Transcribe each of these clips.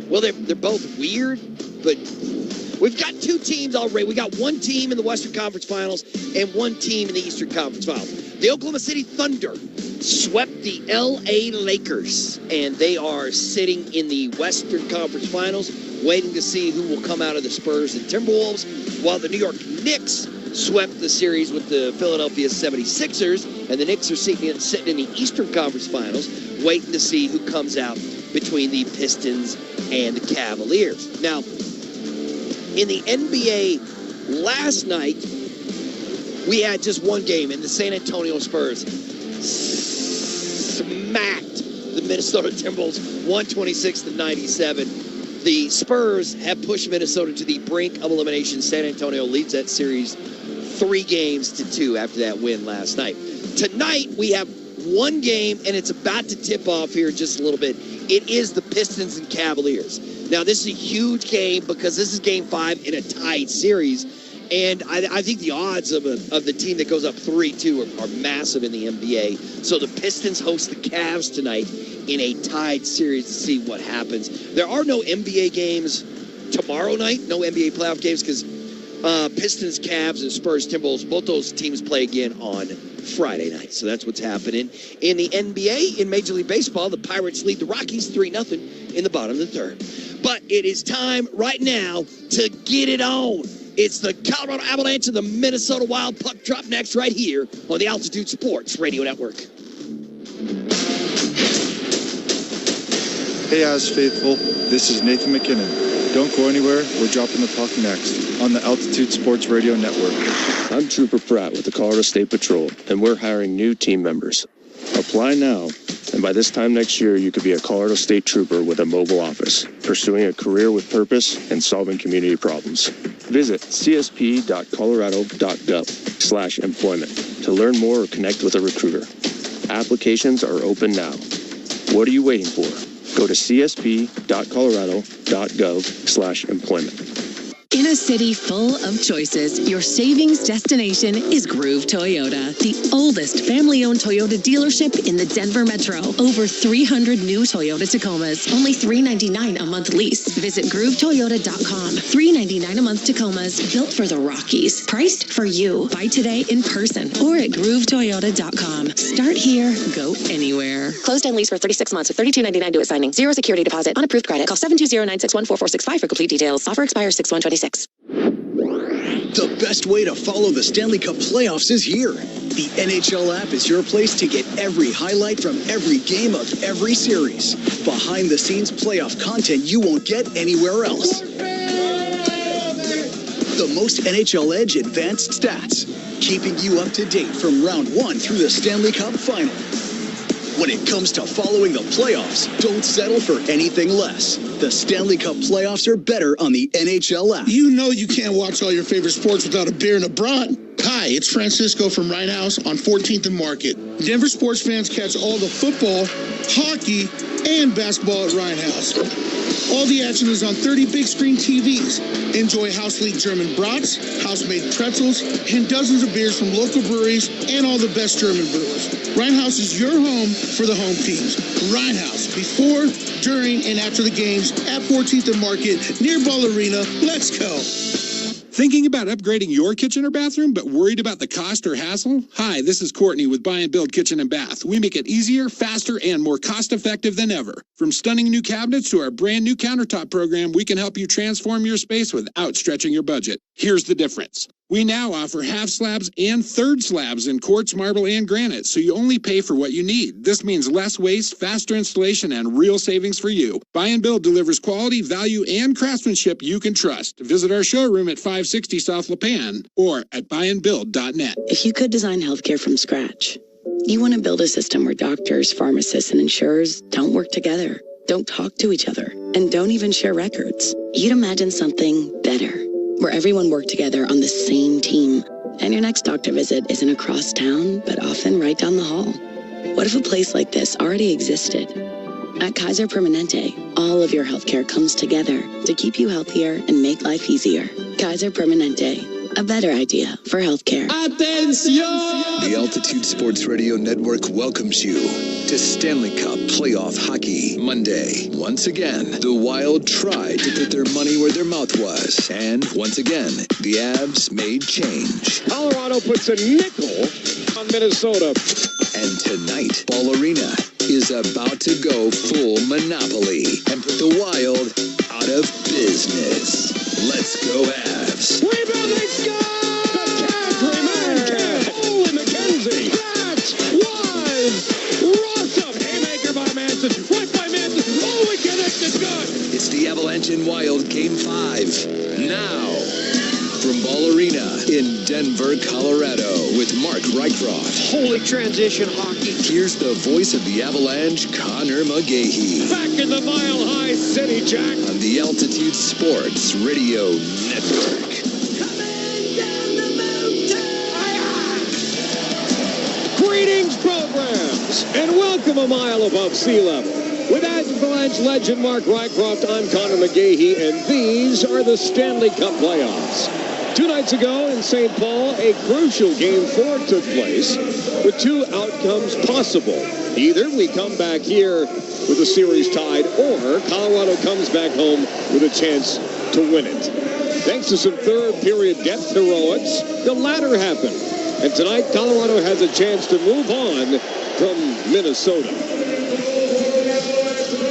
Well, they're both weird, but we've got two teams already. We got one team in the Western Conference Finals and one team in the Eastern Conference Finals. The Oklahoma City Thunder swept the LA Lakers, and they are sitting in the Western Conference Finals, waiting to see who will come out of the Spurs and Timberwolves, while the New York Knicks swept the series with the Philadelphia 76ers, and the Knicks are sitting in the Eastern Conference Finals, waiting to see who comes out between the Pistons and the Cavaliers. Now, in the NBA last night, we had just one game, and the San Antonio Spurs smacked the Minnesota Timberwolves 126-97. The Spurs have pushed Minnesota to the brink of elimination. San Antonio leads that series 3-2 after that win last night. Tonight, we have one game, and it's about to tip off here in just a little bit. It is the Pistons and Cavaliers. Now, this is a huge game because this is Game 5 in a tied series, and I think the odds of the team that goes up 3-2 are massive in the NBA. So the Pistons host the Cavs tonight in a tied series to see what happens. There are no NBA games tomorrow night, no NBA playoff games, because Pistons, Cavs, and Spurs, Timberwolves, both those teams play again on Friday night. So that's what's happening. In the NBA, in Major League Baseball, the Pirates lead the Rockies 3-0 in the bottom of the third. But it is time right now to get it on. It's the Colorado Avalanche and the Minnesota Wild. Puck drop next right here on the Altitude Sports Radio Network. Hey, As Faithful, this is Nathan McKinnon. Don't go anywhere, we're dropping the puck next on the Altitude Sports Radio Network. I'm Trooper Pratt with the Colorado State Patrol, and we're hiring new team members. Apply now, and by this time next year, you could be a Colorado State Trooper with a mobile office, pursuing a career with purpose and solving community problems. Visit csp.colorado.gov/employment to learn more or connect with a recruiter. Applications are open now. What are you waiting for? Go to csp.colorado.gov/employment. In a city full of choices, your savings destination is Groove Toyota, the oldest family-owned Toyota dealership in the Denver Metro. Over 300 new Toyota Tacomas, only $399 a month lease. Visit GrooveToyota.com. $399 a month Tacomas, built for the Rockies. Priced for you. Buy today in person or at GrooveToyota.com. Start here, go anywhere. Closed and lease for 36 months with $32.99 due at signing. Zero security deposit. Unapproved credit. Call 720-961-4465 for complete details. Offer expires 6/126. The best way to follow the Stanley Cup playoffs is here. The NHL app is your place to get every highlight from every game of every series. Behind-the-scenes playoff content you won't get anywhere else. The most NHL Edge advanced stats, keeping you up to date from round 1 through the Stanley Cup final. When it comes to following the playoffs, don't settle for anything less. The Stanley Cup playoffs are better on the NHL app. You know you can't watch all your favorite sports without a beer and a brat. Hi, it's Francisco from Rhine House on 14th and Market. Denver sports fans catch all the football, hockey, and basketball at Rhine House. All the action is on 30 big screen TVs. Enjoy House League German brats, house-made pretzels, and dozens of beers from local breweries and all the best German brewers. Rhine House is your home for the home teams. Rhine House, before, during, and after the games at 14th and Market near Ball Arena. Let's go. Thinking about upgrading your kitchen or bathroom, but worried about the cost or hassle? Hi, this is Courtney with Buy and Build Kitchen and Bath. We make it easier, faster, and more cost-effective than ever. From stunning new cabinets to our brand new countertop program, we can help you transform your space without stretching your budget. Here's the difference. We now offer half slabs and third slabs in quartz, marble, and granite, so you only pay for what you need. This means less waste, faster installation, and real savings for you. Buy and Build delivers quality, value, and craftsmanship you can trust. Visit our showroom at 560 South LaPan or at buyandbuild.net. If you could design healthcare from scratch, you want to build a system where doctors, pharmacists, and insurers don't work together, don't talk to each other, and don't even share records. You'd imagine something better, where everyone worked together on the same team, and your next doctor visit isn't across town, but often right down the hall. What if a place like this already existed? At Kaiser Permanente, all of your healthcare comes together to keep you healthier and make life easier. Kaiser Permanente, a better idea for healthcare. Atención! The Altitude Sports Radio Network welcomes you to Stanley Cup Playoff Hockey Monday. Once again, the Wild tried to put their money where their mouth was. And once again, the Avs made change. Colorado puts a nickel on Minnesota. And tonight, Ball Arena is about to go full Monopoly and put the Wild out of business. Let's go Avs. Rebound, they score! McKenzie. That was awesome. Haymaker by Manson. Right by Manson. Oh, we connected. Good. It's the Avalanche and Wild Game 5. Now, from Ball Arena in Denver, Colorado, with Mark Rycroft. Holy transition hockey. Here's the voice of the Avalanche, Connor McGahey. Back in the Mile High City, Jack. On the Altitude Sports Radio Network. Greetings, programs, and welcome a mile above sea level. With Avalanche legend Mark Rycroft, I'm Connor McGahey, and these are the Stanley Cup playoffs. 2 nights ago in St. Paul, a crucial Game 4 took place with 2 outcomes possible. Either we come back here with the series tied, or Colorado comes back home with a chance to win it. Thanks to some third-period depth heroics, the latter happened. And tonight, Colorado has a chance to move on from Minnesota.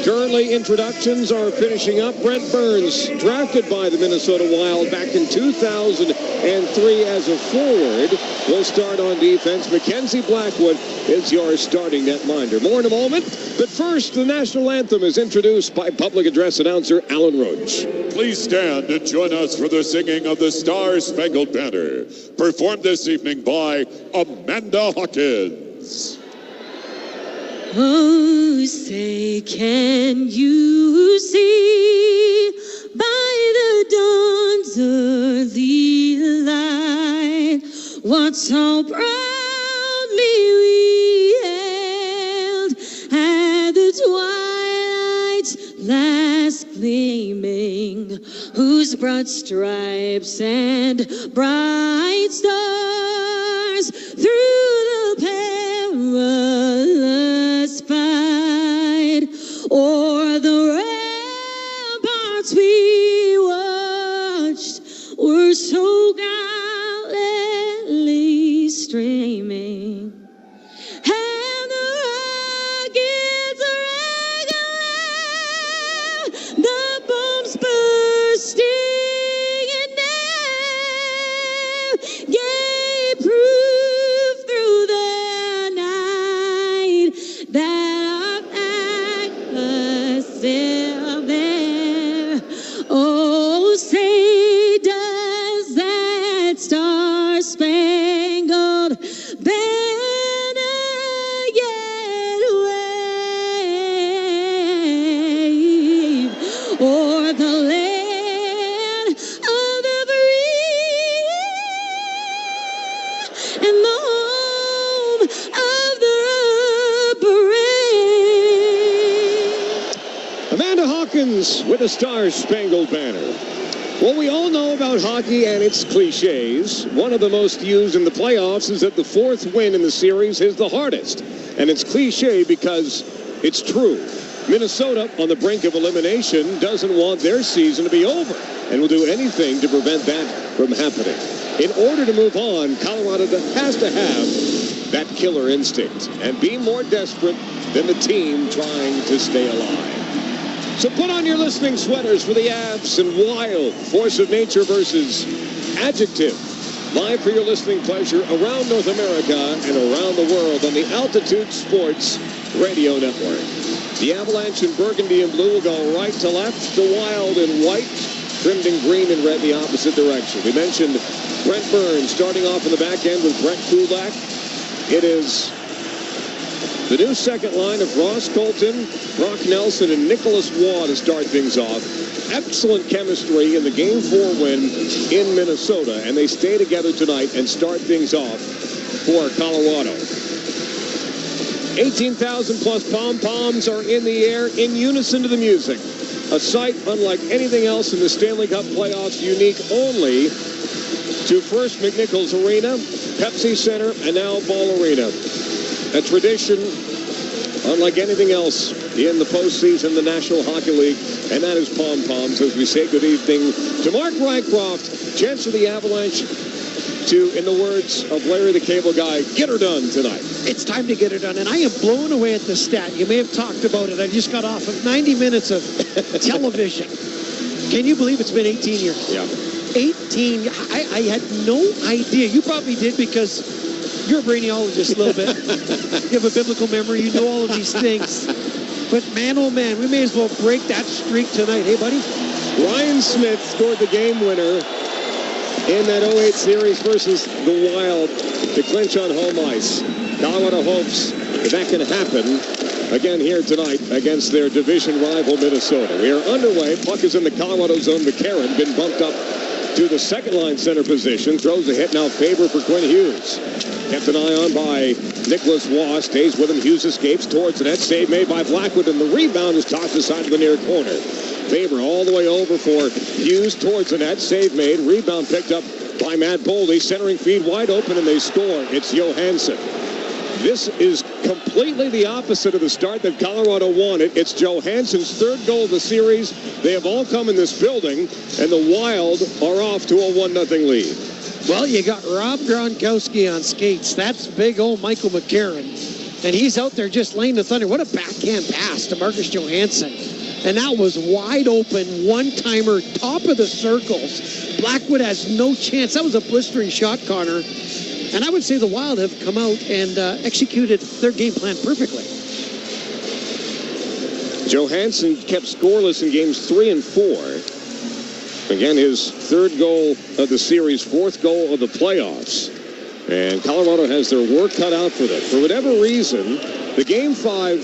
Currently, introductions are finishing up. Brent Burns, drafted by the Minnesota Wild back in 2003 as a forward, will start on defense. Mackenzie Blackwood is your starting netminder. More in a moment, but first, the national anthem is introduced by public address announcer Alan Roach. Please stand and join us for the singing of the Star-Spangled Banner, performed this evening by Amanda Hawkins. Oh, say, can you see by the dawn's early light what so proudly we hailed at the twilight's last gleaming, whose broad stripes and bright stars through the perilous fight o'er the ramparts we watched were so gallantly streaming, and the rockets regular, the bombs bursting in air, gave proof through the night that our flag was still there. Oh, say does that star-spangled banner yet wave o'er the land of the free and the home of the brave? Amanda Hawkins with a Star-Spangled Banner. Well, we all know about hockey and its cliches. One of the most used in the playoffs is that the 4th win in the series is the hardest. And it's cliche because it's true. Minnesota, on the brink of elimination, doesn't want their season to be over and will do anything to prevent that from happening. In order to move on, Colorado has to have that killer instinct and be more desperate than the team trying to stay alive. So put on your listening sweaters for the Avs and Wild. Force of nature versus adjective. Live for your listening pleasure around North America and around the world on the Altitude Sports Radio Network. The Avalanche in burgundy and blue will go right to left. The Wild in white, trimmed in green and red the opposite direction. We mentioned Brent Burns starting off in the back end with Brett Kulak. It is the new second line of Ross Colton, Brock Nelson, and Nicholas Waugh to start things off. Excellent chemistry in the Game 4 win in Minnesota, and they stay together tonight and start things off for Colorado. 18,000 plus pom-poms are in the air in unison to the music. A sight unlike anything else in the Stanley Cup playoffs, unique only to First McNichols Arena, Pepsi Center, and now Ball Arena. A tradition unlike anything else in the postseason, the National Hockey League, and that is pom-poms as we say good evening to Mark Rycroft, Chancellor of the Avalanche, to, in the words of Larry the Cable Guy, get her done tonight. It's time to get her done, and I am blown away at the stat. You may have talked about it. I just got off of 90 minutes of television. Can you believe it's been 18 years? Yeah. 18. I had no idea. You probably did because you're a brainiologist a little bit. You have a biblical memory. You know all of these things. But man, oh man, we may as well break that streak tonight. Hey, buddy? Ryan Smith scored the game winner in that 08 series versus the Wild to clinch on home ice. Colorado hopes that can happen again here tonight against their division rival Minnesota. We are underway. Puck is in the Colorado zone. McCarron been bumped up to the second line center position. Throws a hit now. Favor for Quinn Hughes. Kept an eye on by Nicholas Waugh. Stays with him. Hughes escapes towards the net. Save made by Blackwood, and the rebound is tossed aside to the near corner. Favor all the way over for Hughes towards the net. Save made. Rebound picked up by Matt Boldy. Centering feed wide open, and they score. It's Johansson. This is completely the opposite of the start that Colorado wanted. It's Johansson's third goal of the series. They have all come in this building, and the Wild are off to a 1-0 lead. Well, you got Rob Gronkowski on skates. That's big old Michael McCarron. And he's out there just laying the thunder. What a backhand pass to Marcus Johansson. And that was wide open, one-timer, top of the circles. Blackwood has no chance. That was a blistering shot, Connor. And I would say the Wild have come out and executed their game plan perfectly. Johansson kept scoreless in games 3 and 4. Again, his third goal of the series, fourth goal of the playoffs. And Colorado has their work cut out for them. For whatever reason, the Game 5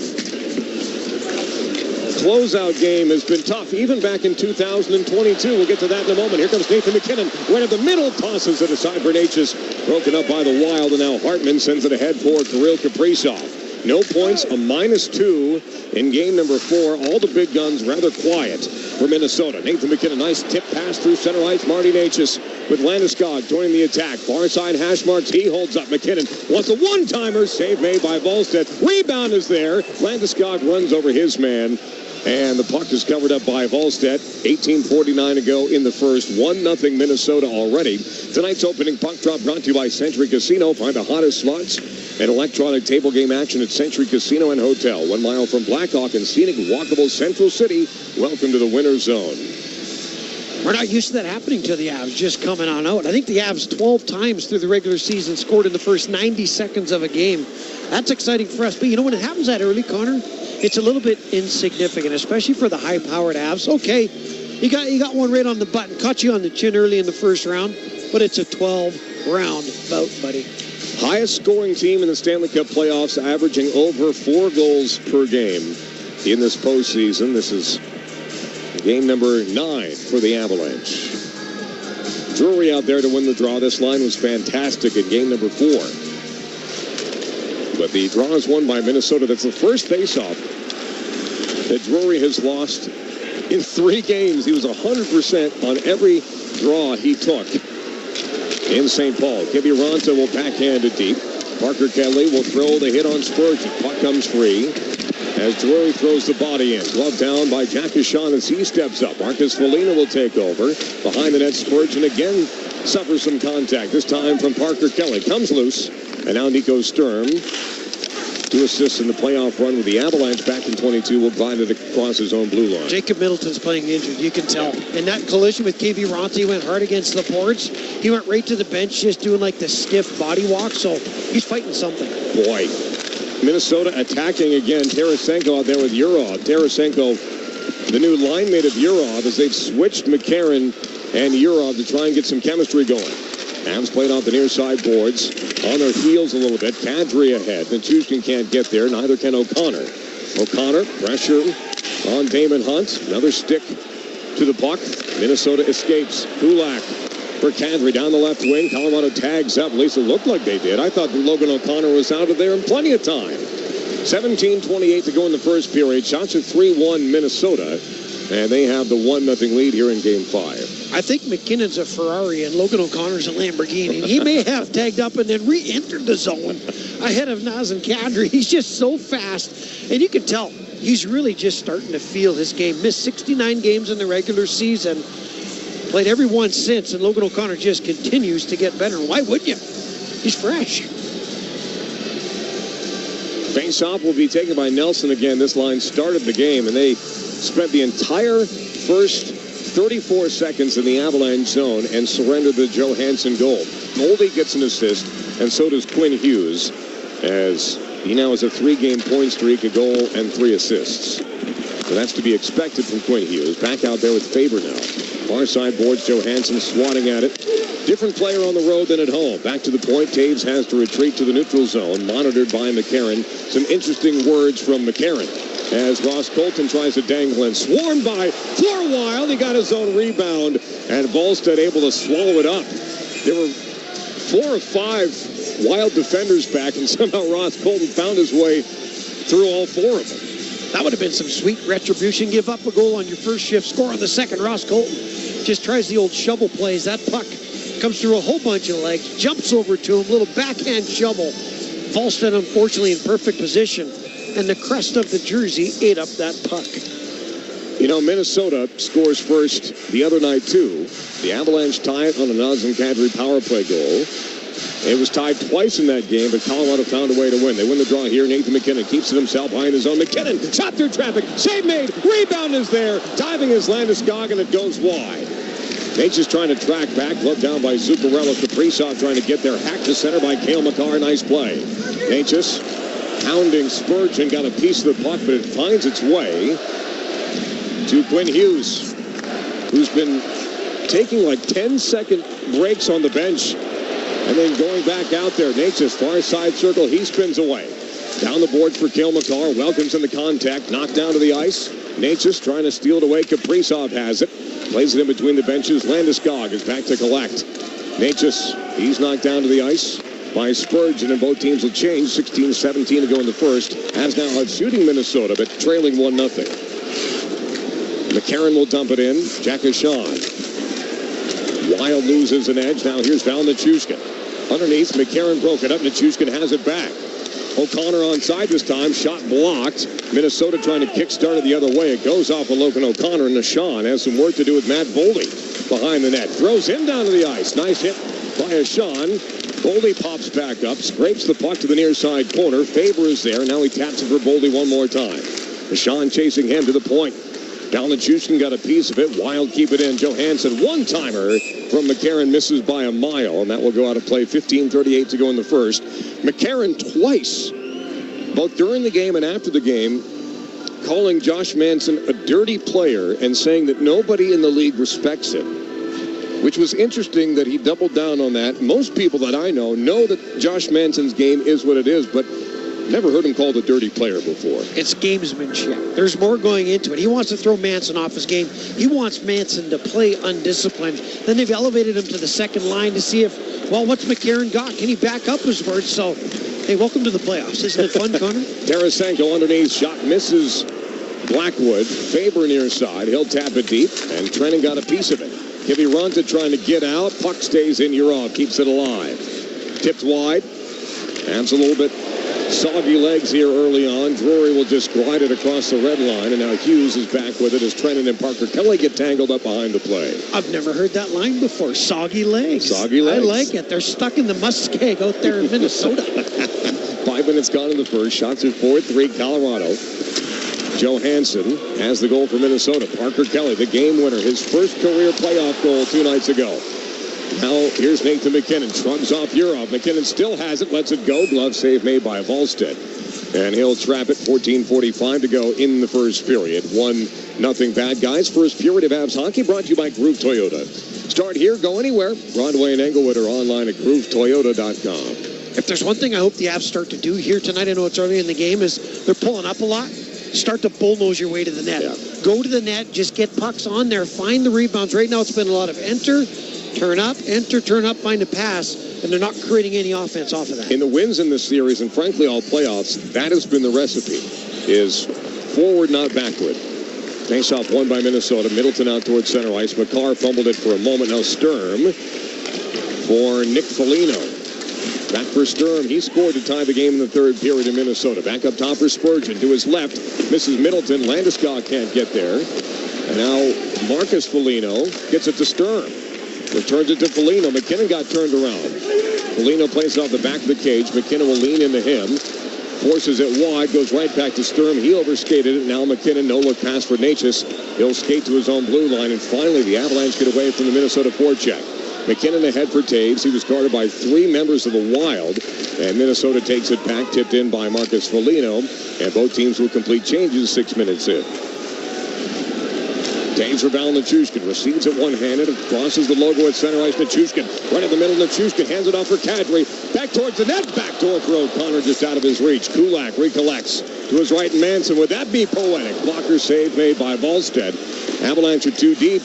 closeout game has been tough, even back in 2022. We'll get to that in a moment. Here comes Nathan McKinnon. Right at the middle, tosses it aside. Bernatjes broken up by the Wild, and now Hartman sends it ahead for Kirill Kaprizov. No points, a -2 in game number 4. All the big guns rather quiet for Minnesota. Nathan McKinnon, nice tip pass through center ice. Marty Necas with Landeskog joining the attack. Far side hash marks. He holds up. McKinnon wants a one-timer. Save made by Volstead. Rebound is there. Landeskog runs over his man. And the puck is covered up by Volstead. 18:49 to go in the first. 1-0 Minnesota already. Tonight's opening puck drop brought to you by Century Casino. Find the hottest slots and electronic table game action at Century Casino and Hotel. 1 mile from Blackhawk and scenic walkable Central City. Welcome to the winner's zone. We're not used to that happening to the Avs, just coming on out. I think the Avs 12 times through the regular season scored in the first 90 seconds of a game. That's exciting for us. But you know when it happens that early, Connor? It's a little bit insignificant, especially for the high-powered Avs. Okay, you got one right on the button, caught you on the chin early in the first round, but it's a 12-round bout, buddy. Highest scoring team in the Stanley Cup playoffs, averaging over 4 goals per game in this postseason. This is game number 9 for the Avalanche. Drury out there to win the draw. This line was fantastic in game number 4. But the draw is won by Minnesota. That's the first face-off that Drury has lost in 3 games. He was 100% on every draw he took in St. Paul. Kiviranta will backhand it deep. Parker Kelly will throw the hit on Spurgeon. Puck comes free as Drury throws the body in. Glove down by Jack Deshawn as he steps up. Marcus Foligno will take over. Behind the net, Spurgeon again suffers some contact. This time from Parker Kelly. Comes loose. And now Nico Sturm, 2 assists in the playoff run with the Avalanche back in 22, will glide it across his own blue line. Jacob Middleton's playing injured, you can tell. In that collision with Kiviranta, he went hard against the boards. He went right to the bench just doing like the stiff body walk, so he's fighting something. Boy, Minnesota attacking again. Tarasenko out there with Urov. Tarasenko, the new line mate of Urov, as they've switched McCarron and Urov to try and get some chemistry going. Avs played off the near side boards. On their heels a little bit. Kadri ahead. Nichushkin can't get there. Neither can O'Connor. O'Connor, pressure on Damon Hunt. Another stick to the puck. Minnesota escapes. Kulak for Kadri down the left wing. Colorado tags up. At least it looked like they did. I thought that Logan O'Connor was out of there in plenty of time. 17:28 to go in the first period. Shots at 3-1 Minnesota. And they have the 1-0 lead here in Game 5. I think McKinnon's a Ferrari and Logan O'Connor's a Lamborghini. He may have tagged up and then re-entered the zone ahead of Nazem Kadri. He's just so fast. And you can tell he's really just starting to feel his game. Missed 69 games in the regular season. Played every one since. And Logan O'Connor just continues to get better. Why wouldn't you? He's fresh. Face-off will be taken by Nelson again. This line started the game, and they spent the entire first 34 seconds in the Avalanche zone and surrendered the Johansson goal. Goldie gets an assist, and so does Quinn Hughes, as he now has a 3-game point streak, a goal, and 3 assists. So that's to be expected from Quinn Hughes. Back out there with Faber now. Far side boards, Johansson swatting at it. Different player on the road than at home. Back to the point. Taves has to retreat to the neutral zone, monitored by McCarron. Some interesting words from McCarron as Ross Colton tries to dangle and swarmed by for a while. He got his own rebound, and Volstead able to swallow it up. There were 4 or 5 Wild defenders back, and somehow Ross Colton found his way through all 4 of them. That would have been some sweet retribution. Give up a goal on your first shift, score on the second. Ross Colton just tries the old shovel plays. That puck comes through a whole bunch of legs, jumps over to him, little backhand shovel. Volstead, unfortunately, in perfect position, and the crest of the jersey ate up that puck. You know, Minnesota scores first the other night, too. The Avalanche tie it on a Nazem Kadri power play goal. It was tied twice in that game, but Colorado found a way to win. They win the draw here. Nathan McKinnon keeps it himself behind his own. McKinnon shot through traffic. Save made. Rebound is there. Diving is Landeskog, and it goes wide. Nature's trying to track back. Glove down by Zuccarello. Kaprizov trying to get there. Hacked to center by Cale Makar. Nice play. Nature's pounding Spurgeon. Got a piece of the puck, but it finds its way to Quinn Hughes, who's been taking like 10-second breaks on the bench and then going back out there. Nature's far side circle. He spins away. Down the board for Cale Makar. Welcomes in the contact. Knocked down to the ice. Nature's trying to steal it away. Kaprizov has it. Plays it in between the benches. Landeskog is back to collect. Nature's, he's knocked down to the ice by Spurgeon, and both teams will change. 16-17 to go in the first. As now outshooting Minnesota, but trailing 1-0. McCarron will dump it in. Jack Ashawn. Wild loses an edge. Now here's Val Nichushkin. Underneath, McCarron broke it up. Nichushkin has it back. O'Connor onside this time. Shot blocked. Minnesota trying to kickstart it the other way. It goes off of Logan O'Connor, and Ashawn has some work to do with Matt Boldy behind the net. Throws him down to the ice. Nice hit by Ashawn. Boldy pops back up. Scrapes the puck to the near side corner. Faber is there. Now he taps it for Boldy one more time. Ashawn chasing him to the point. Nichushkin got a piece of it. Wild keep it in. Johansson, one-timer from McCarron, misses by a mile, and that will go out of play. 15:38 to go in the first. McCarron twice, both during the game and after the game, calling Josh Manson a dirty player and saying that nobody in the league respects him, which was interesting that he doubled down on that. Most people that I know that Josh Manson's game is what it is, but never heard him called a dirty player before. It's gamesmanship. There's more going into it. He wants to throw Manson off his game. He wants Manson to play undisciplined. Then they've elevated him to the second line to see if, well, what's McCarron got? Can he back up his words? So, hey, welcome to the playoffs. Isn't it fun, Connor? Tarasenko underneath. Shot misses Blackwood. Faber near side. He'll tap it deep, and Trennan got a piece of it. Kiviranta trying to get out. Puck stays in. Urov keeps it alive. Tipped wide. Adds a little bit soggy legs here early on. Drury will just glide it across the red line, and now Hughes is back with it as Trennan and Parker Kelly get tangled up behind the play. I've never heard that line before. Soggy legs. Soggy legs. I like it. They're stuck in the muskeg out there in Minnesota. 5 minutes gone in the first. Shots are 4-3 Colorado. Johansson has the goal for Minnesota. Parker Kelly, the game winner, his first career playoff goal 2 nights ago. Now, here's Nathan McKinnon. Shrugs off Urov. McKinnon still has it. Lets it go. Glove save made by Volstead. And he'll trap it. 14:45 to go in the first period. 1-0 bad guys. First period of Avs hockey brought to you by Groove Toyota. Start here, go anywhere. Broadway and Englewood are online at GrooveToyota.com. If there's one thing I hope the Avs start to do here tonight, I know it's early in the game, is they're pulling up a lot. Start to bullnose your way to the net. Yeah. Go to the net. Just get pucks on there. Find the rebounds. Right now it's been a lot of enter, turn up, find a pass, and they're not creating any offense off of that. In the wins in this series, and frankly all playoffs, that has been the recipe, is forward, not backward. Face-off won by Minnesota. Middleton out towards center ice. McCarr fumbled it for a moment. Now Sturm for Nick Foligno. Back for Sturm. He scored to tie the game in the third period in Minnesota. Back up top for Spurgeon. To his left, misses Middleton. Landeskog can't get there. And now Marcus Foligno gets it to Sturm. Returns it to Foligno. McKinnon got turned around. Foligno plays it off the back of the cage. McKinnon will lean into him. Forces it wide, goes right back to Sturm. He overskated it. Now McKinnon, no-look pass for Natchez. He'll skate to his own blue line, and finally the Avalanche get away from the Minnesota forecheck. McKinnon ahead for Taves. He was guarded by 3 members of the Wild, and Minnesota takes it back, tipped in by Marcus Foligno, and both teams will complete changes 6 minutes in. Taves for Val Nichushkin, receives it one-handed, crosses the logo at center ice. Nichushkin, right in the middle. Nichushkin hands it off for Kadri. Back towards the net, backdoor for O'Connor, just out of his reach. Kulak recollects to his right, Manson. Would that be poetic? Blocker save made by Volstead. Avalanche are 2 deep.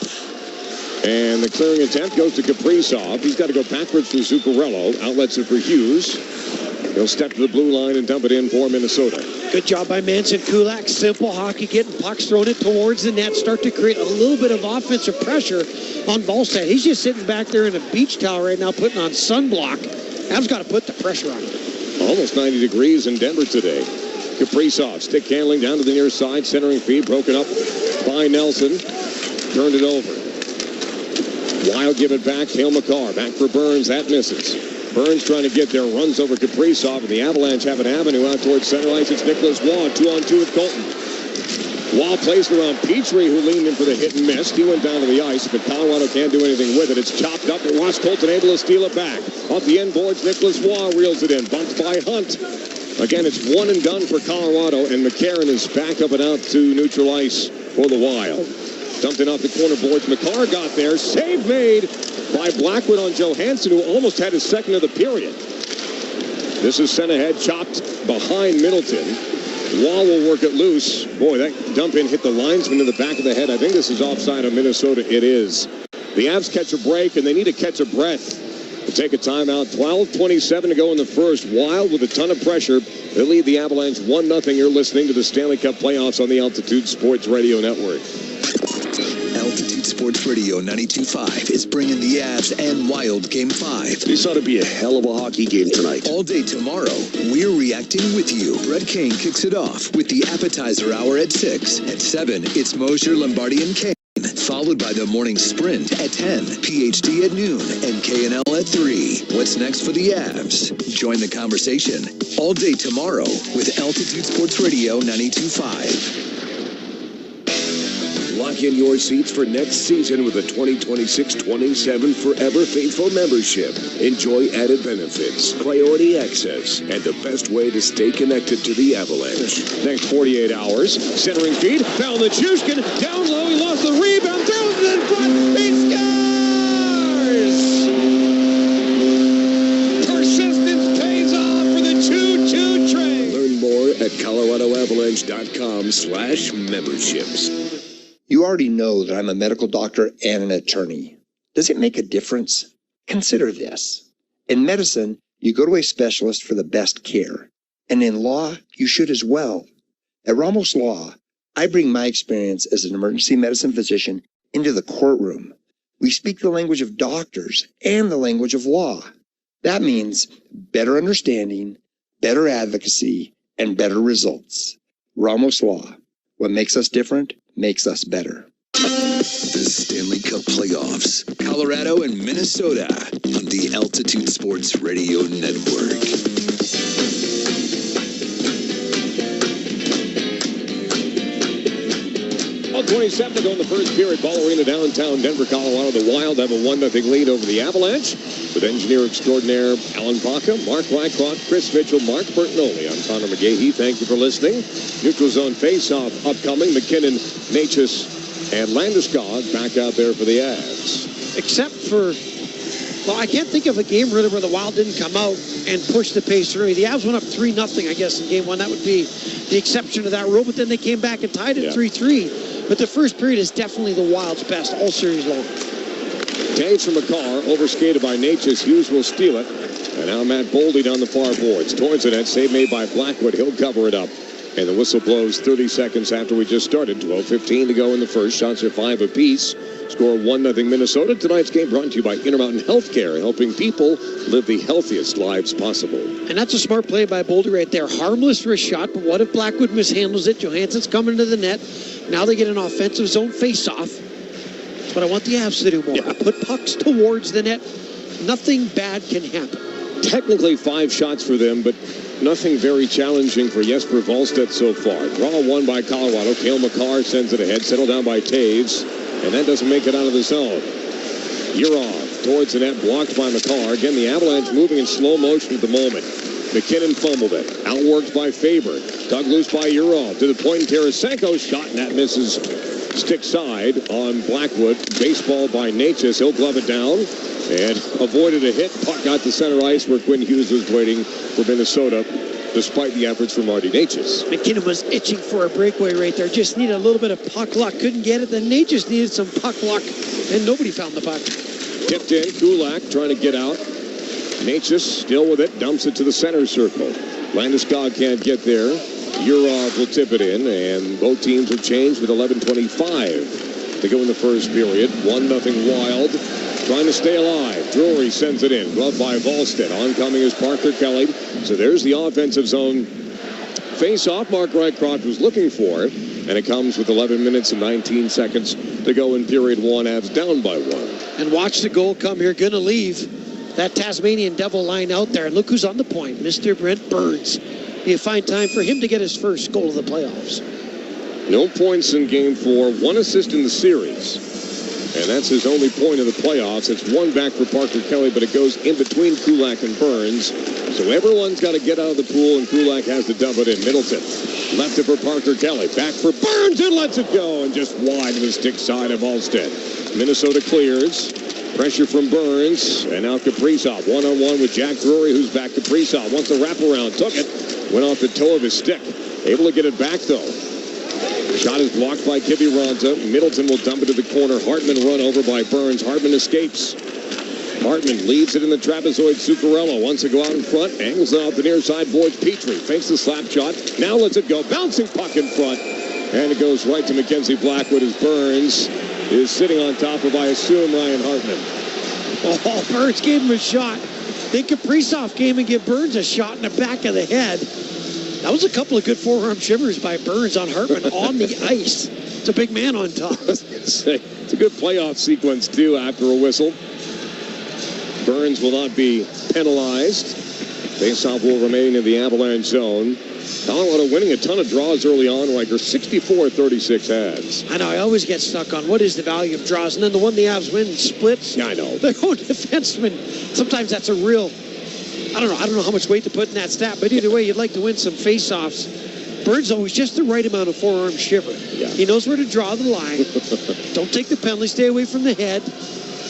And the clearing attempt goes to Kaprizov. He's got to go backwards for Zuccarello. Outlets it for Hughes. He'll step to the blue line and dump it in for Minnesota. Good job by Manson. Kulak, simple hockey, getting pucks, throwing it towards the net, start to create a little bit of offensive pressure on Volstead. He's just sitting back there in a beach towel right now, putting on sunblock. Av's got to put the pressure on him. Almost 90 degrees in Denver today. Kaprizov, stick handling down to the near side, centering feed, broken up by Nelson. Turned it over. Wild give it back. Hale McCarr back for Burns. That misses. Burns trying to get there, runs over Kaprizov, and the Avalanche have an avenue out towards center ice. It's Nicholas Waugh, 2-on-2 with Colton. Waugh plays it around Petrie, who leaned in for the hit and missed. He went down to the ice, but Colorado can't do anything with it. It's chopped up, and Ross Colton able to steal it back. Off the end boards, Nicholas Waugh reels it in, bumped by Hunt. Again, it's one and done for Colorado, and McCarron is back up and out to neutral ice for the Wild. Dumped in off the corner boards. McCarr got there. Save made by Blackwood on Johansson, who almost had his second of the period. This is sent ahead, chopped behind Middleton. Waugh will work it loose. Boy, that dump in hit the linesman in the back of the head. I think this is offside on Minnesota. It is. The Avs catch a break, and they need to catch a breath to take a timeout. 12:27 to go in the first. Wild with a ton of pressure. They lead the Avalanche 1-0. You're listening to the Stanley Cup playoffs on the Altitude Sports Radio Network. Altitude Sports Radio 92.5 is bringing the Avs and Wild Game 5. This ought to be a hell of a hockey game tonight. All day tomorrow, we're reacting with you. Brett Kane kicks it off with the appetizer hour at 6. At 7, it's Mosher, Lombardi, and Kane. Followed by the morning sprint at 10, PhD at noon, and K&L at 3. What's next for the Avs? Join the conversation all day tomorrow with Altitude Sports Radio 92.5. Lock in your seats for next season with a 2026-27 Forever Faithful membership. Enjoy added benefits, priority access, and the best way to stay connected to the Avalanche. Next 48 hours, centering feed, found the Nichushkin, down low, he lost the rebound, throws it in front, he scores! Persistence pays off for the 2-2 train. Learn more at coloradoavalanche.com/memberships. You already know that I'm a medical doctor and an attorney. Does it make a difference? Consider this. In medicine, you go to a specialist for the best care. And in law, you should as well. At Ramos Law, I bring my experience as an emergency medicine physician into the courtroom. We speak the language of doctors and the language of law. That means better understanding, better advocacy, and better results. Ramos Law. What makes us different makes us better. The Stanley Cup playoffs, Colorado and Minnesota on the Altitude Sports Radio Network. 27 to go in the first period. Ball Arena, downtown Denver, Colorado. The Wild have a 1-0 lead over the Avalanche with engineer extraordinaire Alan Baca, Mark Wyckoff, Chris Mitchell, Mark Bertinoli. I'm Connor McGahey. Thank you for listening. Neutral zone face-off upcoming. McKinnon, Natchez, and Landeskog back out there for the Avs. Except for, well, I can't think of a game really where the Wild didn't come out and push the pace early. The Avs went up 3-0, I guess, in game one. That would be the exception to that rule. But then they came back and tied it 3-3. But the first period is definitely the Wild's best all series long. Taves from McCarr, overskated by Natchez. Hughes will steal it. And now Matt Boldy down the far boards. Towards the net, save made by Blackwood. He'll cover it up. And the whistle blows 30 seconds after we just started. 12:15 to go in the first. Shots are 5 apiece. Score 1-0 Minnesota. Tonight's game brought to you by Intermountain Healthcare, helping people live the healthiest lives possible. And that's a smart play by Boulder right there. Harmless wrist shot, but what if Blackwood mishandles it? Johansson's coming to the net. Now they get an offensive zone face-off. That's what I want the Avs to do more. Yeah. Put pucks towards the net. Nothing bad can happen. Technically 5 shots for them, but nothing very challenging for Jesper Wallstedt so far. Draw one by Colorado. Cale Makar sends it ahead. Settled down by Taves. And that doesn't make it out of the zone. Yurov towards the net, blocked by Makar. Again, the Avalanche moving in slow motion at the moment. McKinnon fumbled it. Outworked by Faber. Dug loose by Yurov. To the point, and Tarasenko's shot, and that misses stick side on Blackwood. Baseball by Natchez. He'll glove it down and avoided a hit. Puck got to center ice where Quinn Hughes was waiting for Minnesota, despite the efforts from Marty Natchez. McKinnon was itching for a breakaway right there. Just needed a little bit of puck luck. Couldn't get it. Then Natchez needed some puck luck, and nobody found the puck. Tipped in. Kulak trying to get out. Natchez still with it. Dumps it to the center circle. Landeskog can't get there. Yurov will tip it in, and both teams have changed with 11:25 to go in the first period. 1-0 Wild. Trying to stay alive. Drury sends it in. Gloved by Wallstedt. Oncoming is Parker Kelly. So there's the offensive zone face-off Mark Rycroft was looking for. And it comes with 11 minutes and 19 seconds to go in period 1. Avs down by 1. And watch the goal come here. Going to leave that Tasmanian Devil line out there. And look who's on the point. Mr. Brent Burns. Be a fine time for him to get his first goal of the playoffs. No points in game 4. 1 assist in the series. And that's his only point of the playoffs. It's 1 back for Parker Kelly, but it goes in between Kulak and Burns. So everyone's got to get out of the pool, and Kulak has to dump it in. Middleton left it for Parker Kelly. Back for Burns, and lets it go. And just wide to the stick side of Wallstedt. Minnesota clears. Pressure from Burns. And now Kaprizov one-on-one with Jack Drury, who's back. Kaprizov wants a wraparound. Took it. Went off the toe of his stick. Able to get it back, though. Shot is blocked by Kiviranta. Middleton will dump it to the corner. Hartman run over by Burns. Hartman escapes. Hartman leaves it in the trapezoid. Zuccarello wants to go out in front. Angles it off the near side. Boards Petrie. Fakes the slap shot. Now lets it go. Bouncing puck in front. And it goes right to Mackenzie Blackwood as Burns is sitting on top of, I assume, Ryan Hartman. Oh, Burns gave him a shot. Then Kaprizov came and gave Burns a shot in the back of the head. That was a couple of good forearm shivers by Burns on Hartman on the ice. It's a big man on top. It's a good playoff sequence, too, after a whistle. Burns will not be penalized. Faceoff will remain in the Avalanche zone. Colorado winning a ton of draws early on, Riker. 64-36 Avs. I know, I always get stuck on what is the value of draws, and then the one the Avs win splits. Yeah, I know. Their own defenseman. Sometimes that's a real... I don't know how much weight to put in that stat, but either way, you'd like to win some face-offs. Burns always just the right amount of forearm shiver. Yeah. He knows where to draw the line. Don't take the penalty. Stay away from the head.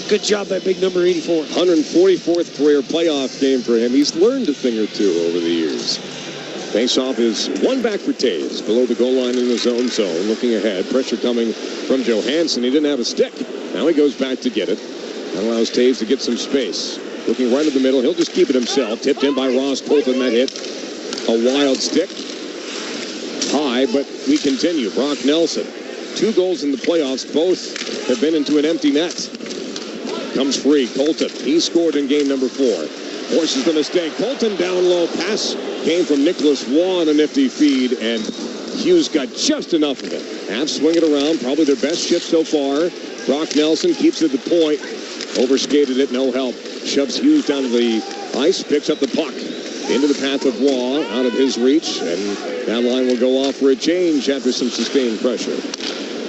Good job by big number 84. 144th career playoff game for him. He's learned a thing or two over the years. Face-off is 1 back for Taves. Below the goal line in the zone. Looking ahead. Pressure coming from Johansson. He didn't have a stick. Now he goes back to get it. That allows Taves to get some space. Looking right at the middle. He'll just keep it himself. Tipped in by Ross Colton. That hit a wild stick. High, but we continue. Brock Nelson. 2 goals in the playoffs. Both have been into an empty net. Comes free. Colton. He scored in game number 4. Forces the mistake. Colton down low. Pass came from Nicholas Waugh on a nifty feed, and Hughes got just enough of it. Avs swing it around. Probably their best shift so far. Brock Nelson keeps it at the point. Overskated it. No help. Shoves Hughes down to the ice. Picks up the puck. Into the path of Waugh. Out of his reach. And that line will go off for a change after some sustained pressure.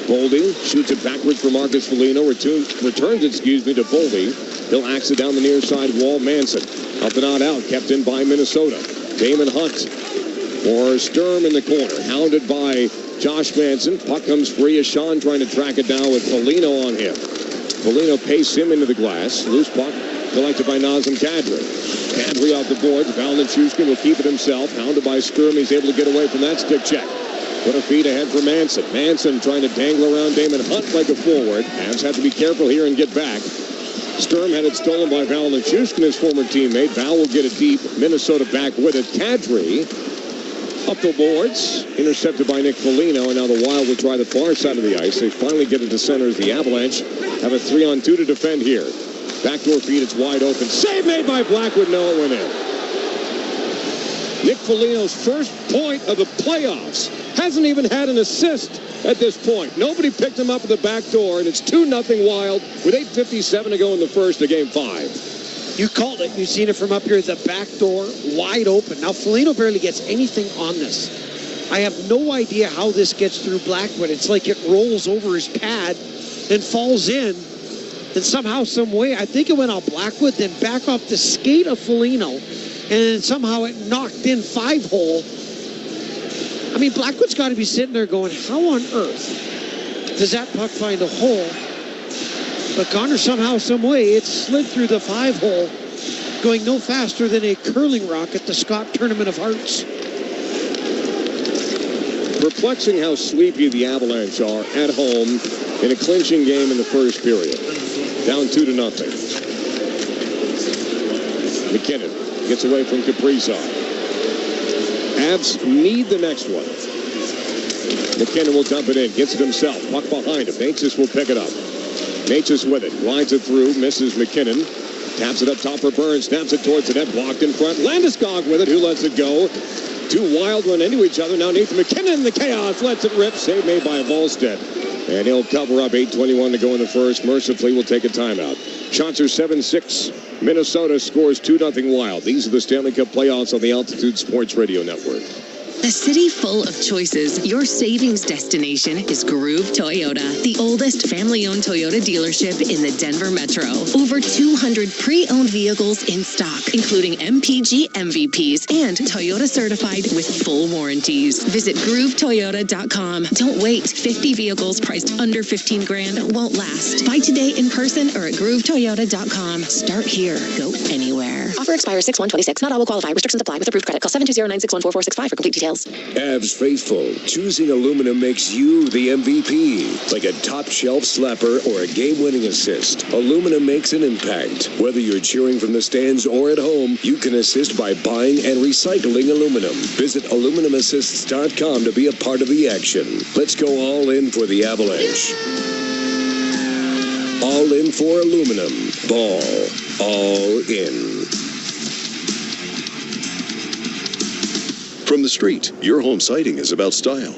Boldy shoots it backwards for Marcus Foligno. Returns it to Boldy. He'll axe it down the near side wall. Manson up and out. Kept in by Minnesota. Damon Hunt for Sturm in the corner. Hounded by Josh Manson. Puck comes free. Ashawn trying to track it down with Foligno on him. Foligno pastes him into the glass. Loose puck collected by Nazem Kadri. Kadri off the boards. Valenchushkin will keep it himself. Hounded by Sturm. He's able to get away from that stick check. Put a feed ahead for Manson. Manson trying to dangle around Damon Hunt like a forward. Avs have to be careful here and get back. Sturm had it stolen by Valenchushkin, his former teammate. Val will get it deep. Minnesota back with it. Kadri Up the boards, intercepted by Nick Foligno, and now the Wild will try the far side of the ice. They finally get it to center as the Avalanche have a 3-on-2 to defend here. Backdoor feed, it's wide open. Save made by Blackwood, no, it went in. Nick Foligno's first point of the playoffs. Hasn't even had an assist at this point. Nobody picked him up at the back door, and it's 2-0 Wild with 8:57 to go in the first of Game 5. You called it. You've seen it from up here. The back door, wide open. Now, Foligno barely gets anything on this. I have no idea how this gets through Blackwood. It's like it rolls over his pad and falls in. And somehow, some way, I think it went on Blackwood, then back off the skate of Foligno. And then somehow it knocked in 5-hole. I mean, Blackwood's got to be sitting there going, how on earth does that puck find a hole? But Connor, somehow, some way, it slid through the 5-hole, going no faster than a curling rock at the Scott Tournament of Hearts. Perplexing how sleepy the Avalanche are at home in a clinching game in the first period. Down 2-0. McKinnon gets away from Kaprizov. Avs need the next one. McKinnon will dump it in, gets it himself. Puck behind him. Natchez will pick it up. Natchez with it. Glides it through, misses McKinnon. Taps it up top for Burns. Snaps it towards the net. Blocked in front. Landeskog with it. Who lets it go? Two Wild run into each other. Now Nathan McKinnon in the chaos. Lets it rip. Save made by Volstead. And he'll cover up. 8:21 to go in the first. Mercifully will take a timeout. Shots are 7-6. Minnesota scores 2-0 Wild. These are the Stanley Cup playoffs on the Altitude Sports Radio Network. A city full of choices, your savings destination is Groove Toyota, the oldest family-owned Toyota dealership in the Denver Metro. Over 200 pre-owned vehicles in stock, including MPG MVPs and Toyota certified with full warranties. Visit GrooveToyota.com. Don't wait. 50 vehicles priced under $15,000 won't last. Buy today in person or at GrooveToyota.com. Start here. Go anywhere. Offer expires 6/1/26. Not all will qualify. Restrictions apply with approved credit. Call 720-961-4465 for complete details. Avs faithful, choosing aluminum makes you the MVP. Like a top shelf slapper or a game-winning assist, aluminum makes an impact. Whether you're cheering from the stands or at home, you can assist by buying and recycling aluminum. Visit aluminumassists.com to be a part of the action. Let's go all in for the Avalanche. All in for aluminum. Ball. All in. From the street, your home siding is about style.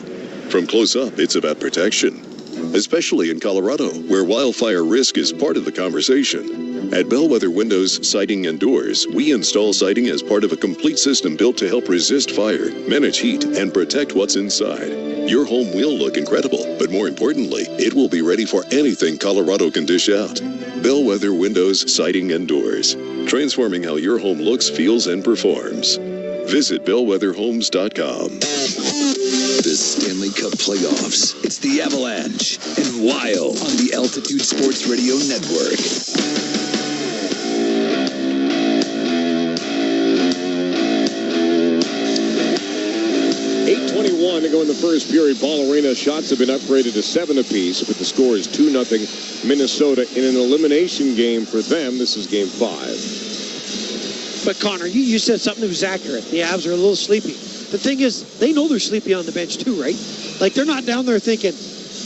From close up, it's about protection. Especially in Colorado, where wildfire risk is part of the conversation. At Bellwether Windows, Siding and Doors, we install siding as part of a complete system built to help resist fire, manage heat, and protect what's inside. Your home will look incredible, but more importantly, it will be ready for anything Colorado can dish out. Bellwether Windows, Siding and Doors, transforming how your home looks, feels, and performs. Visit bellwetherhomes.com. The Stanley Cup playoffs. It's the Avalanche and Wild on the Altitude Sports Radio Network. 8:21 to go in the first period. Ball Arena shots have been upgraded to 7 apiece, but the score is 2-0 Minnesota in an elimination game for them. This is Game 5. But Connor, you said something that was accurate. The Avs are a little sleepy. The thing is, they know they're sleepy on the bench too, right? Like, they're not down there thinking,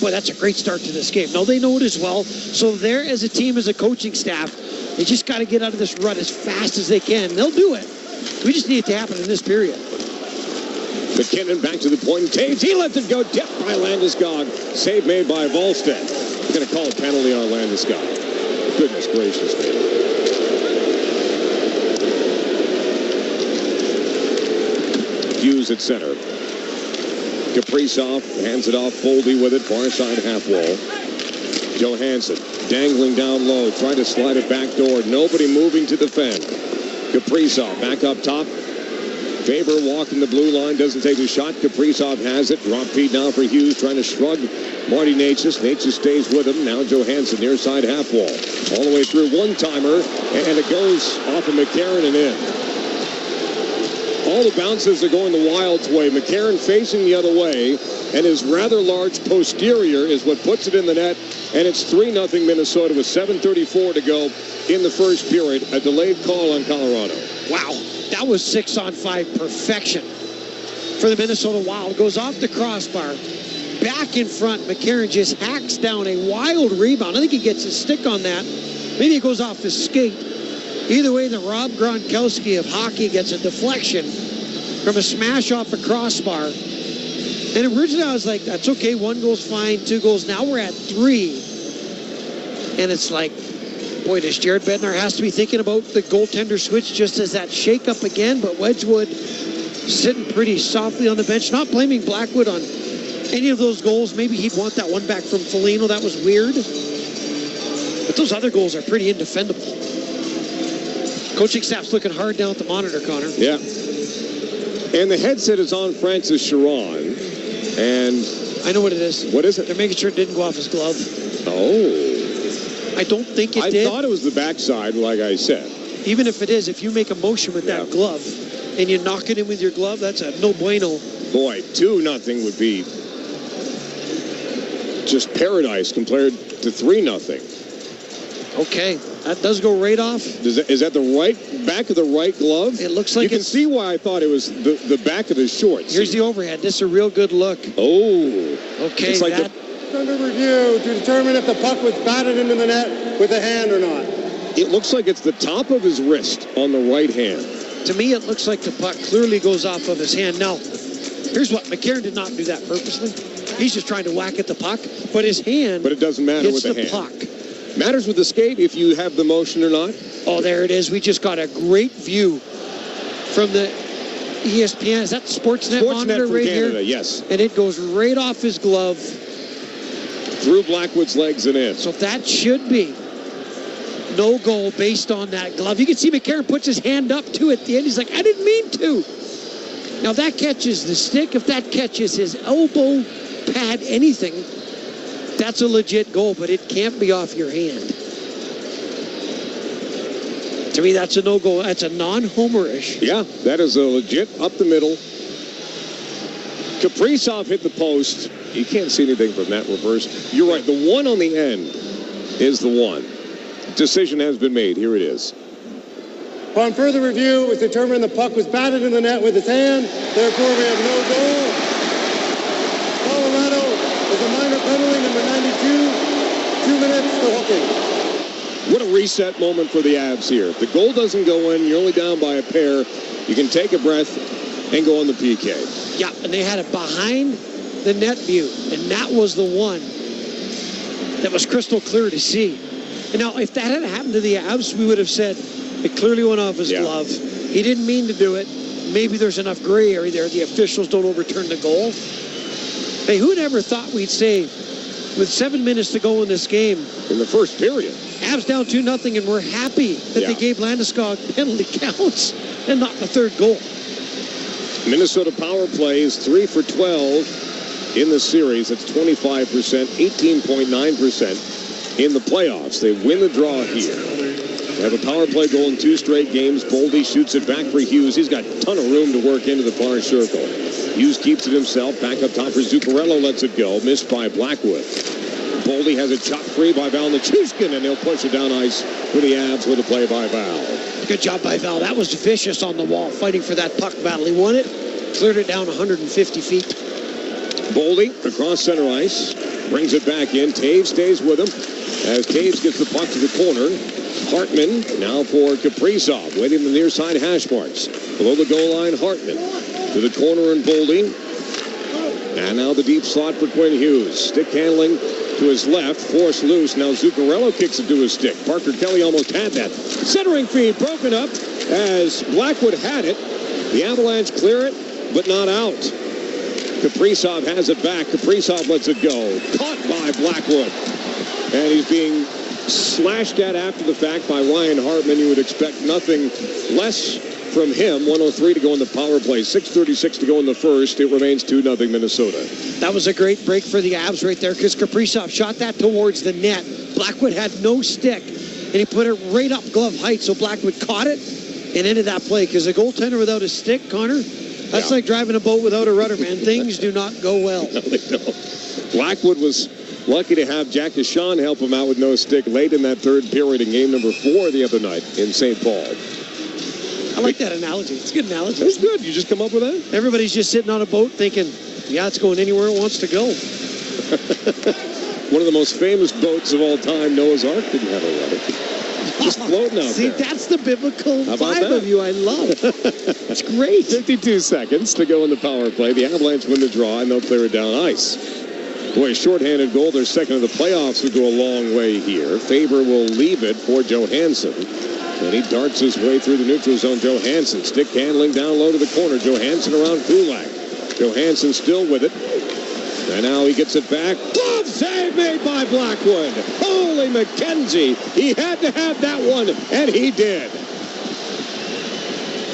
boy, that's a great start to this game. No, they know it as well. So there, as a team, as a coaching staff, they just got to get out of this rut as fast as they can. They'll do it. We just need it to happen in this period. McKinnon back to the point. Taves, he lets it go. Tipped by Landeskog. Save made by Volstead. We're going to call a penalty on Landeskog. Goodness gracious, man. Hughes at center. Kaprizov hands it off. Boldy with it. Far side half wall. Johansson dangling down low. Trying to slide it back door. Nobody moving to defend. Kaprizov back up top. Faber walking the blue line. Doesn't take a shot. Kaprizov has it. Drop feed now for Hughes. Trying to shrug Marty Natchez. Natchez stays with him. Now Johansson near side half wall. All the way through. One-timer. And it goes off of McCarron and in. All the bounces are going the Wild's way. McCarron facing the other way, and his rather large posterior is what puts it in the net, and it's 3-0 Minnesota with 7:34 to go in the first period. A delayed call on Colorado. Wow, that was 6-on-5 perfection. for the Minnesota Wild. Goes off the crossbar. Back in front, McCarron just hacks down a wild rebound. I think he gets his stick on that. Maybe it goes off his skate. Either way, the Rob Gronkowski of hockey gets a deflection from a smash off a crossbar. And originally I was like, that's okay. 1 goal's fine, 2 goals. Now we're at 3. And it's like, boy, does Jared Bednar has to be thinking about the goaltender switch just as that shake up again. But Wedgwood sitting pretty softly on the bench. Not blaming Blackwood on any of those goals. Maybe he'd want that one back from Foligno. That was weird. But those other goals are pretty indefendable. Coaching staff's looking hard down at the monitor, Connor. Yeah. And the headset is on Francis Chiron. And I know what it is. What is it? They're making sure it didn't go off his glove. Oh. I don't think it did. I thought it was the backside, like I said. Even if it is, if you make a motion with that glove and you knock it in with your glove, that's a no bueno. Boy, 2-0 would be just paradise compared to 3-0. Okay, that does go right off. Is that the right back of the right glove? It looks like you can see why I thought it was the back of his shorts. Here's the overhead. This is a real good look. Oh. Okay, it's like under review to determine if the puck was batted into the net with a hand or not. It looks like it's the top of his wrist on the right hand. To me, it looks like the puck clearly goes off of his hand. Now, here's what. McCarron did not do that purposely. He's just trying to whack at the puck, but his hand. But it doesn't matter with the hand. Puck. Matters with the skate if you have the motion or not. Oh, there it is. We just got a great view from the ESPN. Is that the Sportsnet monitor from right Canada, here? Yes. And it goes right off his glove. Through Blackwood's legs and in. So that should be no goal based on that glove. You can see McCarron puts his hand up to it at the end. He's like, I didn't mean to. Now that catches the stick. If that catches his elbow, pad, anything, that's a legit goal, but it can't be off your hand. To me, that's a no-goal. That's a non-homerish. Yeah, that is a legit up the middle. Kaprizov hit the post. You can't see anything from that reverse. You're right. The one on the end is the one. Decision has been made. Here it is. Upon further review, it was determined the puck was batted in the net with his hand. Therefore, we have no goal. Colorado is a minor penalty, number 92. 2 minutes to hooking. What a reset moment for the Avs here. If the goal doesn't go in, you're only down by a pair. You can take a breath and go on the PK. Yeah, and they had it behind the net view, and that was the one that was crystal clear to see. And now, if that had happened to the Avs, we would have said it clearly went off his glove. He didn't mean to do it. Maybe there's enough gray area there. The officials don't overturn the goal. Hey, who never thought we'd say, with 7 minutes to go in this game, in the first period, Avs down 2-0, and we're happy that they gave Landeskog penalty counts and not the third goal. Minnesota power play is 3 for 12 in the series. That's 25%, 18.9% in the playoffs. They win the draw here. They have a power play goal in 2 straight games. Boldy shoots it back for Hughes. He's got a ton of room to work into the far circle. Hughes keeps it himself. Back up top for Zuccarello. Lets it go. Missed by Blackwood. Boldy has it chopped free by Val Nichushkin, and he'll push it down ice for the Avs with a play by Val. Good job by Val. That was vicious on the wall, fighting for that puck battle. He won it, cleared it down 150 feet. Boldy across center ice, brings it back in. Taves stays with him as Taves gets the puck to the corner. Hartman now for Kaprizov, waiting the near side hash marks. Below the goal line, Hartman to the corner and Boldy. And now the deep slot for Quinn Hughes. Stick handling to his left, forced loose. Now Zuccarello kicks it to his stick. Parker Kelly almost had that. Centering feed broken up as Blackwood had it. The Avalanche clear it, but not out. Kaprizov has it back. Kaprizov lets it go. Caught by Blackwood. And he's being slashed at after the fact by Ryan Hartman. You would expect nothing less from him. 1:03 to go in the power play. 6:36 to go in the first. It remains 2-0 Minnesota. That was a great break for the Avs right there because Kaprizov shot that towards the net. Blackwood had no stick, and he put it right up glove height, so Blackwood caught it and ended that play. Because a goaltender without a stick, Connor, that's like driving a boat without a rudder, man. Things do not go well. No, they don't. Blackwood was lucky to have Jack Deshawn help him out with no stick late in that third period in game number 4 the other night in St. Paul. I like that analogy. It's a good analogy. That's good. You just come up with that? Everybody's just sitting on a boat thinking, yeah, it's going anywhere it wants to go. One of the most famous boats of all time, Noah's Ark, didn't have a rudder. Just floating out See, there. that's the biblical vibe that? of you I love. That's great. 52 seconds to go in the power play. The Avalanche win the draw, and they'll clear it down ice. Boy, shorthanded goal. Their second of the playoffs would go a long way here. Faber will leave it for Johansson. And he darts his way through the neutral zone. Johansson, stick handling down low to the corner. Johansson around Kulak. Johansson still with it. And now he gets it back. Glove save made by Blackwood. Holy McKenzie. He had to have that one, and he did.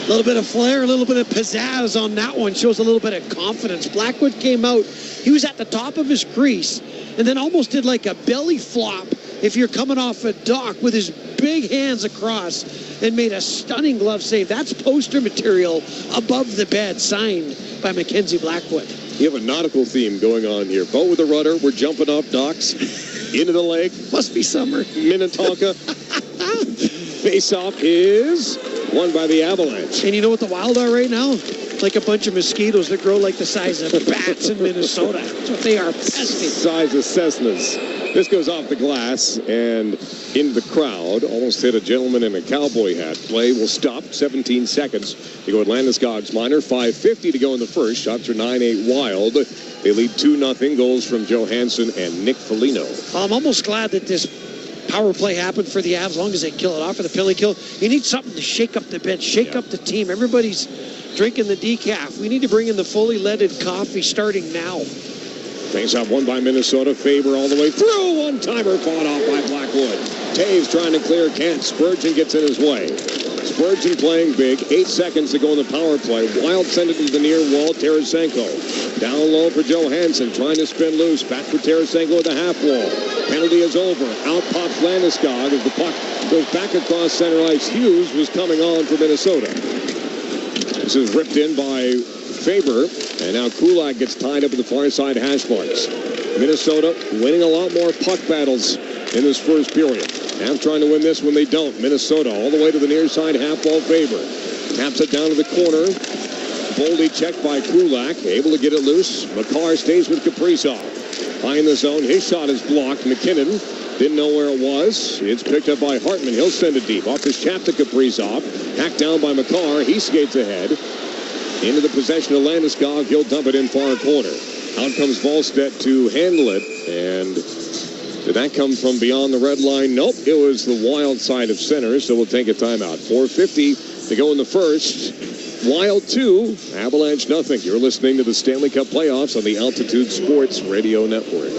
A little bit of flair, a little bit of pizzazz on that one. Shows a little bit of confidence. Blackwood came out. He was at the top of his crease and then almost did like a belly flop if you're coming off a dock with his big hands across and made a stunning glove save. That's poster material above the bed, signed by Mackenzie Blackwood. You have a nautical theme going on here. Boat with a rudder. We're jumping off docks into the lake. Must be summer. Minnetonka. Face-off is won by the Avalanche. And you know what the Wild are right now? Like a bunch of mosquitoes that grow like the size of bats in Minnesota. That's what they are. Pesky. Size of Cessnas. This goes off the glass and into the crowd. Almost hit a gentleman in a cowboy hat. Play will stop. 17 seconds to go at Landeskog's minor. 5:50 to go in the first. Shots are 9-8 Wild. They lead 2-0. Goals from Johansson and Nick Foligno. I'm almost glad that this power play happened for the Avs, as long as they kill it off for the penalty kill. You need something to shake up the bench, shake up the team. Everybody's drinking the decaf. We need to bring in the fully leaded coffee starting now. Face off won by Minnesota. Faber all the way through. One-timer fought off by Blackwood. Taves trying to clear, can't. Spurgeon gets in his way. Spurgeon playing big. 8 seconds to go in the power play. Wild send it to the near wall. Tarasenko down low for Johansson, trying to spin loose. Back for Tarasenko at the half wall. Penalty is over. Out pops Landeskog as the puck goes back across center ice. Hughes was coming on for Minnesota. This is ripped in by Faber, and now Kulak gets tied up at the far side hash marks. Minnesota winning a lot more puck battles in this first period. Avs trying to win this when they don't. Minnesota all the way to the near side half ball. Faber taps it down to the corner. Boldy checked by Kulak, able to get it loose. Makar stays with Kaprizov. High in the zone, his shot is blocked. McKinnon didn't know where it was. It's picked up by Hartman. He'll send it deep. Off his chap to Kaprizov. Hacked down by Makar. He skates ahead. Into the possession of Landeskog. He'll dump it in far corner. Out comes Volstedt to handle it. And did that come from beyond the red line? Nope. It was the Wild side of center, so we'll take a timeout. 4:50 to go in the first. Wild 2, Avalanche nothing. You're listening to the Stanley Cup playoffs on the Altitude Sports Radio Network.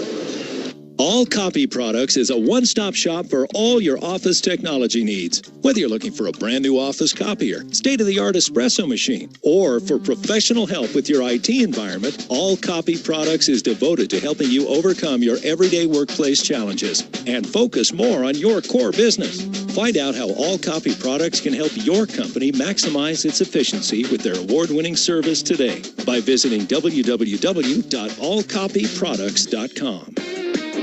All Copy Products is a one-stop shop for all your office technology needs. Whether you're looking for a brand new office copier, state-of-the-art espresso machine, or for professional help with your IT environment, All Copy Products is devoted to helping you overcome your everyday workplace challenges and focus more on your core business. Find out how All Copy Products can help your company maximize its efficiency with their award-winning service today by visiting www.allcopyproducts.com.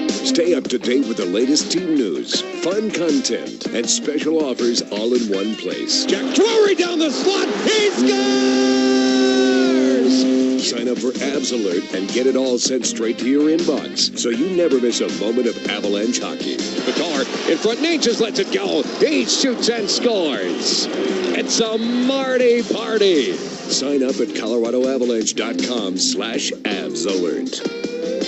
Stay up to date with the latest team news, fun content, and special offers all in one place. Jack Drury down the slot. He scores! Sign up for Avs Alert and get it all sent straight to your inbox so you never miss a moment of Avalanche hockey. Makar in front. Nate just lets it go. He shoots and scores. It's a Marty party. Sign up at coloradoavalanche.com/Avs Alert.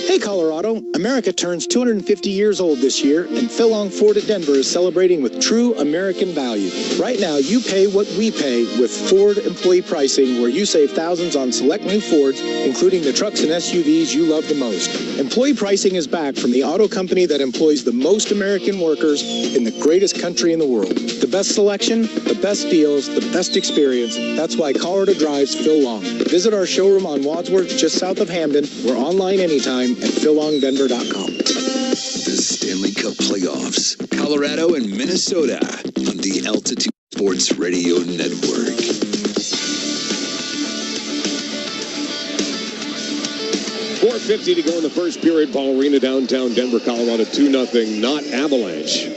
Hey Colorado, America turns 250 years old this year, and Phil Long Ford at Denver is celebrating with true American value. Right now, you pay what we pay with Ford employee pricing, where you save thousands on select new Fords, including the trucks and SUVs you love the most. Employee pricing is back from the auto company that employs the most American workers in the greatest country in the world. The best selection, the best deals, the best experience. That's why Colorado drives Phil Long. Visit our showroom on Wadsworth, just south of Hamden. We're online anytime at phillongdenver.com. The Stanley Cup playoffs, Colorado and Minnesota on the Altitude Sports Radio Network. .450 to go in the first period. Ball Arena, downtown Denver, Colorado, 2-0, not Avalanche.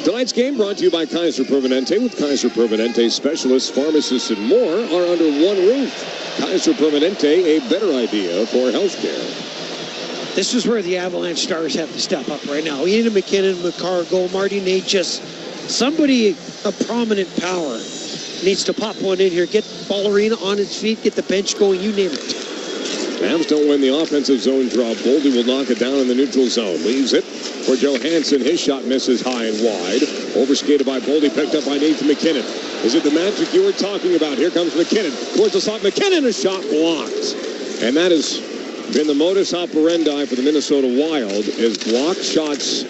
Tonight's game brought to you by Kaiser Permanente. With Kaiser Permanente, specialists, pharmacists, and more are under one roof. Kaiser Permanente, a better idea for healthcare. This is where the Avalanche Stars have to step up right now. Ian McKinnon, McCargo, Marty Natchez, somebody of prominent power needs to pop one in here, get Ballerina on its feet, get the bench going, you name it. Avs don't win the offensive zone draw. Boldy will knock it down in the neutral zone. Leaves it for Johansson. His shot misses high and wide. Overskated by Boldy, picked up by Nathan McKinnon. Is it the magic you were talking about? Here comes McKinnon towards the slot. McKinnon, a shot blocked. And that has been the modus operandi for the Minnesota Wild, is blocked shots.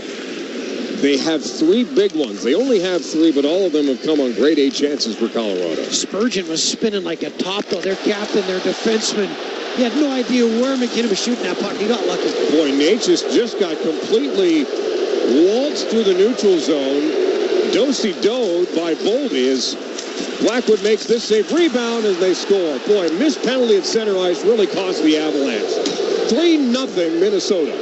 They have 3 big ones. They only have 3, but all of them have come on grade A chances for Colorado. Spurgeon was spinning like a top, though. Their captain, their defenseman, he had no idea where McKinnon was shooting that puck. He got lucky. Boy, Natchez just got completely waltzed through the neutral zone. Do-si-do by Boldy as Blackwood makes this save. Rebound as they score. Boy, missed penalty at center ice really cost the Avalanche. 3-0 Minnesota.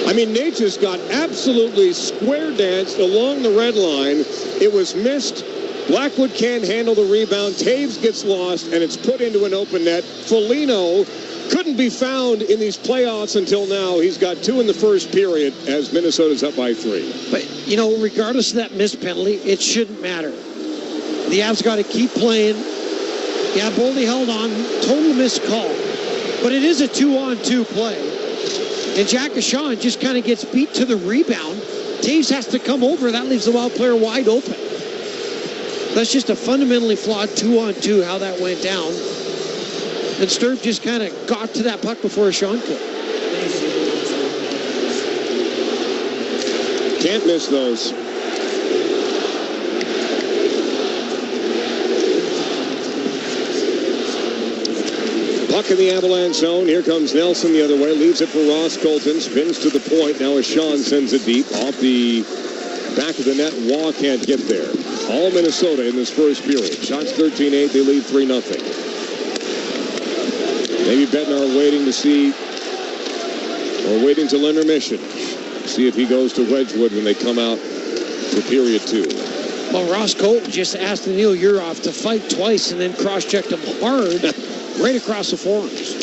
I mean, Natchez got absolutely square danced along the red line. It was missed. Blackwood can't handle the rebound. Taves gets lost, and it's put into an open net. Foligno couldn't be found in these playoffs until now. He's got 2 in the first period as Minnesota's up by 3. But, you know, regardless of that missed penalty, it shouldn't matter. The Avs got to keep playing. Yeah, Boldy held on. Total missed call. But it is a 2-on-2 play. And Jack Ashawn just kind of gets beat to the rebound. Taves has to come over. That leaves the Wild player wide open. That's just a fundamentally flawed 2-on-2, how that went down. And Sturb just kind of got to that puck before Ashawn could. Can't miss those. Puck in the Avalanche zone. Here comes Nelson the other way. Leaves it for Ross Colton. Spins to the point. Now Ashawn sends it deep. Off the back of the net. Waugh can't get there. All Minnesota in this first period. Shots 13-8. They lead 3-0. Maybe Bednar waiting to see, or waiting till intermission. See if he goes to Wedgwood when they come out for period 2. Well, Ross Colton just asked Neil Uroff to fight twice and then cross-checked him hard right across the forearms.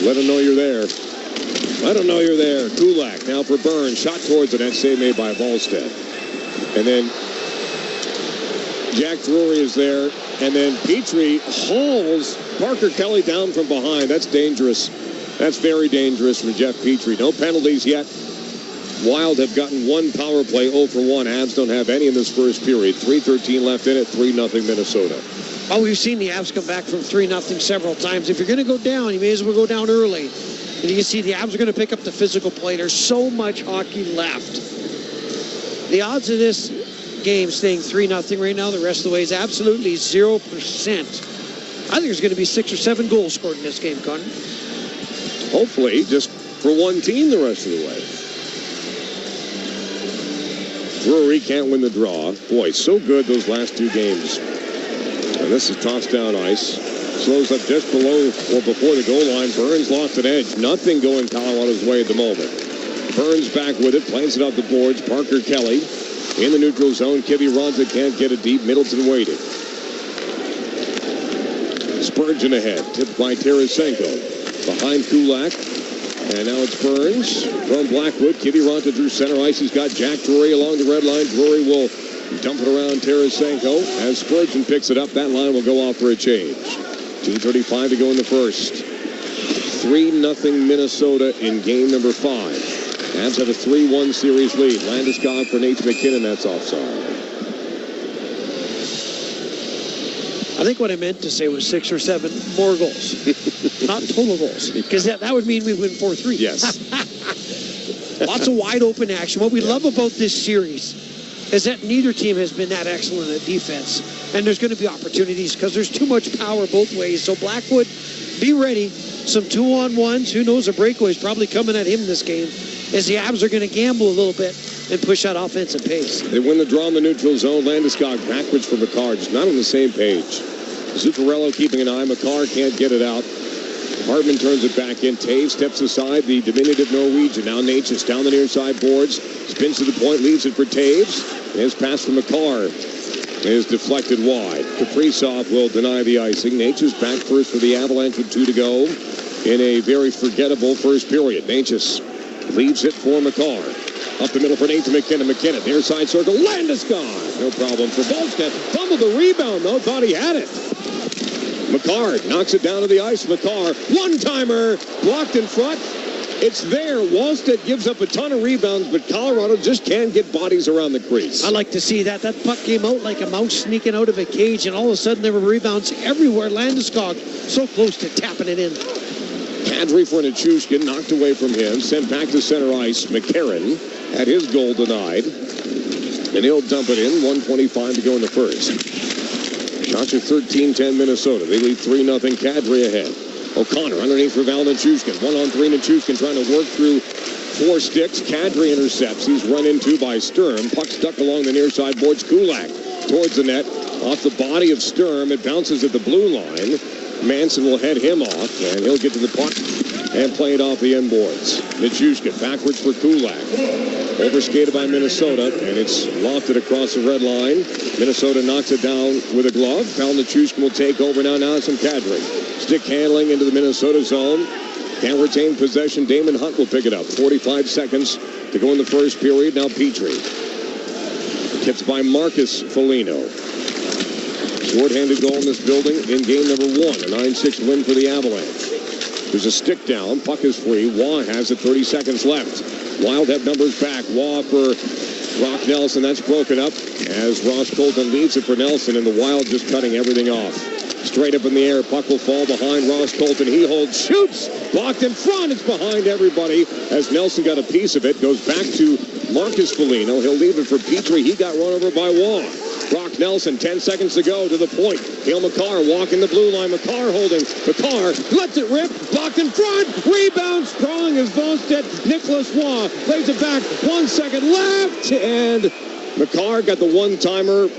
Let him know you're there. Let him know you're there. Kulak now for Burns. Shot towards the net. Save made by Volstead. And then Jack Drury is there. And then Petrie hauls Parker Kelly down from behind. That's dangerous. That's very dangerous for Jeff Petrie. No penalties yet. Wild have gotten 1 power play, 0 for 1. Avs don't have any in this first period. 3:13 left in it, 3-0 Minnesota. Well, we've seen the Avs come back from 3-0 several times. If you're going to go down, you may as well go down early. And you can see the Avs are going to pick up the physical play. There's so much hockey left. The odds of this game staying 3-0 right now the rest of the way is absolutely 0%. I think there's going to be 6 or 7 goals scored in this game, Connor. Hopefully, just for one team the rest of the way. Drury can't win the draw. Boy, so good those last 2 games. And this is tossed down ice. Slows up just below or before the goal line. Burns lost an edge. Nothing going Colorado's way at the moment. Burns back with it. Plants it off the boards. Parker Kelly in the neutral zone. Kibby runs it. Can't get it deep. Middleton waiting. Spurgeon ahead. Tipped by Tarasenko. Behind Kulak. And now it's Burns from Blackwood. Kitty Ronta through center ice. He's got Jack Drury along the red line. Drury will dump it around Tarasenko. As Spurgeon picks it up, that line will go off for a change. 2:35 to go in the first. 3-0 Minnesota in game number 5. Avs have a 3-1 series lead. Landeskog for Nate McKinnon. That's offside. I think what I meant to say was 6 or 7 more goals. Not total goals. Because that would mean we win 4-3. Yes. Lots of wide open action. What we love about this series is that neither team has been that excellent at defense. And there's going to be opportunities because there's too much power both ways. So Blackwood, be ready. Some 2-on-1s. Who knows, a breakaway is probably coming at him this game as the Avs are going to gamble a little bit and push that offensive pace. They win the draw in the neutral zone. Landeskog backwards for McCarr. Just not on the same page. Zuccarello keeping an eye. McCarr can't get it out. Hartman turns it back in. Taves steps aside, the diminutive Norwegian. Now Natchez down the near side boards. Spins to the point, leaves it for Taves. His pass from McCarr is deflected wide. Kaprizov will deny the icing. Natchez back first for the Avalanche with 2 to go in a very forgettable first period. Natchez leaves it for McCarr. Up the middle for Nathan McKinnon. McKinnon, near side circle. Landeskog. No problem for Volstead. Fumbled the rebound, though. Thought he had it. McCarr knocks it down to the ice. McCarr, one-timer, blocked in front. It's there. Wallstead gives up a ton of rebounds, but Colorado just can't get bodies around the crease. I like to see that. That puck came out like a mouse sneaking out of a cage, and all of a sudden there were rebounds everywhere. Landeskog so close to tapping it in. Kadri for Nichushkin, knocked away from him, sent back to center ice. McCarron had his goal denied, and he'll dump it in. 1:25 to go in the first. Shots are 13-10 Minnesota. They lead 3-0. Kadri ahead. O'Connor underneath for Val Nichushkin. 1-on-3 Nichushkin trying to work through 4 sticks. Kadri intercepts. He's run into by Sturm. Puck stuck along the near side boards. Kulak towards the net. Off the body of Sturm. It bounces at the blue line. Manson will head him off, and he'll get to the puck and play it off the end boards. Nichushkin backwards for Kulak. Overskated by Minnesota, and it's lofted across the red line. Minnesota knocks it down with a glove. Val Nichushkin will take over now. Now it's from Kadri. Stick handling into the Minnesota zone. Can't retain possession. Damon Hunt will pick it up. 45 seconds to go in the first period. Now Petrie. Tipped by Marcus Foligno. Short-handed goal in this building in game number 1. A 9-6 win for the Avalanche. There's a stick down. Puck is free. Waugh has it. 30 seconds left. Wild have numbers back. Waugh for Brock Nelson. That's broken up as Ross Colton leaves it for Nelson, and the Wild just cutting everything off. Straight up in the air. Puck will fall behind Ross Colton. He holds, shoots. Blocked in front. It's behind everybody as Nelson got a piece of it. Goes back to Marcus Foligno. He'll leave it for Petrie. He got run over by Waugh. Brock Nelson, 10 seconds to go to the point. Cale Makar walking the blue line. Makar holding. Makar lets it rip. Blocked in front. Rebound. Strong as Volstead. Nicholas Waugh lays it back. 1 second left. And Makar got the one-timer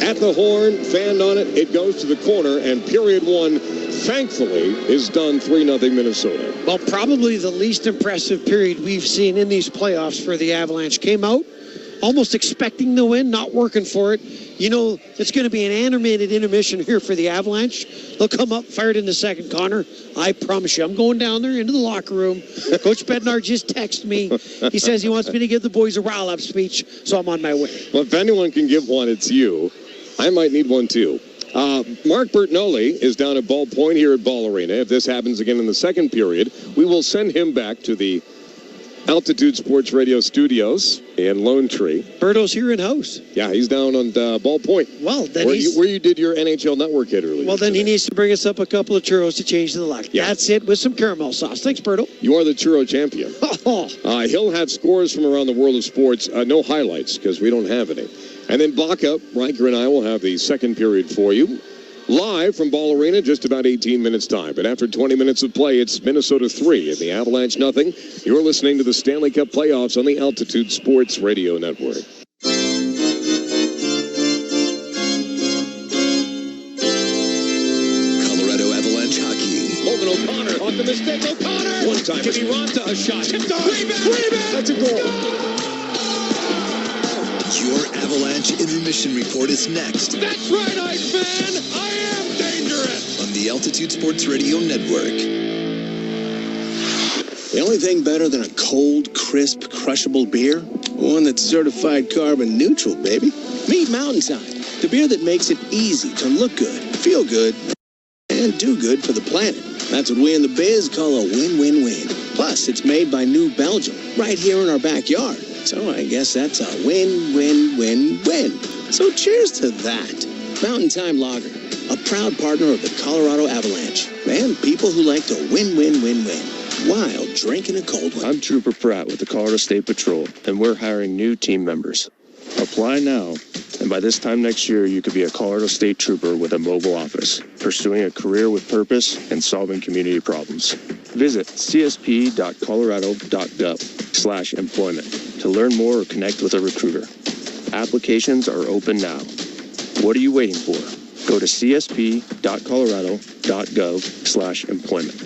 at the horn. Fanned on it. It goes to the corner. And period 1, thankfully, is done 3-0 Minnesota. Well, probably the least impressive period we've seen in these playoffs for the Avalanche. Came out almost expecting the win, not working for it. You know, it's going to be an animated intermission here for the Avalanche. They'll come up, fired in the second corner. I promise you, I'm going down there into the locker room. Coach Bednar just texted me. He says he wants me to give the boys a rile-up speech, so I'm on my way. Well, if anyone can give one, it's you. I might need one, too. Mark Bertinoli is down at Ball Point here at Ball Arena. If this happens again in the second period, we will send him back to the Altitude Sports Radio studios in Lone Tree. Berto's here in house. Yeah, he's down on Ball Point. Well, then where you did your NHL Network hit earlier. Well, then he needs to bring us up a couple of churros to change the luck. Yeah. That's it, with some caramel sauce. Thanks, Berto. You are the churro champion. He'll have scores from around the world of sports. No highlights, because we don't have any. And then Baca, Riker, and I will have the second period for you. Live from Ball Arena, just about 18 minutes time. But after 20 minutes of play, it's Minnesota 3 and the Avalanche nothing. You're listening to the Stanley Cup playoffs on the Altitude Sports Radio Network. Colorado Avalanche hockey. Logan O'Connor off the mistake. O'Connor! One time. Jimmy Ranta, a shot. Tipped off. Rebound! That's a goal. Your Avalanche Intermission report is next. That's right, Iceman! I am dangerous! On the Altitude Sports Radio Network. The only thing better than a cold, crisp, crushable beer? One that's certified carbon neutral, baby. Meet Mountain Time, the beer that makes it easy to look good, feel good, and do good for the planet. That's what we in the biz call a win-win-win. Plus, it's made by New Belgium, right here in our backyard. So I guess that's a win-win-win-win. So cheers to that. Mountain Time Lager, a proud partner of the Colorado Avalanche. And people who like to win-win-win-win while drinking a cold one. I'm Trooper Pratt with the Colorado State Patrol, and we're hiring new team members. Apply now, and by this time next year, you could be a Colorado State Trooper with a mobile office, pursuing a career with purpose and solving community problems. Visit csp.colorado.gov/employment to learn more or connect with a recruiter. Applications are open now. What are you waiting for? Go to csp.colorado.gov/employment.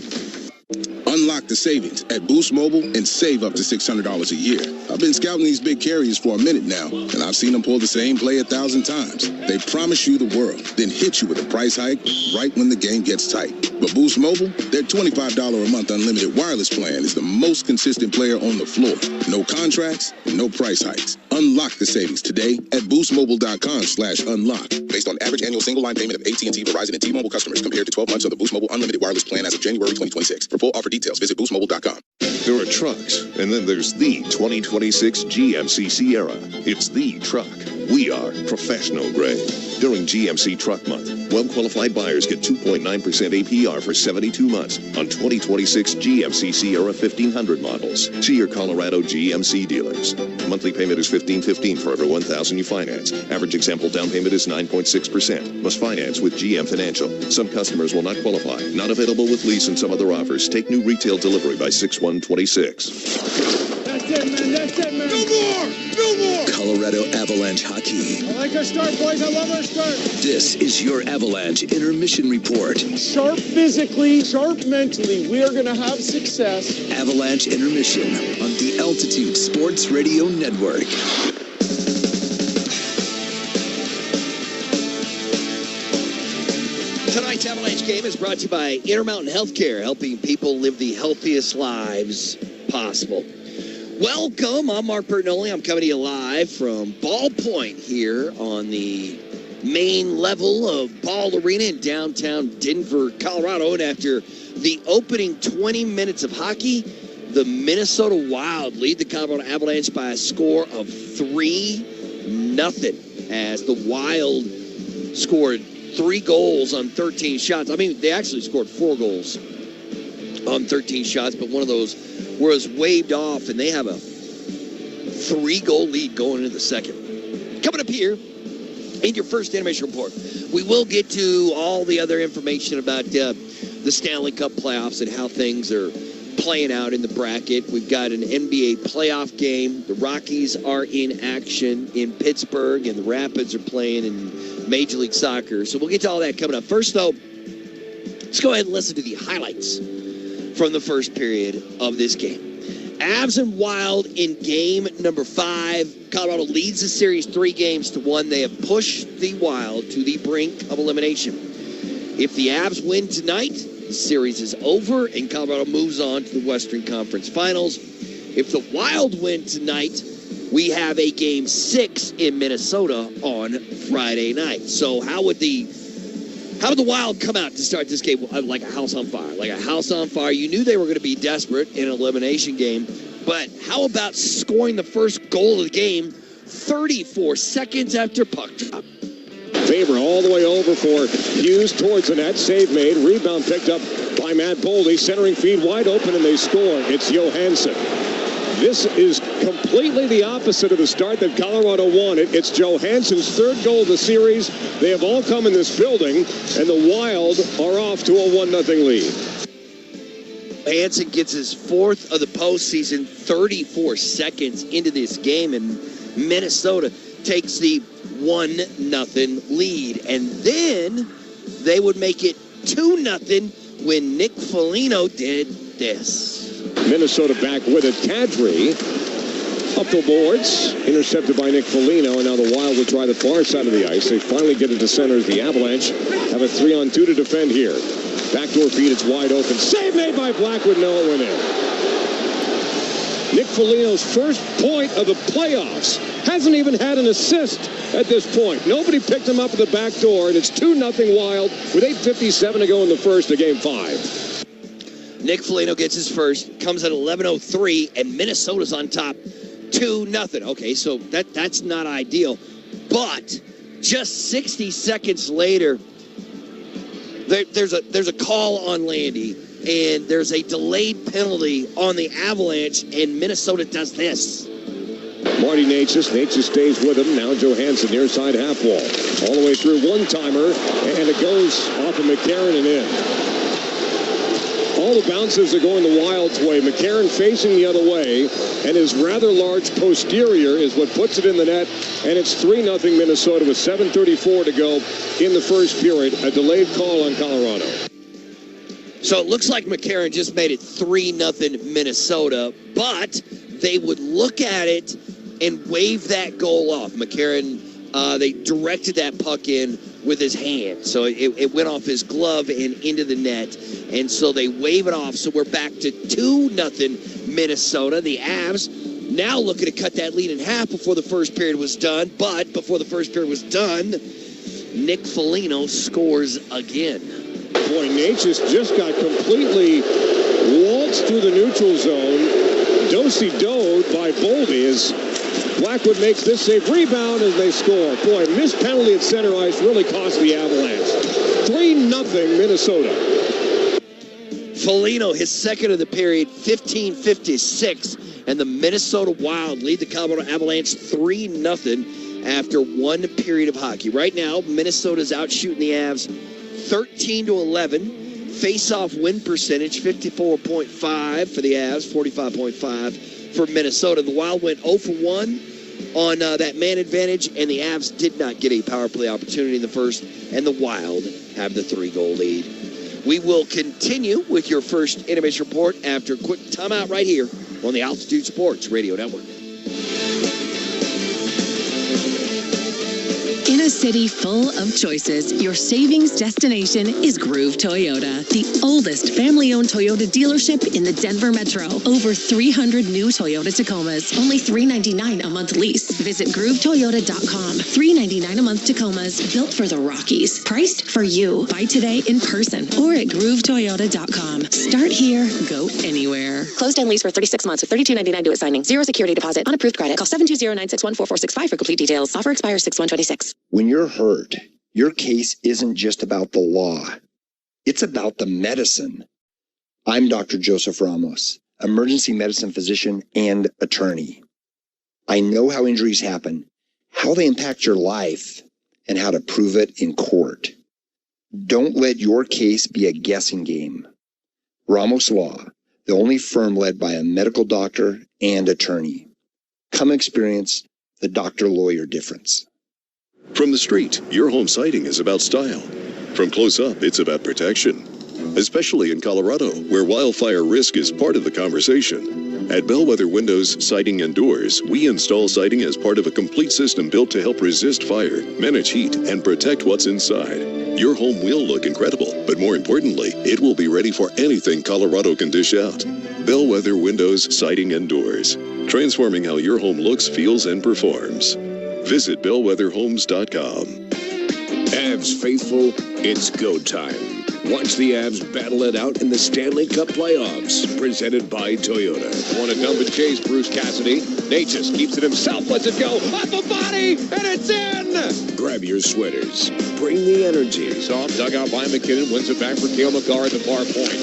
Unlock the savings at Boost Mobile and save up to $600 a year. I've been scouting these big carriers for a minute now, and I've seen them pull the same play 1,000 times. They promise you the world, then hit you with a price hike right when the game gets tight. But Boost Mobile, their $25 a month unlimited wireless plan is the most consistent player on the floor. No contracts, no price hikes. Unlock the savings today at boostmobile.com/unlock. Based on average annual single line payment of AT&T, Verizon, and T-Mobile customers compared to 12 months of the Boost Mobile unlimited wireless plan as of January 2026. For full offer details, visit boostmobile.com. There are trucks, and then there's the 2026 GMC Sierra. It's the truck. We are professional grade. During GMC Truck Month, well-qualified buyers get 2.9% APR for 72 months on 2026 GMC Sierra 1500 models. See your Colorado GMC dealers. Monthly payment is $1,515 for every $1,000 you finance. Average example down payment is 9.6%. Must finance with GM Financial. Some customers will not qualify. Not available with lease and some other offers. Take new retail delivery by 6/1/26. That's it, man. That's it, man. No more. No more. Colorado Avalanche hockey. I like our start, boys. I love our start. This is your Avalanche Intermission Report. Sharp physically, sharp mentally. We are going to have success. Avalanche Intermission on the Altitude Sports Radio Network. Tonight's Avalanche game is brought to you by Intermountain Healthcare, helping people live the healthiest lives possible. Welcome, I'm Mark Bertinoli. I'm coming to you live from Ball Point here on the main level of Ball Arena in downtown Denver, Colorado. And after the opening 20 minutes of hockey, the Minnesota Wild lead the Colorado Avalanche by a score of 3-0 as the Wild scored 3 goals on 13 shots. I mean, they actually scored 4 goals on 13 shots, but one of those was waved off, and they have a 3-goal lead going into the second. Coming up here in your first Intermission Report, we will get to all the other information about the Stanley Cup playoffs and how things are playing out in the bracket. We've got an NBA playoff game. The Rockies are in action in Pittsburgh, and the Rapids are playing in Major League Soccer. So we'll get to all that coming up. First, though, let's go ahead and listen to the highlights from the first period of this game. Avs and Wild in game number 5. Colorado leads the series 3-1. They have pushed the Wild to the brink of elimination. If the Avs win tonight, the series is over and Colorado moves on to the Western Conference Finals. If the Wild win tonight, we have a game 6 in Minnesota on Friday night. So how would the Wild come out to start this game like a house on fire? Like a house on fire. You knew they were going to be desperate in an elimination game, but how about scoring the first goal of the game 34 seconds after puck drop? Faber all the way over for Hughes towards the net. Save made. Rebound picked up by Matt Boldy. Centering feed wide open, and they score. It's Johansson. This is completely the opposite of the start that Colorado wanted. It's Johansson's 3rd goal of the series. They have all come in this building, and the Wild are off to a 1-0 lead. Johansson gets his 4th of the postseason 34 seconds into this game, and Minnesota takes the 1-0 lead. And then they would make it 2-0 when Nick Foligno did this. Minnesota back with it. Kadri up the boards, intercepted by Nick Foligno, and now the Wild will try the far side of the ice. They finally get it to center as the Avalanche have a 3-on-2 to defend here. Backdoor feed, it's wide open. Save made by Blackwood. No, it went in. Nick Foligno's first point of the playoffs. Hasn't even had an assist at this point. Nobody picked him up at the back door, and it's 2-0 Wild with 8:57 to go in the first of Game 5. Nick Foligno gets his first, comes at 11:03, and Minnesota's on top 2-0. Okay, so that's not ideal. But just 60 seconds later, there's a call on Landy, and there's a delayed penalty on the Avalanche, and Minnesota does this. Marty Natchez stays with him. Now Johansson near side half wall. All the way through one-timer, and it goes off of McCarron and in. all the bounces are going the Wild's way. McCarron facing the other way, and his rather large posterior is what puts it in the net, and it's 3-0 Minnesota with 7:34 to go in the first period. A delayed call on Colorado. So it looks like McCarron just made it 3-0 Minnesota, but they would look at it and wave that goal off. McCarron, they directed that puck in with his hand. So it went off his glove and into the net. And so they wave it off. So we're back to 2-0 Minnesota. The Avs now looking to cut that lead in half before the first period was done. But before the first period was done, Nick Foligno scores again. Boy, Natchez just got completely waltzed through the neutral zone. Do-si-doed by Boldy as Blackwood makes this save. Rebound as they score. Boy, missed penalty at center ice really cost the Avalanche. 3-0 Minnesota. Foligno, his second of the period, 15:56, and the Minnesota Wild lead the Colorado Avalanche 3-0 after one period of hockey. Right now, Minnesota's out shooting the Avs 13-11. Face-off win percentage, 54.5 for the Avs, 45.5 for Minnesota. The Wild went 0 for 1 on that man advantage, and the Avs did not get a power play opportunity in the first, and the Wild have the 3-goal lead. We will continue with your first intermission report after a quick timeout right here on the Altitude Sports Radio Network. In a city full of choices, your savings destination is Groove Toyota, the oldest family-owned Toyota dealership in the Denver Metro. Over 300 new Toyota Tacomas, only $399 a month lease. Visit GrooveToyota.com. $399 a month Tacomas, built for the Rockies, priced for you. Buy today in person or at GrooveToyota.com. Start here, go anywhere. Closed and lease for 36 months with $32.99 due at signing. Zero security deposit. Unapproved credit. Call 720-961-4465 for complete details. Offer expires 6/126. When you're hurt, your case isn't just about the law. It's about the medicine. I'm Dr. Joseph Ramos, emergency medicine physician and attorney. I know how injuries happen, how they impact your life, and how to prove it in court. Don't let your case be a guessing game. Ramos Law, the only firm led by a medical doctor and attorney. Come experience the doctor-lawyer difference. From the street, your home siding is about style. From close up, it's about protection. Especially in Colorado, where wildfire risk is part of the conversation. At Bellwether Windows, Siding and Doors, we install siding as part of a complete system built to help resist fire, manage heat, and protect what's inside. Your home will look incredible, but more importantly, it will be ready for anything Colorado can dish out. Bellwether Windows, Siding and Doors. Transforming how your home looks, feels, and performs. Visit bellwetherhomes.com. Avs faithful, it's go time. Watch the Avs battle it out in the Stanley Cup playoffs, presented by Toyota. Want to dump and chase Bruce Cassidy. Natchez keeps it himself, lets it go. Off the body, and it's in! Grab your sweaters. Bring the energy. Soft dugout by McKinnon, wins it back for Cale Makar at the far point.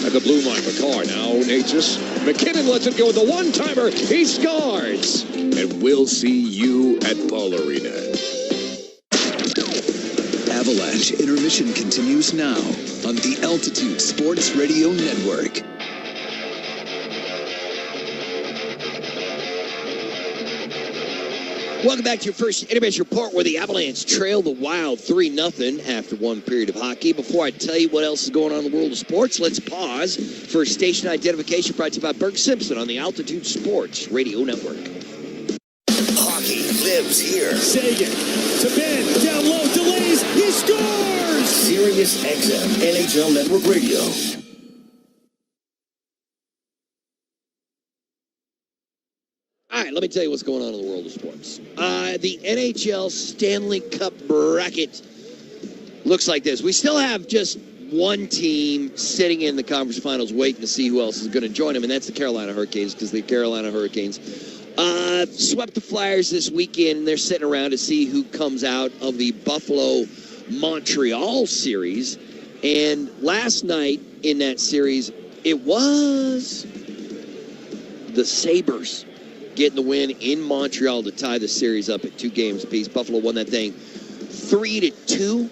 At the blue line, Makar now Natchez. McKinnon lets it go with the one-timer. He scores! And we'll see you at Ball Arena. Avalanche Intermission continues now on the Altitude Sports Radio Network. Welcome back to your first intermission report where the Avalanche trail the Wild 3-0 after one period of hockey. Before I tell you what else is going on in the world of sports, let's pause for station identification brought to you by Berg Simpson on the Altitude Sports Radio Network. Hockey lives here. Sagan to Ben, down low, delays, he scores! Sirius XM NHL Network Radio. All right, let me tell you what's going on in the world of sports. The NHL Stanley Cup bracket looks like this. We still have just one team sitting in the conference finals waiting to see who else is going to join them, and that's the Carolina Hurricanes, because the Carolina Hurricanes swept the Flyers this weekend, and they're sitting around to see who comes out of the Buffalo-Montreal series. And last night in that series, it was the Sabres getting the win in Montreal to tie the series up at 2 games apiece. Buffalo won that thing 3-2.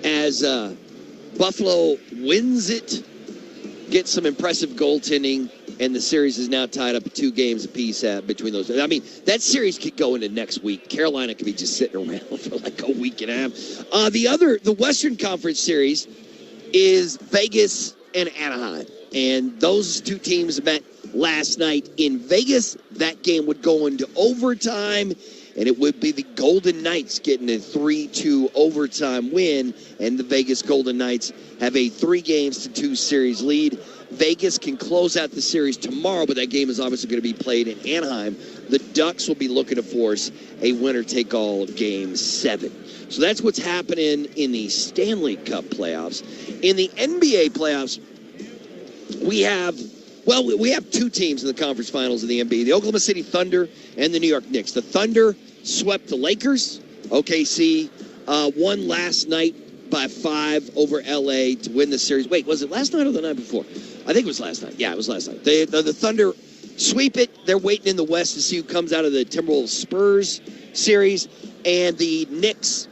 As Buffalo wins it, gets some impressive goaltending, and the series is now tied up 2 games apiece between those. I mean, that series could go into next week. Carolina could be just sitting around for like a week and a half. The Western Conference series is Vegas and Anaheim. And those 2 teams met last night in Vegas. That game would go into overtime, and it would be the Golden Knights getting a 3-2 overtime win, and the Vegas Golden Knights have a 3-2 series lead. Vegas can close out the series tomorrow, but that game is obviously going to be played in Anaheim. The Ducks will be looking to force a winner-take-all of Game 7. So that's what's happening in the Stanley Cup playoffs. In the NBA playoffs, we have 2 teams in the conference finals in the NBA, the Oklahoma City Thunder and the New York Knicks. The Thunder swept the Lakers. OKC won last night by 5 over LA to win the series. Wait, was it last night or the night before? I think it was last night. Yeah, it was last night. The Thunder sweep it. They're waiting in the West to see who comes out of the Timberwolves Spurs series. And the Knicks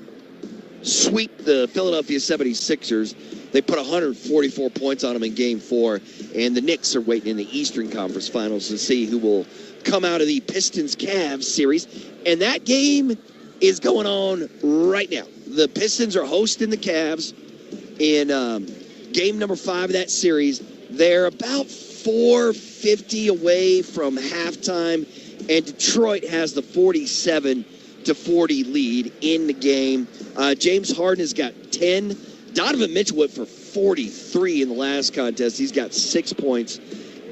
sweep the Philadelphia 76ers. They put 144 points on them in Game 4. And the Knicks are waiting in the Eastern Conference Finals to see who will come out of the Pistons-Cavs series. And that game is going on right now. The Pistons are hosting the Cavs in game number 5 of that series. They're about 4:50 away from halftime, and Detroit has the 47-40 lead in the game. James Harden has got 10. Donovan Mitchell went for 43 in the last contest. He's got 6 points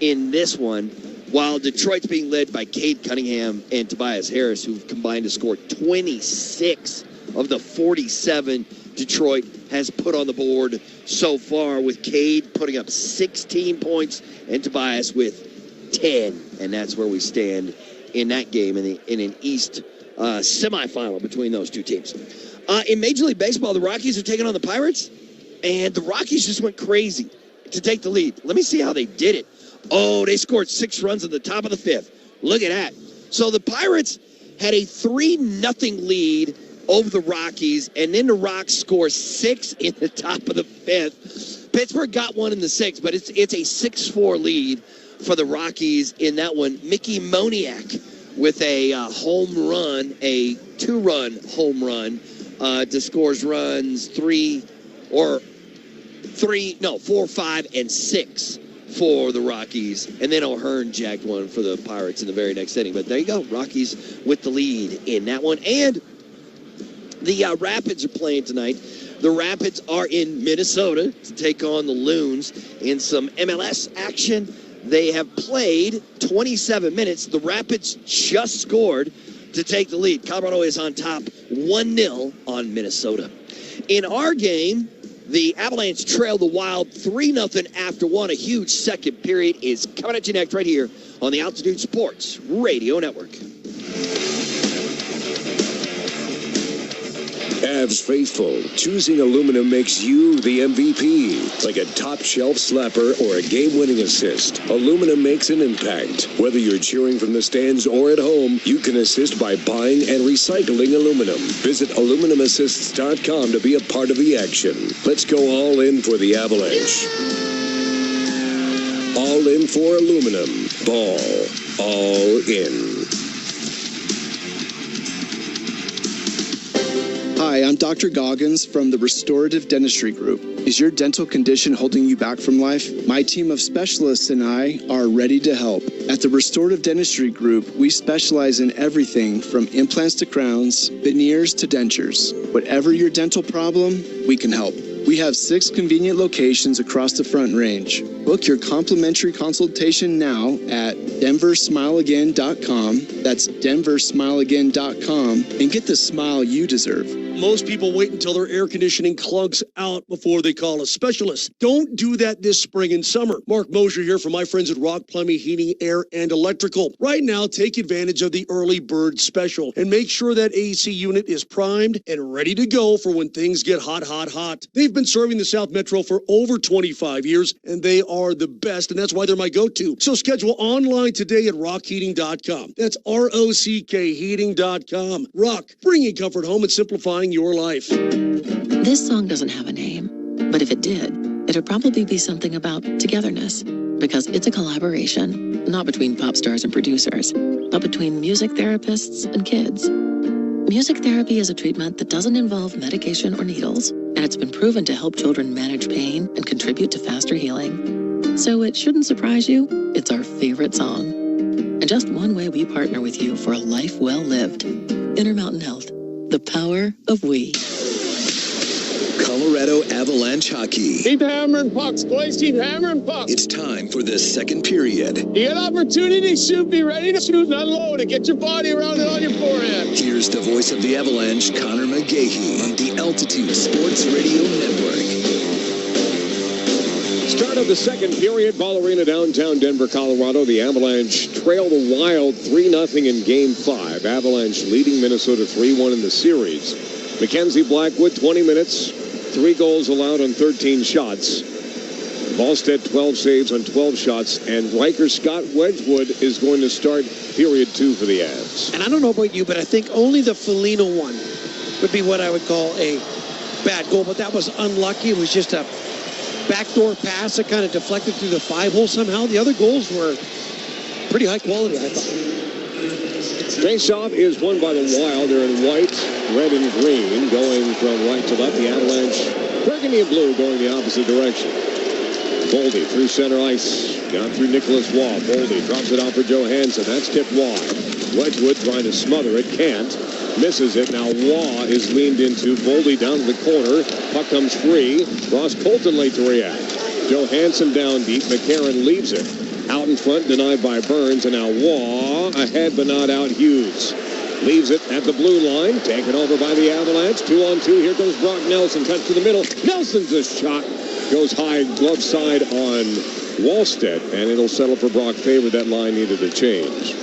in this one, while Detroit's being led by Cade Cunningham and Tobias Harris, who've combined to score 26 of the 47 Detroit has put on the board so far, with Cade putting up 16 points and Tobias with 10. And that's where we stand in that game in an East semifinal between those 2 teams. In Major League Baseball, the Rockies are taking on the Pirates, and the Rockies just went crazy to take the lead. Let me see how they did it. Oh, they scored 6 runs at the top of the 5th. Look at that. So the Pirates had a 3-0 lead over the Rockies, and then the Rocks score 6 in the top of the 5th. Pittsburgh got one in the 6th, but it's a 6-4 lead for the Rockies in that one. Mickey Moniak with a home run, a 2-run home run to scores runs 4, 5, and 6 for the Rockies. And then O'Hearn jacked one for the Pirates in the very next inning. But there you go, Rockies with the lead in that one. And the Rapids are playing tonight. The Rapids are in Minnesota to take on the Loons in some MLS action. They have played 27 minutes. The Rapids just scored to take the lead. Colorado is on top 1-0 on Minnesota. In our game, the Avalanche trailed the Wild 3-0 after 1. A huge second period is coming at you next right here on the Altitude Sports Radio Network. Avs faithful, choosing aluminum makes you the MVP. Like a top shelf slapper or a game-winning assist, aluminum makes an impact. Whether you're cheering from the stands or at home, you can assist by buying and recycling aluminum. Visit aluminumassists.com to be a part of the action. Let's go all in for the Avalanche. All in for aluminum. Ball. All in. Hi, I'm Dr. Goggins from the Restorative Dentistry Group. Is your dental condition holding you back from life? My team of specialists and I are ready to help. At the Restorative Dentistry Group, we specialize in everything from implants to crowns, veneers to dentures. Whatever your dental problem, we can help. We have 6 convenient locations across the Front Range. Book your complimentary consultation now at denversmileagain.com. That's denversmileagain.com, and get the smile you deserve. Most people wait until their air conditioning clunks out before they call a specialist. Don't do that this spring and summer. Mark Mosier here from my friends at Rock Plumbing, Heating, Air, and Electrical. Right now, take advantage of the early bird special and make sure that AC unit is primed and ready to go for when things get hot, hot, hot. They've been serving the South Metro for over 25 years, and they are the best, and that's why they're my go-to. So schedule online today at rockheating.com. That's ROCK heating.com. Rock, bringing comfort home and simplifying your life. This song doesn't have a name, But if it did, it'd probably be something about togetherness, because it's a collaboration, not between pop stars and producers, but between music therapists and kids. Music therapy is a treatment that doesn't involve medication or needles, and it's been proven to help children manage pain and contribute to faster healing. So it shouldn't surprise you, it's our favorite song. And just one way we partner with you for a life well lived. Intermountain Health, the power of we. Colorado Avalanche hockey. Keep hammering pucks, boys. Keep hammering pucks. It's time for the second period. You get opportunity to shoot, be ready to shoot and unload it. Get your body around it on your forehead. Here's the voice of the Avalanche, Connor McGahey, on the Altitude Sports Radio Network. Start of the second period, Ball Arena, downtown Denver, Colorado. The Avalanche trail the Wild 3-0 in Game 5. Avalanche leading Minnesota 3-1 in the series. Mackenzie Blackwood, 20 minutes, 3 goals allowed on 13 shots. Volstead, 12 saves on 12 shots. And Riker Scott Wedgwood is going to start period 2 for the Avs. And I don't know about you, but I think only the Foligno one would be what I would call a bad goal. But that was unlucky. It was just a backdoor pass that kind of deflected through the 5-hole somehow. The other goals were pretty high quality, I thought. Faceoff is won by the Wild. They're in white, red, and green, going from right to left. The Avalanche, burgundy and blue, going the opposite direction. Boldy through center ice, down through Nicholas Waugh. Boldy drops it out for Johansson. That's tipped wide. Wedgwood trying to smother it, can't. Misses it. Now Waugh is leaned into. Boldy down to the corner. Puck comes free. Ross Colton late to react. Johansson down deep. McCarron leaves it. Out in front, denied by Burns, and now Waugh ahead but not out. Hughes leaves it at the blue line, taken over by the Avalanche. 2-on-2, here goes Brock Nelson, cuts to the middle. Nelson's a shot, goes high, glove side on Wallstedt, and it'll settle for Brock Faber. That line needed a change.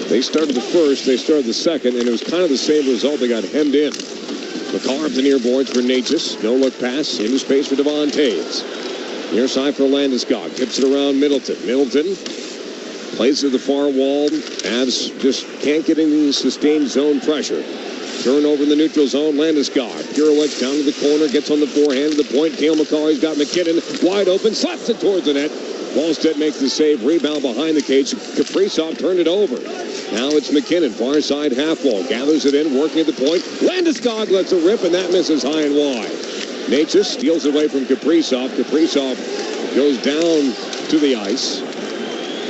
They started the first, they started the second, and it was kind of the same result. They got hemmed in. McCarr up the near boards for Natchez. No look pass, into space for Devon Taves. Near side for Landeskog. Tips it around Middleton. Middleton plays to the far wall. Avs just can't get any sustained zone pressure. Turnover in the neutral zone. Landeskog. Pirouettes down to the corner. Gets on the forehand to the point. Cale McCarry's got McKinnon wide open. Slaps it towards the net. Wallstedt makes the save. Rebound behind the cage. Kaprizov turned it over. Now it's McKinnon. Far side half wall. Gathers it in. Working at the point. Landeskog lets it rip, and that misses high and wide. Natchez steals away from Kaprizov. Kaprizov goes down to the ice.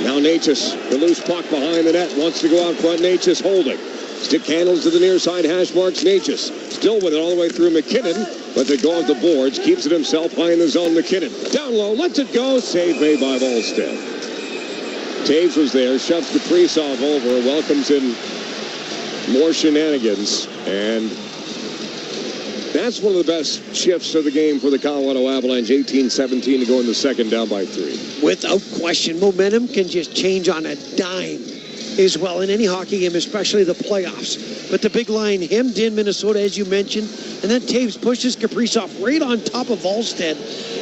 Now Natchez, the loose puck behind the net, wants to go out front. Natchez holding. Stick handles to the near side, hash marks Natchez. Still with it all the way through McKinnon, but they go off the boards. Keeps it himself high in the zone. McKinnon down low, lets it go. Save made by Volstead. Taves was there, shoves Kaprizov over, welcomes in more shenanigans, and that's one of the best shifts of the game for the Colorado Avalanche. 18-17 to go in the second, down by 3. Without question, momentum can just change on a dime as well in any hockey game, especially the playoffs. But the big line hemmed in Minnesota, as you mentioned, and then Taves pushes Kaprizov right on top of Volstead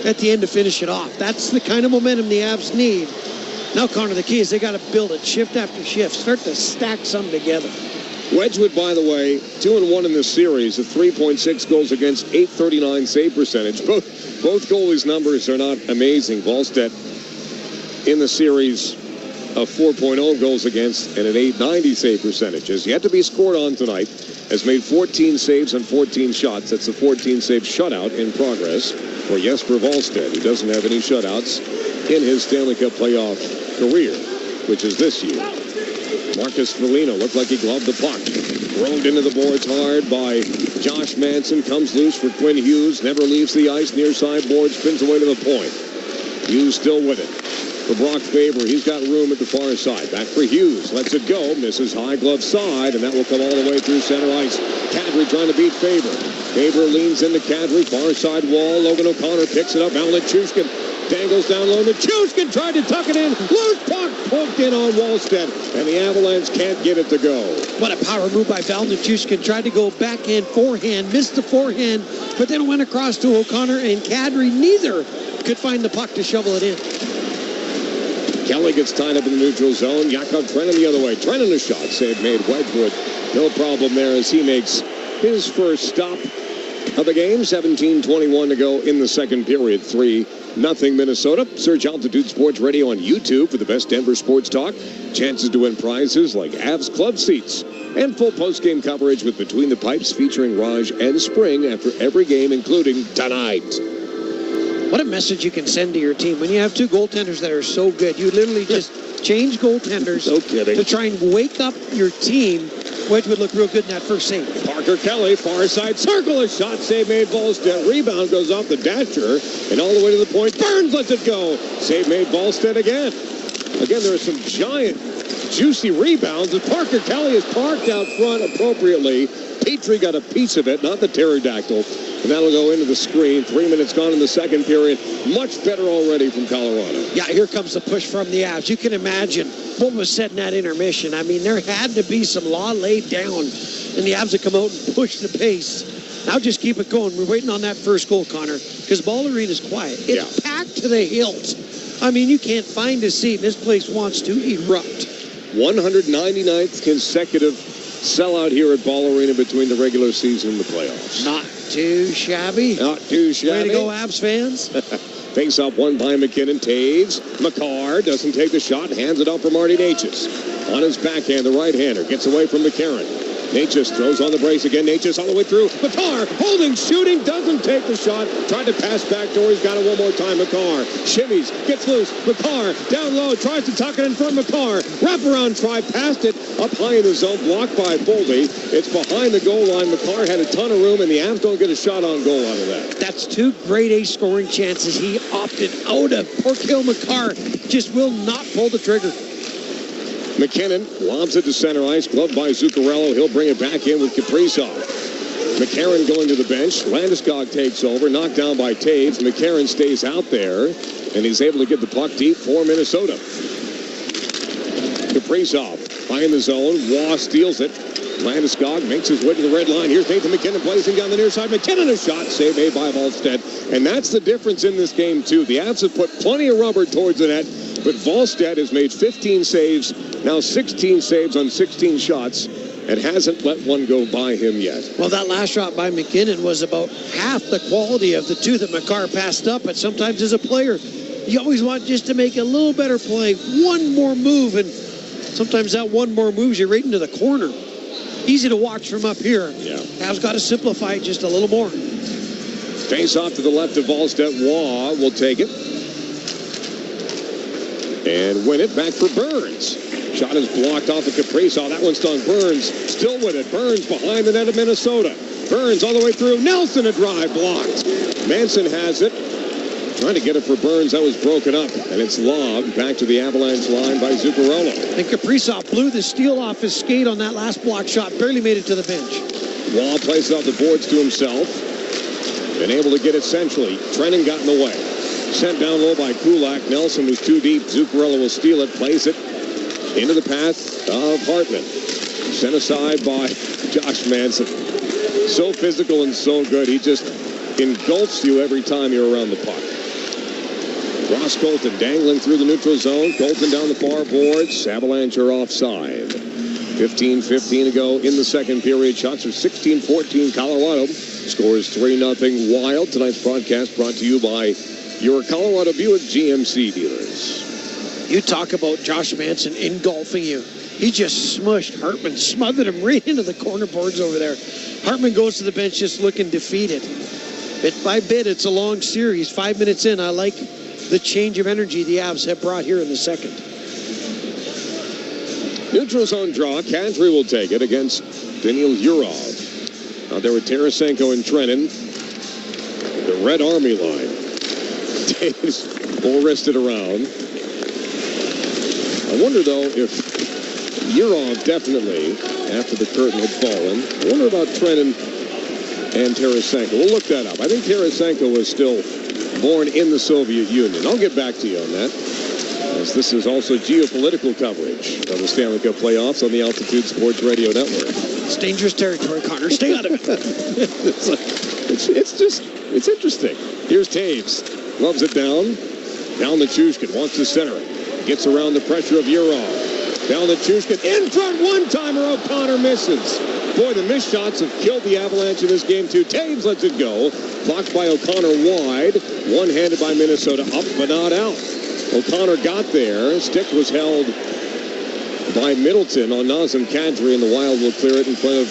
at the end to finish it off. That's the kind of momentum the Avs need. Now, Connor, the key is they got to build it shift after shift, start to stack some together. Wedgwood, by the way, 2-1 in this series, a 3.6 goals against, 839 save percentage. Both goalies' numbers are not amazing. Volstead in the series, a 4.0 goals against and an 890 save percentage. Has yet to be scored on tonight. Has made 14 saves on 14 shots. That's a 14-save shutout in progress for Jesper Volstead, who doesn't have any shutouts in his Stanley Cup playoff career, which is this year. Marcus Foligno looked like he gloved the puck. Thrown into the boards hard by Josh Manson. Comes loose for Quinn Hughes. Never leaves the ice. Near side board. Spins away to the point. Hughes still with it. For Brock Faber, he's got room at the far side. Back for Hughes. Lets it go. Misses high glove side. And that will come all the way through center ice. Kadri trying to beat Faber. Faber leans into Kadri. Far side wall. Logan O'Connor picks it up. Alan Chushkin dangles down low. Chushkin tried to tuck it in. Loose puck poked in on Wallstedt. And the Avalanche can't get it to go. What a power move by Val Nichushkin. Tried to go backhand, forehand, missed the forehand, but then went across to O'Connor and Kadri. Neither could find the puck to shovel it in. Kelly gets tied up in the neutral zone. Yakov Trenin the other way. Trenin a shot. Save made. Wedgwood. No problem there as he makes his first stop of the game. 17:21 to go in the second period. 3-0 Minnesota. Search Altitude Sports Radio on YouTube for the best Denver sports talk. Chances to win prizes like Avs club seats. And full post-game coverage with Between the Pipes featuring Raj and Spring after every game, including tonight. What a message you can send to your team when you have two goaltenders that are so good. You literally just change goaltenders to try and wake up your team, which would look real good in that first save. Parker Kelly, far side circle, a shot save made Volstead. Rebound goes off the dasher and all the way to the point. Burns lets it go. Save made Volstead again. Again, there are some giant, juicy rebounds. And Parker Kelly is parked out front appropriately. Petrie got a piece of it, not the pterodactyl. And that'll go into the screen. 3 minutes gone in the second period. Much better already from Colorado. Yeah, here comes the push from the Avs. You can imagine what was said in that intermission. I mean, there had to be some law laid down. And the Avs have come out and pushed the pace. Now just keep it going. We're waiting on that first goal, Connor, because Ball Arena is quiet. It's packed to the hilt. I mean, you can't find a seat. This place wants to erupt. 199th consecutive sellout here at Ball Arena between the regular season and the playoffs. Not too shabby. Not too shabby. Way to go, Avs fans. Face off one by McKinnon. Taves. McCarr doesn't take the shot. Hands it off for Marty Natchez. On his backhand, the right-hander gets away from McCarron. Natchez throws on the brace again. Natchez all the way through. McCarr holding, shooting, doesn't take the shot. Tried to pass back door. He's got it one more time. McCarr shimmies, gets loose. McCarr down low, tries to tuck it in front of McCarr. Wraparound try, passed it up high in the zone, blocked by Boldy. It's behind the goal line. McCarr had a ton of room, and the Avs don't get a shot on goal out of that. That's two grade A scoring chances he opted out of. Poor Cale Makar just will not pull the trigger. McKinnon lobs it to center ice, gloved by Zuccarello. He'll bring it back in with Kaprizov. McCarron going to the bench. Landeskog takes over, knocked down by Taves. McCarron stays out there, and he's able to get the puck deep for Minnesota. Kaprizov high in the zone. Waugh steals it. Landeskog makes his way to the red line. Here's Nathan McKinnon blazing down the near side. McKinnon a shot, save made by Volstead. And that's the difference in this game, too. The Avs have put plenty of rubber towards the net, but Volstead has made 15 saves, now 16 saves on 16 shots, and hasn't let one go by him yet. Well, that last shot by McKinnon was about half the quality of the two that Makar passed up, but sometimes as a player, you always want just to make a little better play, one more move, and sometimes that one more moves you right into the corner. Easy to watch from up here. Yeah. Avs got to simplify it just a little more. Face off to the left of Volstead. Waugh will take it. And win it back for Burns. Shot is blocked off of Kaprizov. That one's done. Burns still with it. Burns behind the net of Minnesota. Burns all the way through. Nelson a drive blocked. Manson has it. Trying to get it for Burns. That was broken up. And it's lobbed back to the Avalanche line by Zuccarello. And Kaprizov blew the steel off his skate on that last block shot. Barely made it to the bench. Waugh plays off the boards to himself. Been able to get it centrally. Trennan got in the way. Sent down low by Kulak. Nelson was too deep. Zuccarello will steal it. Plays it into the path of Hartman. Sent aside by Josh Manson. So physical and so good. He just engulfs you every time you're around the puck. Ross Colton dangling through the neutral zone. Colton down the far boards. Avalanche are offside. 15-15 to go in the second period. Shots are 16-14. Colorado scores 3-0 Wild. Tonight's broadcast brought to you by your Colorado Buick GMC dealers. You talk about Josh Manson engulfing you. He just smushed Hartman, smothered him right into the corner boards over there. Hartman goes to the bench just looking defeated. Bit by bit, it's a long series. 5 minutes in, I like the change of energy the Avs have brought here in the second. Neutral zone draw. Kadri will take it against Daniil Yurov. Out there with Tarasenko and Trennan. The Red Army line. Dave's full-wristed around. I wonder, though, if Yurov definitely, after the curtain had fallen, I wonder about Trennan and Tarasenko. We'll look that up. I think Tarasenko was still born in the Soviet Union. I'll get back to you on that, as this is also geopolitical coverage of the Stanley Cup playoffs on the Altitude Sports Radio Network. It's dangerous territory, Connor. Stay out of it. It's interesting. Here's Taves. Loves it down. Down to Chushkin. Wants to center it. Gets around the pressure of Yurov. Down the Chushkin. In front, one-timer. O'Connor misses. Boy, the missed shots have killed the Avalanche in this game, too. Taves lets it go. Blocked by O'Connor wide. One-handed by Minnesota. Up, but not out. O'Connor got there. Stick was held by Middleton on Nazem Kadri, and the Wild will clear it in front of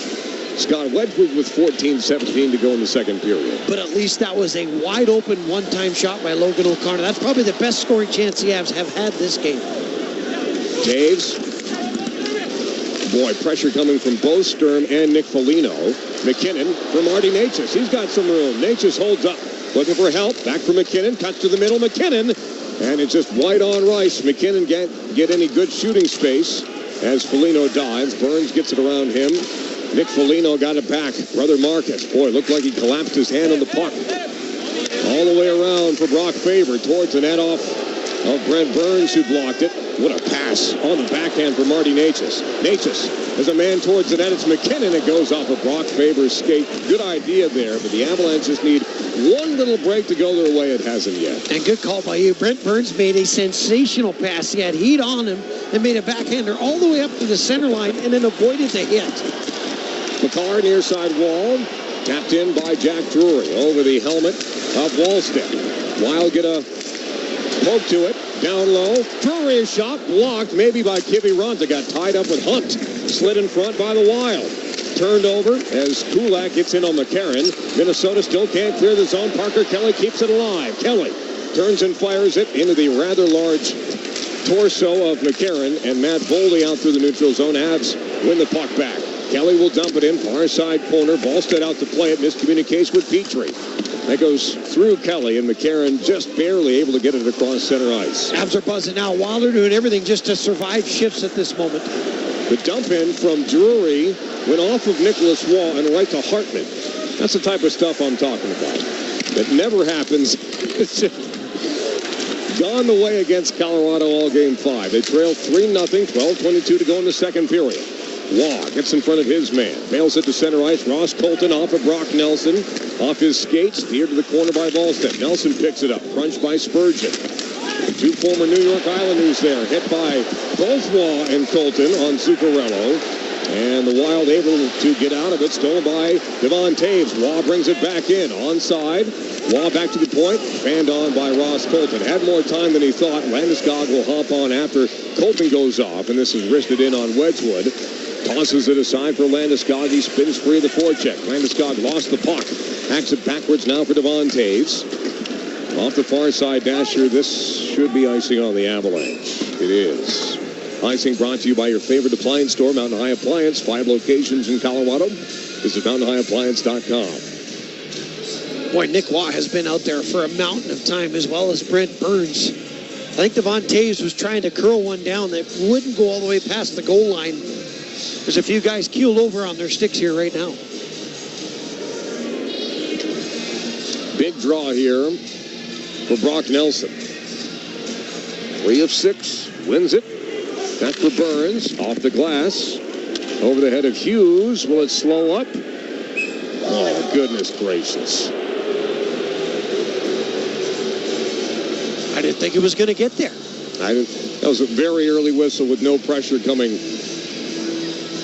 Scott Wedgwood with 14-17 to go in the second period. But at least that was a wide-open one-time shot by Logan O'Connor. That's probably the best scoring chance the Avs have had this game. Taves. Boy, pressure coming from both Sturm and Nick Foligno. McKinnon for Marty Necas. He's got some room. Necas holds up. Looking for help. Back for McKinnon. Cuts to the middle. McKinnon. And it's just wide on Rice. McKinnon can't get any good shooting space as Foligno dives. Burns gets it around him. Nick Foligno got it back. Brother Marcus. Boy, looked like he collapsed his hand on the puck. All the way around for Brock Faber towards the net off of Brent Burns, who blocked it. What a pass on the backhand for Marty Necas. Necas has a man towards the net. It's McKinnon. It goes off of Brock Faber's skate. Good idea there, but the Avalanche just need one little break to go their way. It hasn't yet. And good call by you. Brent Burns made a sensational pass. He had heat on him and made a backhander all the way up to the center line and then avoided the hit. McCarr near side wall. Tapped in by Jack Drury over the helmet of Wallstedt. Wild get a poke to it. Down low. Drury shot blocked maybe by Kivy Ronta. Got tied up with Hunt. Slid in front by the Wild. Turned over as Kulak gets in on McCarron. Minnesota still can't clear the zone. Parker Kelly keeps it alive. Kelly turns and fires it into the rather large torso of McCarron, and Matt Boldy out through the neutral zone. Avs win the puck back. Kelly will dump it in, far side corner. Ballstead out to play it. Miscommunication with Petrie. That goes through Kelly, and McCarron just barely able to get it across center ice. Avs are buzzing now. Wilder doing everything just to survive shifts at this moment. The dump in from Drury went off of Nicholas Waugh and right to Hartman. That's the type of stuff I'm talking about. That never happens. It's just gone the way against Colorado all game 5. They trail 3-0, 12:22 to go in the second period. Waugh gets in front of his man. Bails it to center ice. Ross Colton off of Brock Nelson. Off his skates. Steered to the corner by Wallstedt. Nelson picks it up. Crunched by Spurgeon. Two former New York Islanders there. Hit by both Waugh and Colton on Zuccarello. And the Wild able to get out of it. Stolen by Devon Taves. Waugh brings it back in. Onside. Waugh back to the point. Fanned on by Ross Colton. Had more time than he thought. Landeskog will hop on after Colton goes off. And this is wristed in on Wedgwood. Tosses it aside for Landeskog. He spins free of the forecheck. Landeskog lost the puck. Hacks it backwards now for Devon Taves. Off the far side dasher. This should be icing on the Avalanche. It is. Icing brought to you by your favorite appliance store, Mountain High Appliance. 5 locations in Colorado. Visit mountainhighappliance.com. Boy, Nick Waugh has been out there for a mountain of time, as well as Brent Burns. I think Devon Taves was trying to curl one down that wouldn't go all the way past the goal line. There's a few guys keeled over on their sticks here right now. Big draw here for Brock Nelson. 3 of 6, wins it. Back for Burns, off the glass. Over the head of Hughes. Will it slow up? Oh, goodness gracious. I didn't think it was going to get there. That was a very early whistle with no pressure coming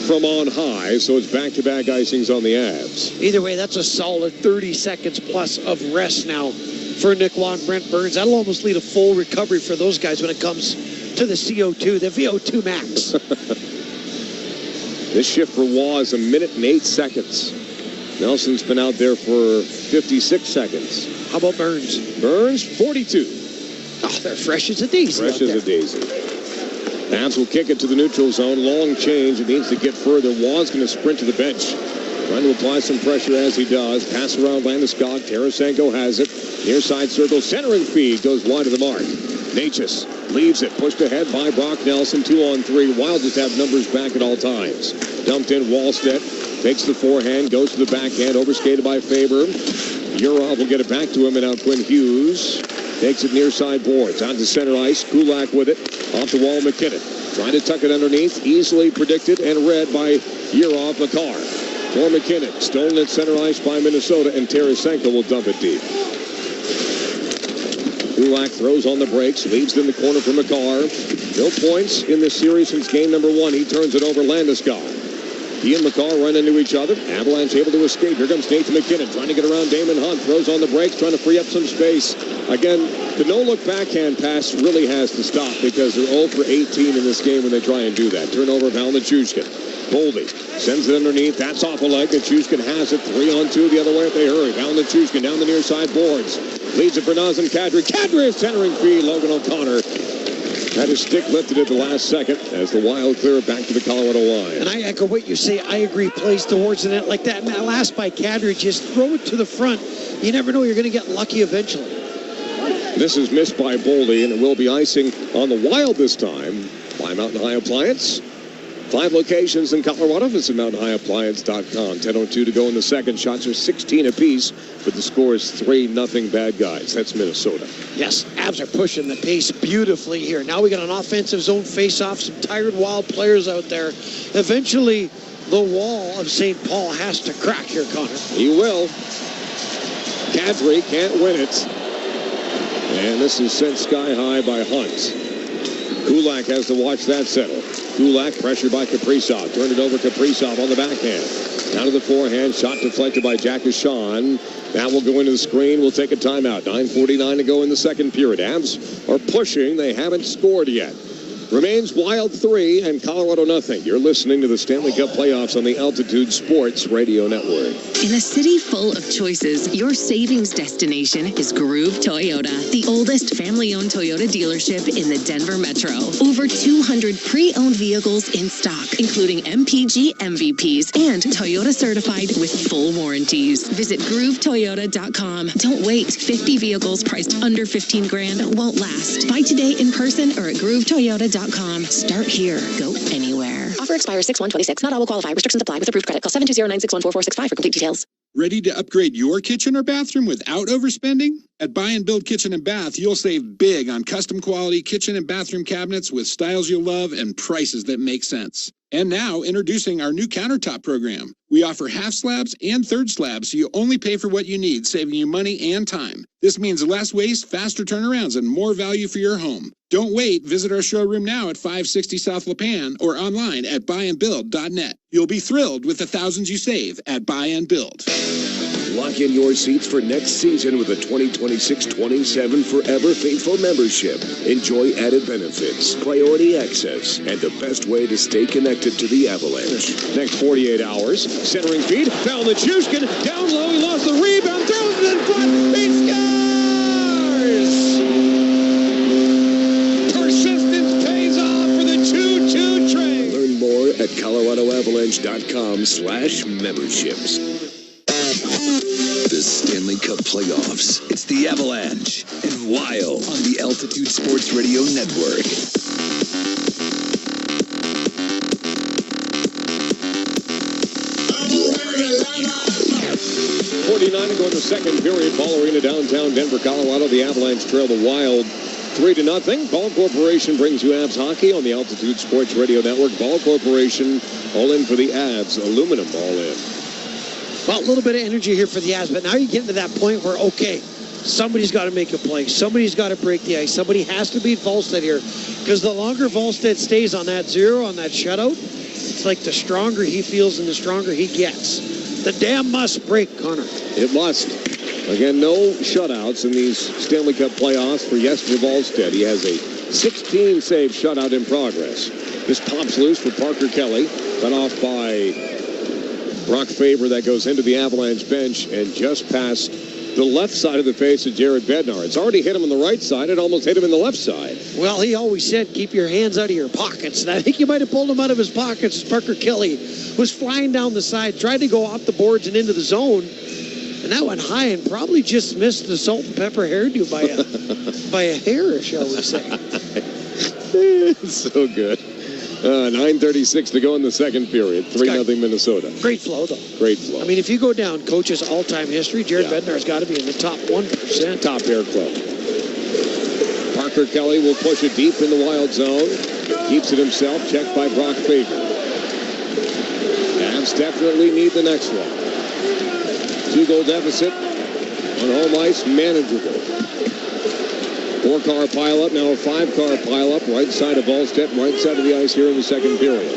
from on high, so it's back-to-back icings on the Avs. Either way, that's a solid 30 seconds plus of rest now for Nick Waugh and Brent Burns. That'll almost lead a full recovery for those guys when it comes to the CO2, the VO2 max. This shift for Waugh is 1 minute and 8 seconds. Nelson's been out there for 56 seconds. How about Burns? Burns, 42. Oh, they're fresh as a daisy. Fresh as a daisy. Avs will kick it to the neutral zone. Long change. It needs to get further. Waugh's going to sprint to the bench. Trying to apply some pressure as he does. Pass around Landeskog. Tarasenko has it. Near side circle. Center and feed. Goes wide of the mark. Necas leaves it. Pushed ahead by Brock Nelson. 2-on-3. Wild just have numbers back at all times. Dumped in Wallstedt. Takes the forehand. Goes to the backhand. Overskated by Faber. Urov will get it back to him. And now Quinn Hughes takes it near side boards. On to center ice. Kulak with it. Off the wall, McKinnon. Trying to tuck it underneath. Easily predicted and read by Urov. McCarr. For McKinnon. Stolen at center ice by Minnesota. And Tarasenko will dump it deep. Kulak throws on the brakes. Leaves it in the corner for McCarr. No points in this series since game number 1. He turns it over Landeskog. He and McCall run into each other. Avalanche able to escape. Here comes Nathan McKinnon trying to get around Damon Hunt. Throws on the brakes, trying to free up some space. Again, the no-look backhand pass really has to stop because they're 0 for 18 in this game when they try and do that. Turnover of Nichushkin. Boldy sends it underneath. That's off a leg. Nichushkin has it. 3-on-2 the other way if they hurry. Nichushkin down the near side boards. Leads it for Nazem Kadri. Kadri is centering feed. Logan O'Connor had his stick lifted at the last second as the Wild clear back to the Colorado line. And I echo what you say. I agree. Plays towards the net like that. And that last by Kadri, just throw it to the front. You never know. You're going to get lucky eventually. This is missed by Boldy, and it will be icing on the Wild this time by Mountain High Appliance. 5 locations in Colorado. Visit mountainhighappliance.com. 10:02 to go in the second. Shots are 16 apiece, but the score is 3-0 bad guys. That's Minnesota. Yes, Avs are pushing the pace beautifully here. Now we got an offensive zone face-off. Some tired Wild players out there. Eventually, the wall of St. Paul has to crack here, Connor. He will. Kadri can't win it. And this is sent sky high by Hunt. Kulak has to watch that settle. Kulak pressured by Kaprizov. Turned it over Kaprizov on the backhand. Down to the forehand. Shot deflected by Jack Deshawn. That will go into the screen. We'll take a timeout. 9:49 to go in the second period. Avs are pushing. They haven't scored yet. Remains Wild 3 and Colorado nothing. You're listening to the Stanley Cup playoffs on the Altitude Sports Radio Network. In a city full of choices, your savings destination is Groove Toyota, the oldest family-owned Toyota dealership in the Denver Metro. Over 200 pre-owned vehicles in stock, including MPG MVPs and Toyota certified with full warranties. Visit GrooveToyota.com. Don't wait. 50 vehicles priced under $15,000 won't last. Buy today in person or at GrooveToyota.com. Start here. Go anywhere. Offer expires 6/1/26. Not all will qualify. Restrictions apply with approved credit. Call 720-961-4465 for complete details. Ready to upgrade your kitchen or bathroom without overspending? At Buy and Build Kitchen and Bath, you'll save big on custom quality kitchen and bathroom cabinets with styles you'll love and prices that make sense. And now, introducing our new countertop program. We offer half slabs and third slabs, so you only pay for what you need, saving you money and time. This means less waste, faster turnarounds, and more value for your home. Don't wait. Visit our showroom now at 560 South Lipan or online at buyandbuild.net. You'll be thrilled with the thousands you save at Buy and Build. Lock in your seats for next season with a 2026-27 Forever Faithful membership. Enjoy added benefits, priority access, and the best way to stay connected to the Avalanche. Next 48 hours, centering feed, found Nichushkin, down low, he lost the rebound, throws it in front, he scores! Persistence pays off for the 2-2 train. Learn more at coloradoavalanche.com/memberships. The Stanley Cup playoffs. It's the Avalanche and Wild on the Altitude Sports Radio Network. 49 to go in the second period. Ball Arena, downtown Denver, Colorado. The Avalanche trail the Wild 3-0. Ball Corporation brings you Avs hockey on the Altitude Sports Radio Network. Ball Corporation all in for the Avs. Aluminum all in. Well, a little bit of energy here for the Avs, but now you're getting to that point where, okay, somebody's got to make a play. Somebody's got to break the ice. Somebody has to beat Volstead here, because the longer Volstead stays on that zero, on that shutout, it's like the stronger he feels and the stronger he gets. The dam must break, Connor. It must. Again, no shutouts in these Stanley Cup playoffs for Jesper Volstead. He has a 16-save shutout in progress. This pops loose for Parker Kelly, cut off by Brock Faber. That goes into the Avalanche bench and just past the left side of the face of Jared Bednar. It's already hit him on the right side. It almost hit him in the left side. Well, he always said, keep your hands out of your pockets. And I think you might have pulled him out of his pockets. Parker Kelly was flying down the side, tried to go off the boards and into the zone. And that went high and probably just missed the salt and pepper hairdo by a hair, shall we say. It's so good. 9:36 to go in the second period. 3-0 Minnesota. Great flow, though. Great flow. I mean, if you go down coach's all-time history, Jared Bednar's got to be in the top 1%. Top hair club. Parker Kelly will push it deep in the Wild zone. Keeps it himself. Checked by Brock Faber. Avs definitely need the next one. 2-goal deficit on home ice. Manageable. 4-car pileup, now a 5-car pileup, right side of Allstet, right side of the ice here in the second period.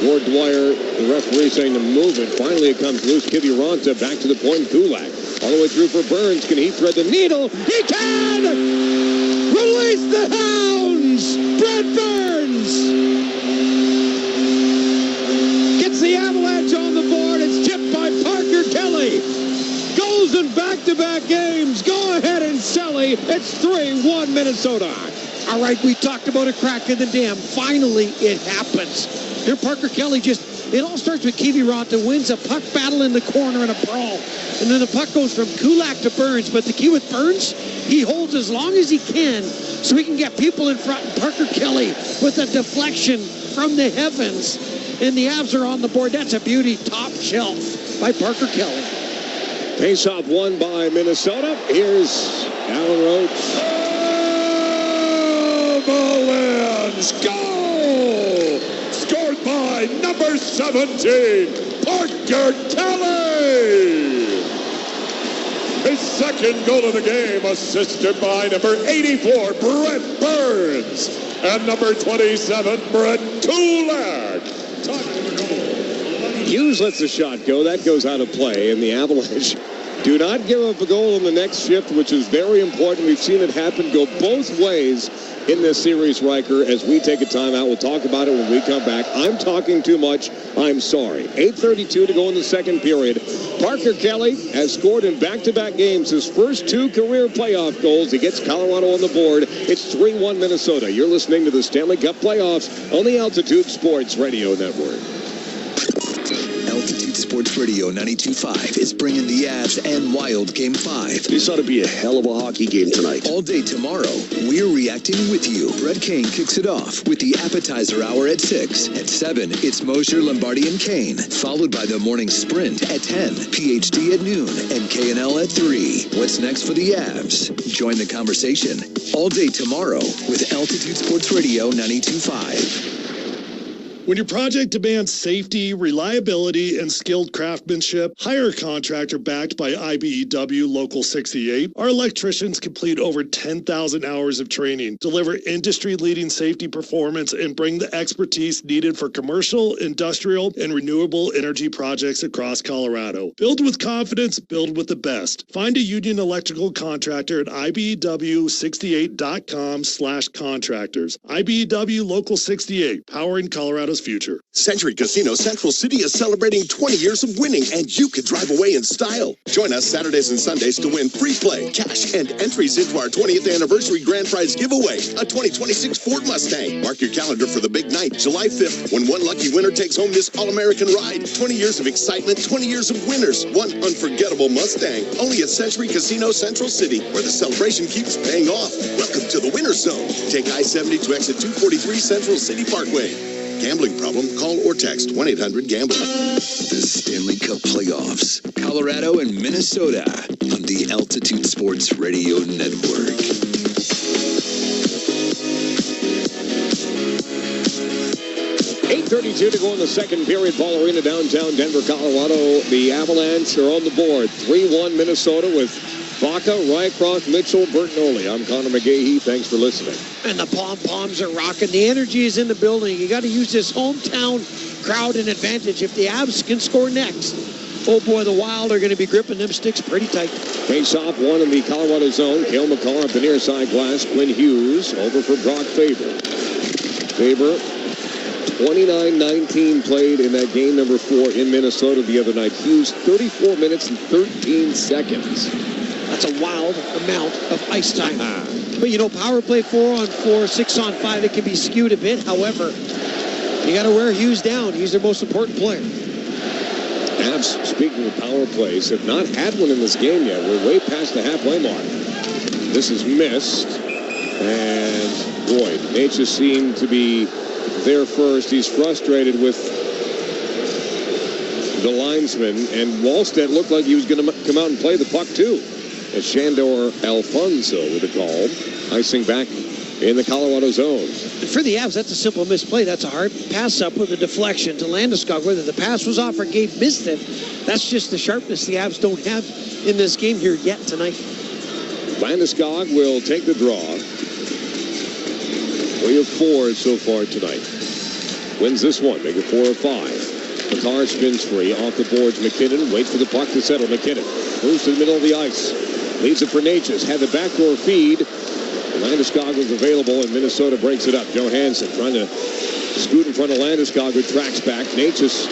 Ward Dwyer, the referee, saying to move it. Finally, it comes loose. Kiviranta back to the point. Kulak all the way through for Burns. Can he thread the needle? He can! Release the hounds! Brett Burns gets the Avalanche on the board. It's tipped by Parker Kelly. Goals in back-to-back games. Go ahead and Selly. It's 3-1 Minnesota. All right, we talked about a crack in the dam. Finally, it happens. Here, Parker Kelly it all starts with Kiviranta wins a puck battle in the corner and a brawl. And then the puck goes from Kulak to Burns. But the key with Burns, he holds as long as he can so he can get people in front. And Parker Kelly with a deflection from the heavens. And the Avs are on the board. That's a beauty. Top shelf by Parker Kelly. Face-off won by Minnesota. Here's Alan Roach. Avalanche goal! Scored by number 17, Parker Kelly! His second goal of the game, assisted by number 84, Brett Burns, and number 27, Brett Kulak. Hughes lets the shot go. That goes out of play, and the Avalanche do not give up a goal in the next shift, which is very important. We've seen it happen, go both ways in this series, Riker. As we take a timeout, we'll talk about it when we come back. I'm talking too much. I'm sorry. 8:32 to go in the second period. Parker Kelly has scored in back-to-back games his first 2 career playoff goals. He gets Colorado on the board. It's 3-1 Minnesota. You're listening to the Stanley Cup playoffs on the Altitude Sports Radio Network. Altitude Sports Radio 92.5 is bringing the Avs and Wild Game 5. This ought to be a hell of a hockey game tonight. All day tomorrow, we're reacting with you. Brett Kane kicks it off with the appetizer hour at 6. At 7, it's Mosher, Lombardi, and Kane, followed by the morning sprint at 10, PhD at noon, and K&L at 3. What's next for the Avs? Join the conversation all day tomorrow with Altitude Sports Radio 92.5. When your project demands safety, reliability, and skilled craftsmanship, hire a contractor backed by IBEW Local 68. Our electricians complete over 10,000 hours of training, deliver industry-leading safety performance, and bring the expertise needed for commercial, industrial, and renewable energy projects across Colorado. Build with confidence, build with the best. Find a union electrical contractor at IBEW68.com/contractors. IBEW Local 68, powering Colorado's future. Century Casino Central City is celebrating 20 years of winning, and you can drive away in style. Join us Saturdays and Sundays to win free play, cash, and entries into our 20th anniversary grand prize giveaway, a 2026 Ford Mustang. Mark your calendar for the big night, July 5th, when one lucky winner takes home this All-American ride. 20 years of excitement, 20 years of winners, one unforgettable Mustang. Only at Century Casino Central City, where the celebration keeps paying off. Welcome to the Winner's Zone. Take I-70 to exit 243 Central City Parkway. Gambling problem? Call or text 1-800-GAMBLER. The Stanley Cup playoffs, Colorado and Minnesota on the Altitude Sports Radio Network. .32 to go in the second period. Paul Arena, downtown Denver, Colorado. The Avalanche are on the board. 3-1 Minnesota with Vaca, Rycroft, Mitchell, Bertinoli. I'm Connor McGahee. Thanks for listening. And the pom-poms are rocking. The energy is in the building. You got to use this hometown crowd in advantage if the Avs can score next. Oh, boy, the Wild are going to be gripping them sticks pretty tight. Face-off one in the Colorado zone. Cale McCarr up the near side glass. Quinn Hughes over for Brock Faber. Faber, 29-19 played in that game number 4 in Minnesota the other night. Hughes, 34 minutes and 13 seconds. That's a wild amount of ice time. But, you know, power play 4-on-4, 6-on-5, it can be skewed a bit. However, you got to wear Hughes down. He's their most important player. Avs, speaking of power plays, have not had one in this game yet. We're way past the halfway mark. This is missed. And, boy, Nature seemed to be there first. He's frustrated with the linesman. And Wallstedt looked like he was going to come out and play the puck, too. As Shandor Alfonso with a call. Icing back in the Colorado zone. For the Avs, that's a simple misplay. That's a hard pass up with a deflection to Landeskog. Whether the pass was off or Gabe missed it, that's just the sharpness the Avs don't have in this game here yet tonight. Landeskog will take the draw. 3 of 4 so far tonight. Wins this one, make it 4 of 5. McCarr spins free, off the boards. McKinnon waits for the puck to settle. McKinnon moves to the middle of the ice. Leaves it for Natchez. Had the backdoor feed. Landeskog was available, and Minnesota breaks it up. Johansson trying to scoot in front of Landeskog, who tracks back. Natchez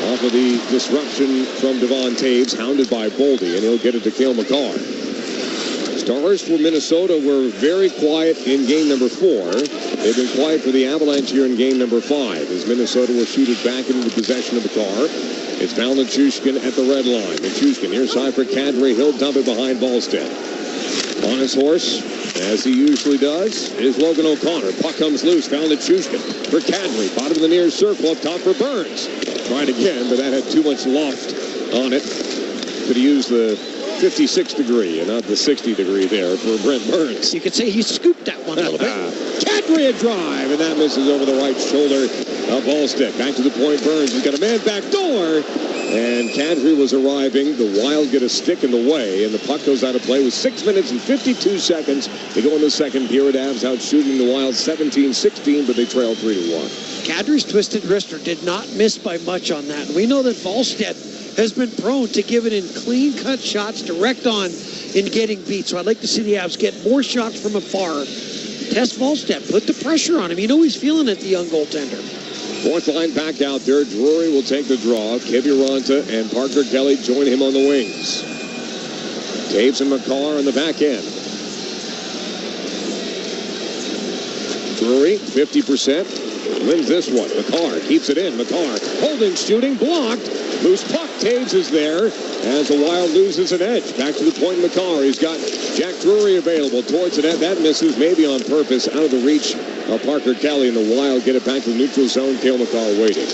off of the disruption from Devon Taves, hounded by Boldy, and he'll get it to Cale Makar. Stars for Minnesota were very quiet in game number 4. They've been quiet for the Avalanche here in game number 5, as Minnesota will shoot it back into the possession of the car. It's Valenchushkin at the red line. Valenchushkin near side for Kadri. He'll dump it behind Volstead. On his horse, as he usually does, is Logan O'Connor. Puck comes loose. Valenchushkin for Kadri. Bottom of the near circle up top for Burns. Tried again, but that had too much loft on it. Could have used the 56 degree and not the 60 degree there for Brent Burns. You could say he scooped that one a little bit. Kadri a drive, and that misses over the right shoulder of Volstead. Back to the point, Burns has got a man back door, and Kadri was arriving. The Wild get a stick in the way, and the puck goes out of play with 6 minutes and 52 seconds to go in the second period. Avs out shooting the Wild 17-16, but they trail 3-1. Kadri's twisted wrister did not miss by much on that. We know that Volstead has been prone to giving in clean-cut shots direct on in getting beat. So I'd like to see the Avs get more shots from afar. Test Volstead. Put the pressure on him. You know he's feeling it, the young goaltender. Fourth line back out there. Drury will take the draw. Kiviranta and Parker Kelly join him on the wings. Taves and Makar on the back end. Drury, 50%. Wins this one. Makar keeps it in. Makar holding, shooting, blocked. Loose puck. Taves is there as the Wild loses an edge. Back to the point, Makar. He's got Jack Drury available towards the net. That misses, maybe on purpose, out of the reach of Parker Kelly, and the Wild get it back to the neutral zone. Cale Makar waiting.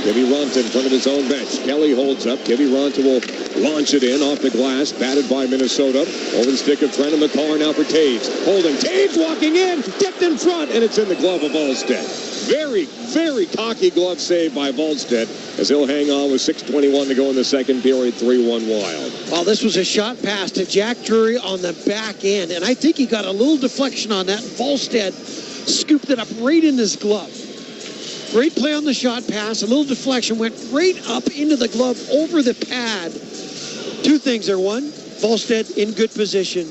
Kiviranta in front of his own bench. Kelly holds up. Kiviranta will launch it in off the glass. Batted by Minnesota. Over the stick of Trent, and Makar now for Taves. Holding. Taves walking in. Dipped in front, and it's in the glove of Volstead. Very, very cocky glove save by Volstead, as he'll hang on with 6:21 to go in the second period. 3-1 Wild. Well, this was a shot pass to Jack Drury on the back end, and I think he got a little deflection on that. Volstead scooped it up right in his glove. Great play on the shot pass. A little deflection went right up into the glove over the pad. Two things there. One, Volstead in good position.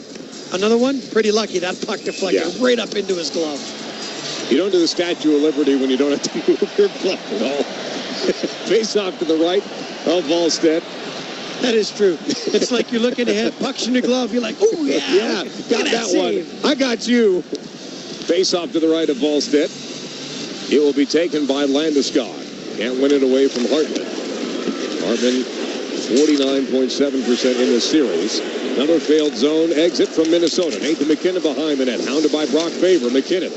Another one, pretty lucky. That puck deflected right up into his glove. You don't do the Statue of Liberty when you don't have to move your glove at all. Face off to the right of Volstead. That is true. It's like you're looking ahead, pucks in your glove. You're like, oh, yeah. Got that one. I got you. Face off to the right of Volstead. It will be taken by Landeskog. Can't win it away from Hartman. Hartman, 49.7% in the series. Another failed zone exit from Minnesota. Nathan McKinnon behind the net. Hounded by Brock Faber. McKinnon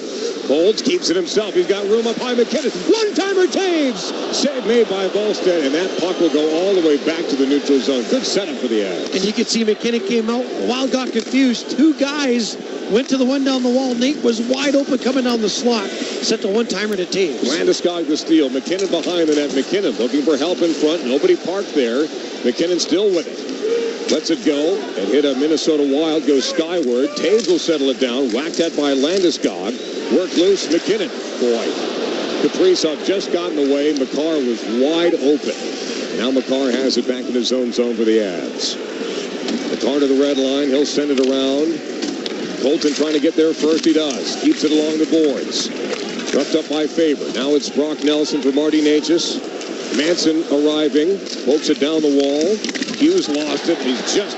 holds, keeps it himself. He's got room up high. McKinnon. One-timer Taves. Save made by Volstead, and that puck will go all the way back to the neutral zone. Good setup for the Avs. And you can see McKinnon came out. Wild got confused. Two guys went to the one down the wall. Nate was wide open coming down the slot. Set the one-timer to Taves. Landeskog the steal. McKinnon behind the net. McKinnon looking for help in front. Nobody parked there. McKinnon still with it. Lets it go and hit a Minnesota Wild. Goes skyward. Taves will settle it down. Whacked at by Landeskog. Work loose. McKinnon. Boy. Kaprizov just got in the way. Makar was wide open. Now Makar has it back in his own zone for the Avs. Makar to the red line. He'll send it around. Colton trying to get there first. He does. Keeps it along the boards. Roughed up by Faber. Now it's Brock Nelson for Marty Natchez. Manson arriving. Pokes it down the wall. Hughes lost it. He's just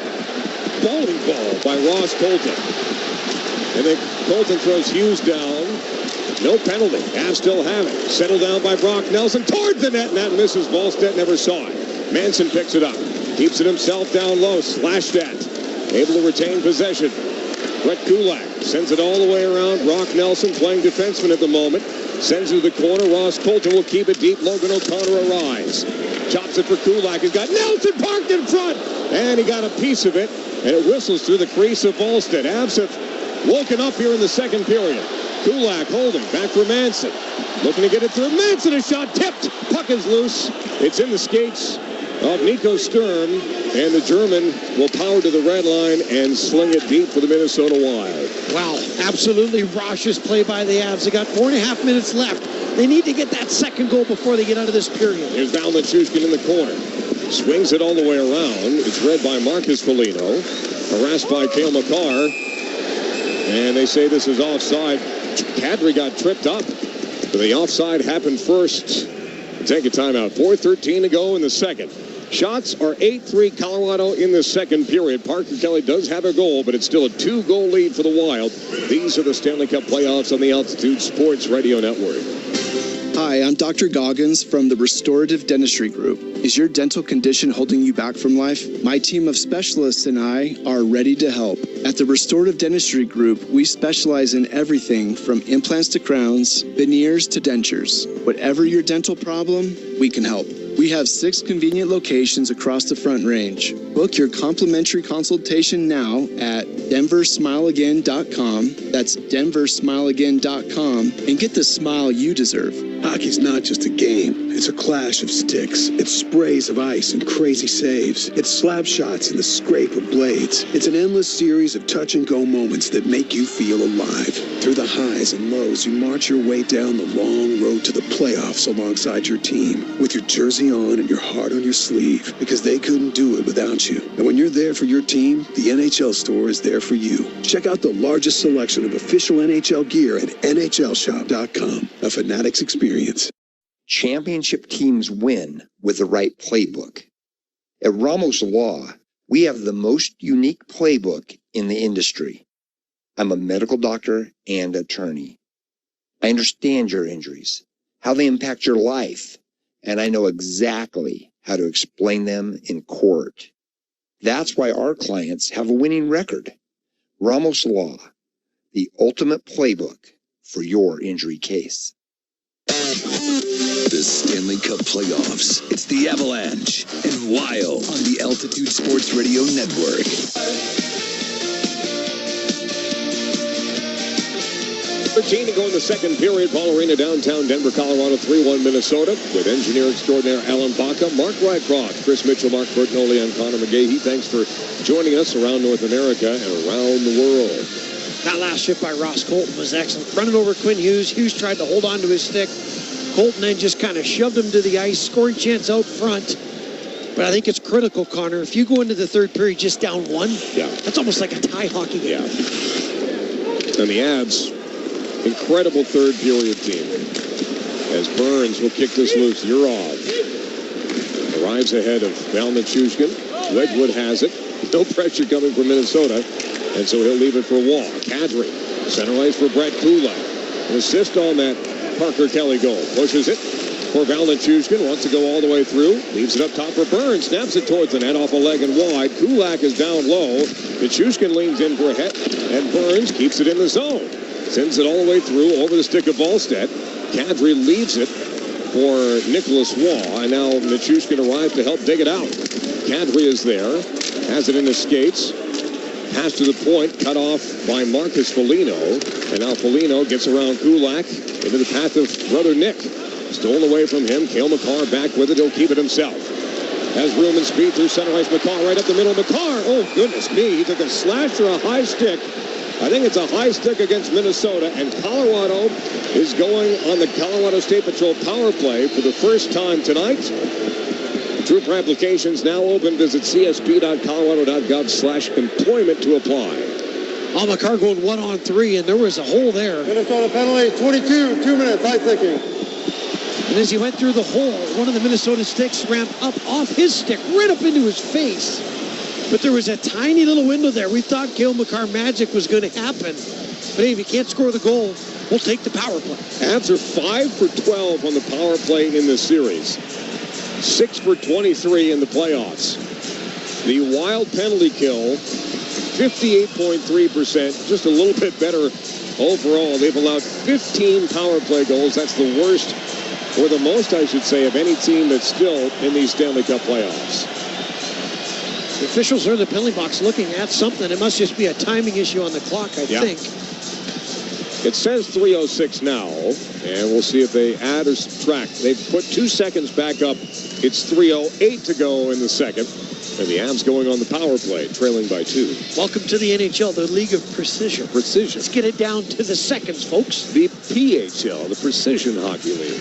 bowling ball by Ross Colton. And then Colton throws Hughes down. No penalty. Avs still have it. Settled down by Brock Nelson towards the net, and that misses. Volstead never saw it. Manson picks it up. Keeps it himself down low. Slashed at. Able to retain possession. Brett Kulak sends it all the way around. Brock Nelson playing defenseman at the moment. Sends it to the corner. Ross Colton will keep it deep. Logan O'Connor arrives. Chops it for Kulak. He's got Nelson parked in front. And he got a piece of it. And it whistles through the crease of Volstead. Avs have woken up here in the second period. Kulak holding. Back for Manson. Looking to get it through. Manson, a shot tipped. Puck is loose. It's in the skates of Nico Sturm, and the German will power to the red line and sling it deep for the Minnesota Wild. Wow, absolutely raucous play by the Avs. They got 4.5 minutes left. They need to get that second goal before they get out of this period. Here's AVALANCHE in the corner. Swings it all the way around. It's read by Marcus Foligno. Harassed by Cale Makar. And they say this is offside. Kadri got tripped up. But the offside happened first. Take a timeout. 4:13 to go in the second. Shots are 8-3 Colorado in the second period. Parker Kelly does have a goal, but it's still a 2-goal lead for the Wild. These are the Stanley Cup playoffs on the Altitude Sports Radio Network. Hi, I'm Dr. Goggins from the Restorative Dentistry Group. Is your dental condition holding you back from life? My team of specialists and I are ready to help. At the Restorative Dentistry Group, we specialize in everything from implants to crowns, veneers to dentures. Whatever your dental problem, we can help. We have 6 convenient locations across the Front Range. Book your complimentary consultation now at denversmileagain.com. That's denversmileagain.com, and get the smile you deserve. Hockey's not just a game. It's a clash of sticks. It's sprays of ice and crazy saves. It's slap shots and the scrape of blades. It's an endless series of touch-and-go moments that make you feel alive. Through the highs and lows, you march your way down the long road to the playoffs alongside your team, with your jersey on and your heart on your sleeve, because they couldn't do it without you. And when you're there for your team, the NHL store is there for you. Check out the largest selection of official NHL gear at NHLshop.com. A Fanatics experience. Championship teams win with the right playbook. At Ramos Law, we have the most unique playbook in the industry. I'm a medical doctor and attorney. I understand your injuries, how they impact your life, and I know exactly how to explain them in court. That's why our clients have a winning record. Ramos Law, the ultimate playbook for your injury case. The Stanley Cup playoffs. It's the Avalanche and Wild on the Altitude Sports Radio Network. 13 to go in the second period. Paul Arena, downtown Denver, Colorado, 3-1 Minnesota, with engineer extraordinaire Alan Baca, Mark Rycroft, Chris Mitchell, Mark Bertinoli, and Connor McGahey. Thanks for joining us around North America and around the world. That last shift by Ross Colton was excellent. Running over Quinn Hughes. Hughes tried to hold on to his stick. Colton then just kind of shoved him to the ice. Scoring chance out front. But I think it's critical, Connor. If you go into the third period just down 1, that's almost like a tie hockey game. And the Avs, incredible third period team. As Burns will kick this loose. You're off. Arrives ahead of Valnichushkin. Wedgwood has it. No pressure coming from Minnesota. And so he'll leave it for Wall. Kadri. Center ice for Brett Kulak. An assist on that Parker Kelly goal. Pushes it for Valnichushkin. Wants to go all the way through. Leaves it up top for Burns. Snaps it towards the net off a leg and wide. Kulak is down low. Nichushkin leans in for a hit. And Burns keeps it in the zone. Sends it all the way through over the stick of Ballstedt. Kadri leaves it for Nicholas Waugh. And now Nichushkin arrives to help dig it out. Kadri is there. Has it in his skates. Pass to the point, cut off by Marcus Foligno. And now Foligno gets around Kulak into the path of brother Nick. Stolen away from him. Cale Makar back with it. He'll keep it himself. Has room and speed through center ice. Makar right up the middle. Makar, oh goodness me. He took a slash or a high stick. I think it's a high stick against Minnesota. And Colorado is going on the Colorado State Patrol power play for the first time tonight. Trooper applications now open. Visit csp.colorado.gov/employment to apply. Makar going 1-on-3, and there was a hole there. Minnesota penalty, 22, 2 minutes, high sticking. And as he went through the hole, one of the Minnesota sticks ramped up off his stick, right up into his face. But there was a tiny little window there. We thought Cale Makar magic was going to happen. But hey, if you can't score the goal, we'll take the power play. Avs are 5 for 12 on the power play in this series. 6 for 23 in the playoffs. The Wild penalty kill, 58.3%, just a little bit better overall. They've allowed 15 power play goals. That's the worst, or the most, I should say, of any team that's still in these Stanley Cup playoffs. The officials are in the penalty box looking at something. It must just be a timing issue on the clock, I think. It says 3:06 now, and we'll see if they add or subtract. They've put 2 seconds back up It's 3:08 to go in the second. And the Avs going on the power play, trailing by 2. Welcome to the NHL, the League of Precision. Precision. Let's get it down to the seconds, folks. The PHL, the Precision Hockey League.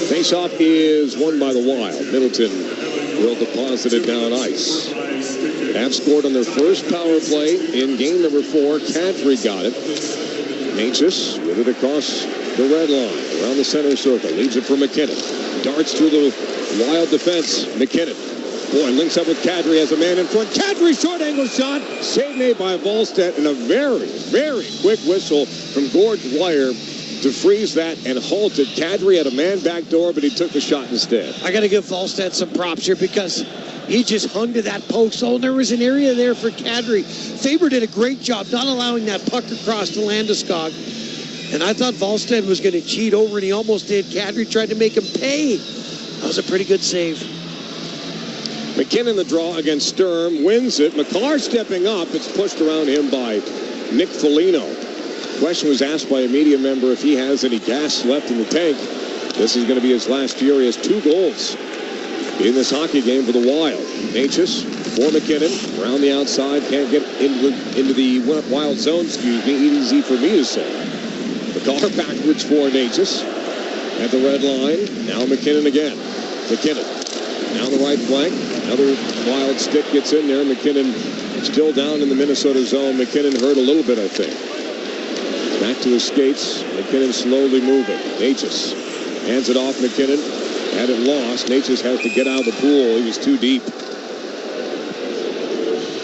Faceoff is won by the Wild. Middleton will deposit it down ice. Avs scored on their first power play in game number 4. Kadri got it. Natchez with it across the red line, around the center circle. Leaves it for McKinnon. Darts through the Wild defense. McKinnon. Boy, links up with Kadri as a man in front. Kadri, short angle shot. Save made by Volstead, and a very, very quick whistle from Gord Dwyer to freeze that and halted. Kadri had a man back door, but he took the shot instead. I got to give Volstead some props here because he just hung to that post. Oh, there was an area there for Kadri. Faber did a great job not allowing that puck across to Landeskog. And I thought Volstead was going to cheat over, and he almost did. Kadri tried to make him pay. That was a pretty good save. McKinnon the draw against Sturm, wins it. McCarr stepping up. It's pushed around him by Nick Foligno. Question was asked by a media member if he has any gas left in the tank. This is going to be his last year. He has 2 goals in this hockey game for the Wild. Natchez for McKinnon. Around the outside. Can't get into the Wild zone. Excuse me. Easy for me to say. McCarr backwards for Natchez. At the red line. Now McKinnon again. McKinnon. Now the right flank. Another Wild stick gets in there. McKinnon still down in the Minnesota zone. McKinnon hurt a little bit, I think. Back to his skates. McKinnon slowly moving. Natchez hands it off. McKinnon had it lost. Natchez has to get out of the pool. He was too deep.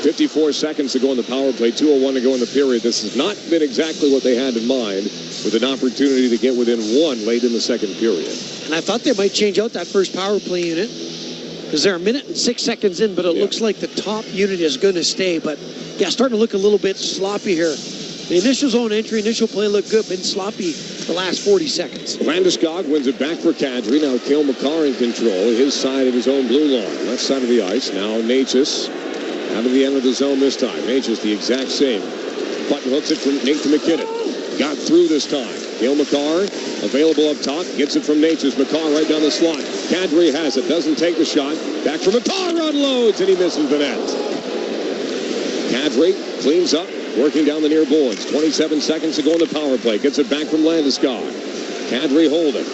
54 seconds to go in the power play. 2:01 to go in the period. This has not been exactly what they had in mind, with an opportunity to get within 1 late in the second period. And I thought they might change out that first power play unit, because they're 1 minute and 6 seconds in, but it looks like the top unit is going to stay. But, yeah, starting to look a little bit sloppy here. The initial zone entry, initial play looked good, been sloppy the last 40 seconds. Landeskog wins it back for Kadri. Now Cale Makar in control. His side of his own blue line. Left side of the ice. Now Natchez out of the end of the zone this time. Natchez the exact same. Button hooks it from Nate to McKinnon. Got through this time. Cale Makar available up top. Gets it from Natchez. Makar right down the slot. Kadri has it. Doesn't take the shot. Back for Makar. Unloads, and he misses the net. Kadri cleans up. Working down the near boards. 27 seconds to go in the power play. Gets it back from Landeskog. Kadri holding.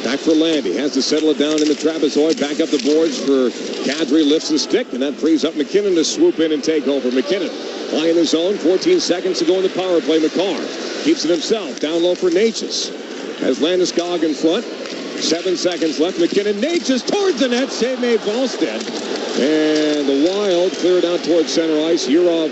Back for Landy. Has to settle it down in the trapezoid. Back up the boards for Kadri. Lifts the stick, and that frees up McKinnon to swoop in and take over. McKinnon high in the zone. 14 seconds to go in the power play. Makar keeps it himself. Down low for Natchez. Has Landeskog in front. 7 seconds left. McKinnon. Natchez towards the net. Save made Volstead. And the Wild cleared out towards center ice. Yurov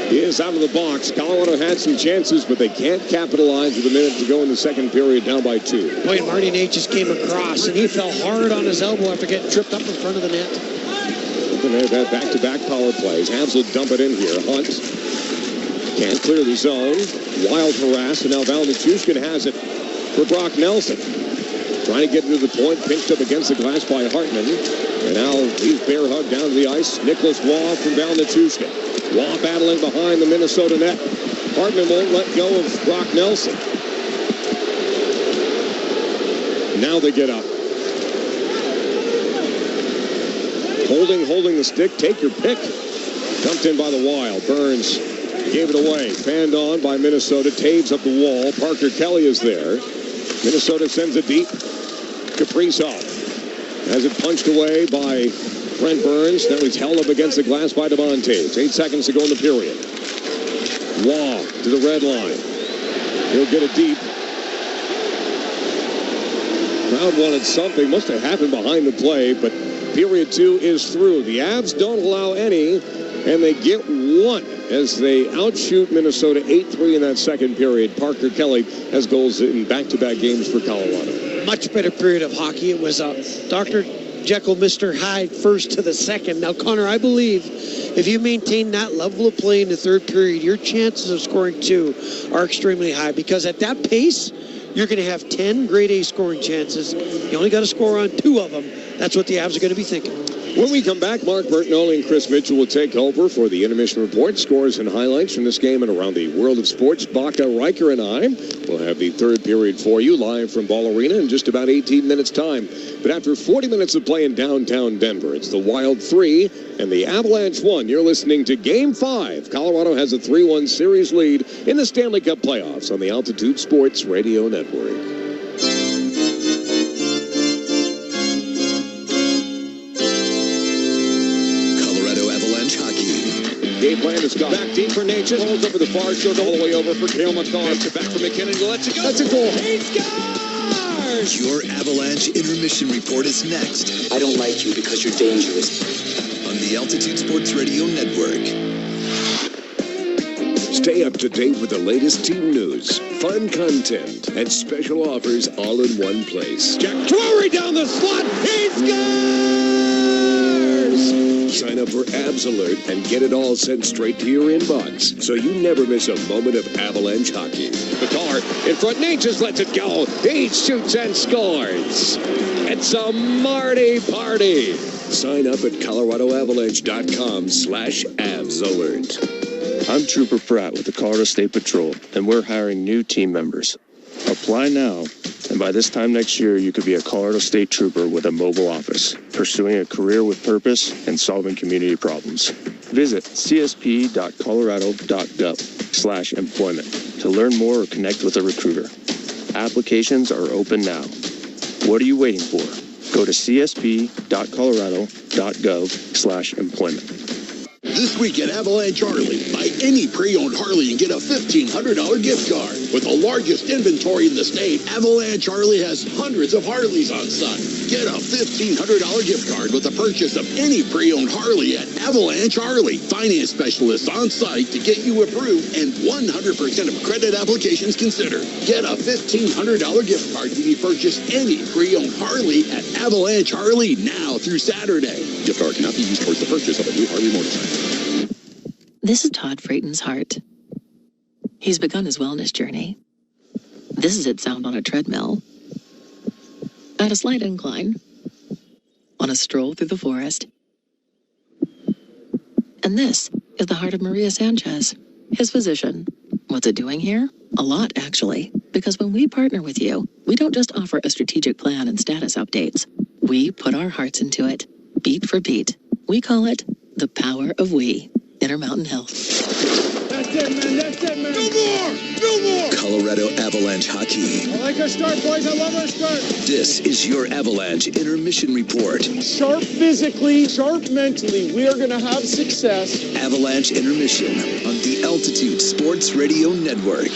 is out of the box. Colorado had some chances, but they can't capitalize with a minute to go in the second period, down by 2. Boy, Marty Natchez came across, and he fell hard on his elbow after getting tripped up in front of the net. They've had back-to-back power plays. Habs will dump it in here. Hunt can't clear the zone. Wild harassed, and now Valentushkin has it for Brock Nelson. Trying to get to the point, pinched up against the glass by Hartman. And now he's bear hugged down to the ice. Nicholas Waugh from Valentushkin. Waugh battling behind the Minnesota net. Hartman won't let go of Brock Nelson. Now they get up. Holding the stick. Take your pick. Dumped in by the Wild. Burns gave it away. Fanned on by Minnesota. Taves up the wall. Parker Kelly is there. Minnesota sends it deep. Kaprizov has it punched away by Brent Burns. Now he's held up against the glass by DeMonte. 8 seconds to go in the period. Waugh to the red line. He'll get it deep. Crowd wanted something. Must have happened behind the play, but period 2 is through. The Avs don't allow any, and they get 1 as they outshoot Minnesota 8-3 in that second period. Parker Kelly has goals in back-to-back games for Colorado. Much better period of hockey. It was Dr. Jekyll, Mr. Hyde, first to the second. Now, Connor, I believe if you maintain that level of play in the third period, your chances of scoring 2 are extremely high, because at that pace, you're going to have 10 grade A scoring chances. You only got to score on 2 of them. That's what the Avs are going to be thinking. When we come back, Mark Bertinoli and Chris Mitchell will take over for the Intermission Report. Scores and highlights from this game and around the world of sports. Baca, Riker, and I will have the third period for you live from Ball Arena in just about 18 minutes' time. But after 40 minutes of play in downtown Denver, it's the Wild 3 and the Avalanche 1. You're listening to Game 5. Colorado has a 3-1 series lead in the Stanley Cup playoffs on the Altitude Sports Radio Network. Game plan is gone. Back deep for Natchez. Rolls over the far shoulder all the way over for Cale Makar. Back for McKinnon. Let's it go. That's a goal. He scores! Your Avalanche Intermission Report is next. I don't like you because you're dangerous. On the Altitude Sports Radio Network. Stay up to date with the latest team news, fun content, and special offers all in one place. Jack Drury down the slot. He scores! Sign up for Abs Alert and get it all sent straight to your inbox, so you never miss a moment of Avalanche hockey. Makar in front. Natchez lets it go. He shoots and scores. It's a Marty party. Sign up at coloradoavalanche.com/absalert. I'm Trooper Pratt with the Colorado State Patrol, and we're hiring new team members. Apply now, and by this time next year, you could be a Colorado State Trooper with a mobile office, pursuing a career with purpose and solving community problems. Visit csp.colorado.gov/employment to learn more or connect with a recruiter. Applications are open now. What are you waiting for? Go to csp.colorado.gov/employment. This week at Avalanche Harley, buy any pre-owned Harley and get a $1,500 gift card. With the largest inventory in the state, Avalanche Harley has hundreds of Harleys on site. Get a $1,500 gift card with the purchase of any pre-owned Harley at Avalanche Harley. Finance specialists on site to get you approved and 100% of credit applications considered. Get a $1,500 gift card when you purchase any pre-owned Harley at Avalanche Harley now through Saturday. Gift card cannot be used towards the purchase of a new Harley motorcycle. This is Todd Frayton's heart. He's begun his wellness journey. This is it sound on a treadmill. At a slight incline. On a stroll through the forest. And this is the heart of Maria Sanchez, his physician. What's it doing here? A lot, actually. Because when we partner with you, we don't just offer a strategic plan and status updates. We put our hearts into it, beat for beat. We call it the power of we. Intermountain Health. That's it, man. That's it, man. No more. No more. Colorado Avalanche hockey. I like our start, boys. I love our start. This is your Avalanche Intermission Report. Sharp physically, sharp mentally. We are going to have success. Avalanche Intermission on the Altitude Sports Radio Network.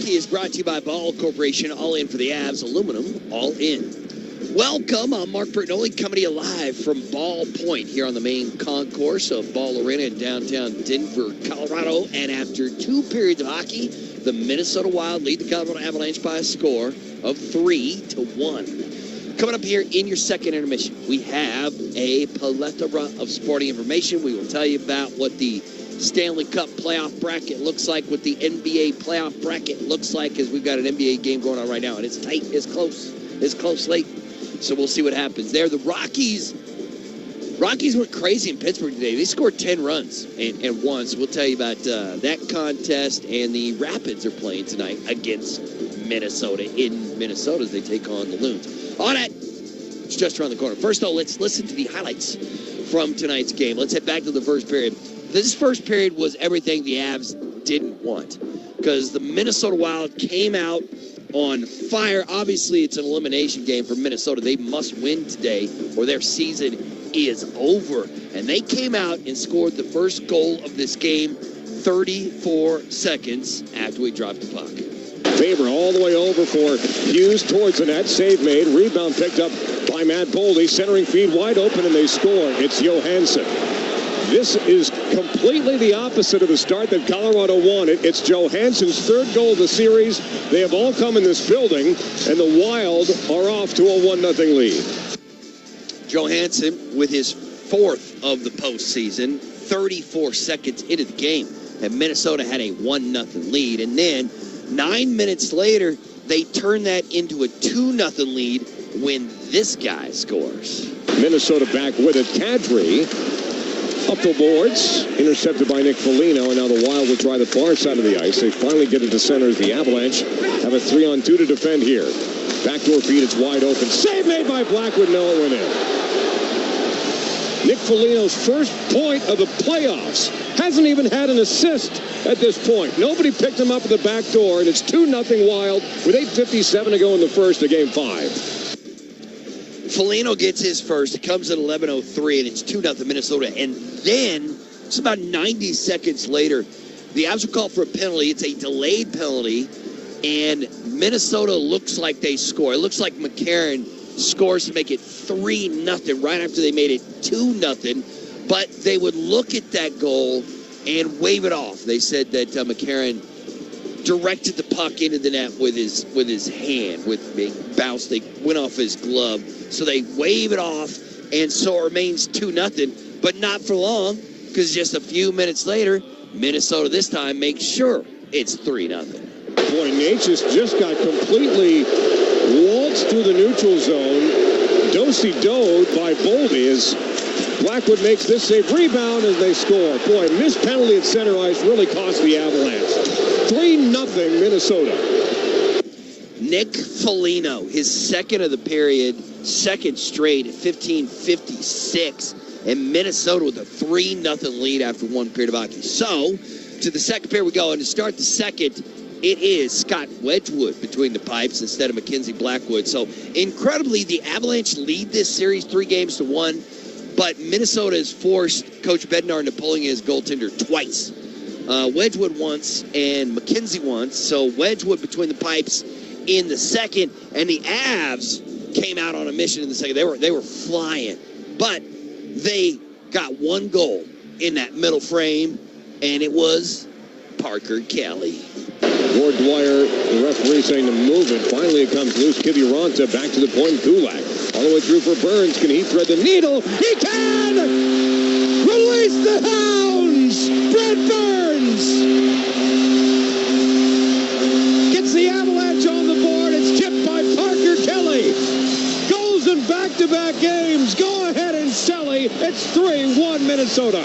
Is brought to you by Ball Corporation. All in for the Avs. Aluminum, all in. Welcome. I'm Mark Bertinoli coming to you live from Ball Point here on the main concourse of Ball Arena in downtown Denver, Colorado. And after 2 periods of hockey, the Minnesota Wild lead the Colorado Avalanche by a score of 3-1. Coming up here in your second intermission, we have a plethora of sporting information. We will tell you about what the Stanley Cup playoff bracket looks like, what the NBA playoff bracket looks like, as we've got an NBA game going on right now, and it's tight, it's close late. So we'll see what happens there. The Rockies went crazy in Pittsburgh today. They scored 10 runs and won. So we'll tell you about that contest, and the Rapids are playing tonight against Minnesota in Minnesota as they take on the Loons. All that, it's just around the corner. First, though, let's listen to the highlights from tonight's game. Let's head back to the first period. This first period was everything the Avs didn't want, because the Minnesota Wild came out on fire. Obviously, it's an elimination game for Minnesota. They must win today or their season is over. And they came out and scored the first goal of this game 34 seconds after we dropped the puck. Faber all the way over for Hughes towards the net. Save made. Rebound picked up by Matt Boldy. Centering feed wide open, and they score. It's Johansson. This is completely the opposite of the start that Colorado wanted. It's Johansson's third goal of the series. They have all come in this building, and the Wild are off to a 1-0 lead. Johansson with his fourth of the postseason, 34 seconds into the game, and Minnesota had a 1-0 lead. And then 9 minutes later, they turn that into a 2-0 lead when this guy scores. Minnesota back with it. Kadri up the boards, intercepted by Nick Foligno, and now the Wild will try the far side of the ice. They finally get it to center as the Avalanche have a 3-on-2 to defend here. Backdoor feed, it's wide open. Save made by Blackwood. No, it went in. Nick Foligno's first point of the playoffs. Hasn't even had an assist at this point. Nobody picked him up at the back door, and it's 2-0 Wild with 8:57 to go in the first of Game 5. Foligno gets his first. It comes at 11:03, and it's 2-0 Minnesota. And then, it's about 90 seconds later, the Avs will call for a penalty. It's a delayed penalty, and Minnesota looks like they score. It looks like McCarron scores to make it 3-0 right after they made it 2-0. But they would look at that goal and wave it off. They said that McCarron directed the puck into the net with his hand, with being bounced. They went off his glove, so they wave it off, and so it remains 2-0, but not for long, because just a few minutes later, Minnesota this time makes sure it's 3-0. Boy, Natchez just got completely waltzed through the neutral zone. Do-si-do by Boldy as Blackwood makes this save. Rebound as they score. Boy, missed penalty at center ice really cost the Avalanche. 3-0 Minnesota. Nick Foligno, his second of the period, second straight at 15:56, and Minnesota with a 3-0 lead after one period of hockey. So, to the second period we go, and to start the second, it is Scott Wedgwood between the pipes instead of Mackenzie Blackwood. So, incredibly, the Avalanche lead this series 3-1, but Minnesota has forced Coach Bednar into pulling his goaltender twice. Wedgwood once and McKenzie once. So Wedgwood between the pipes in the second, and the Avs came out on a mission in the second. They were flying, but they got one goal in that middle frame, and it was Parker Kelly. Ward Dwyer, the referee saying to move it. Finally it comes loose. Kiviranta back to the point. Kulak all the way through for Burns. Can he thread the needle? He can! Release the hounds! Brett Burns gets the Avalanche on the board. It's chipped by Parker Kelly. Goals in back-to-back games. Go ahead and Selly. It's 3-1 Minnesota.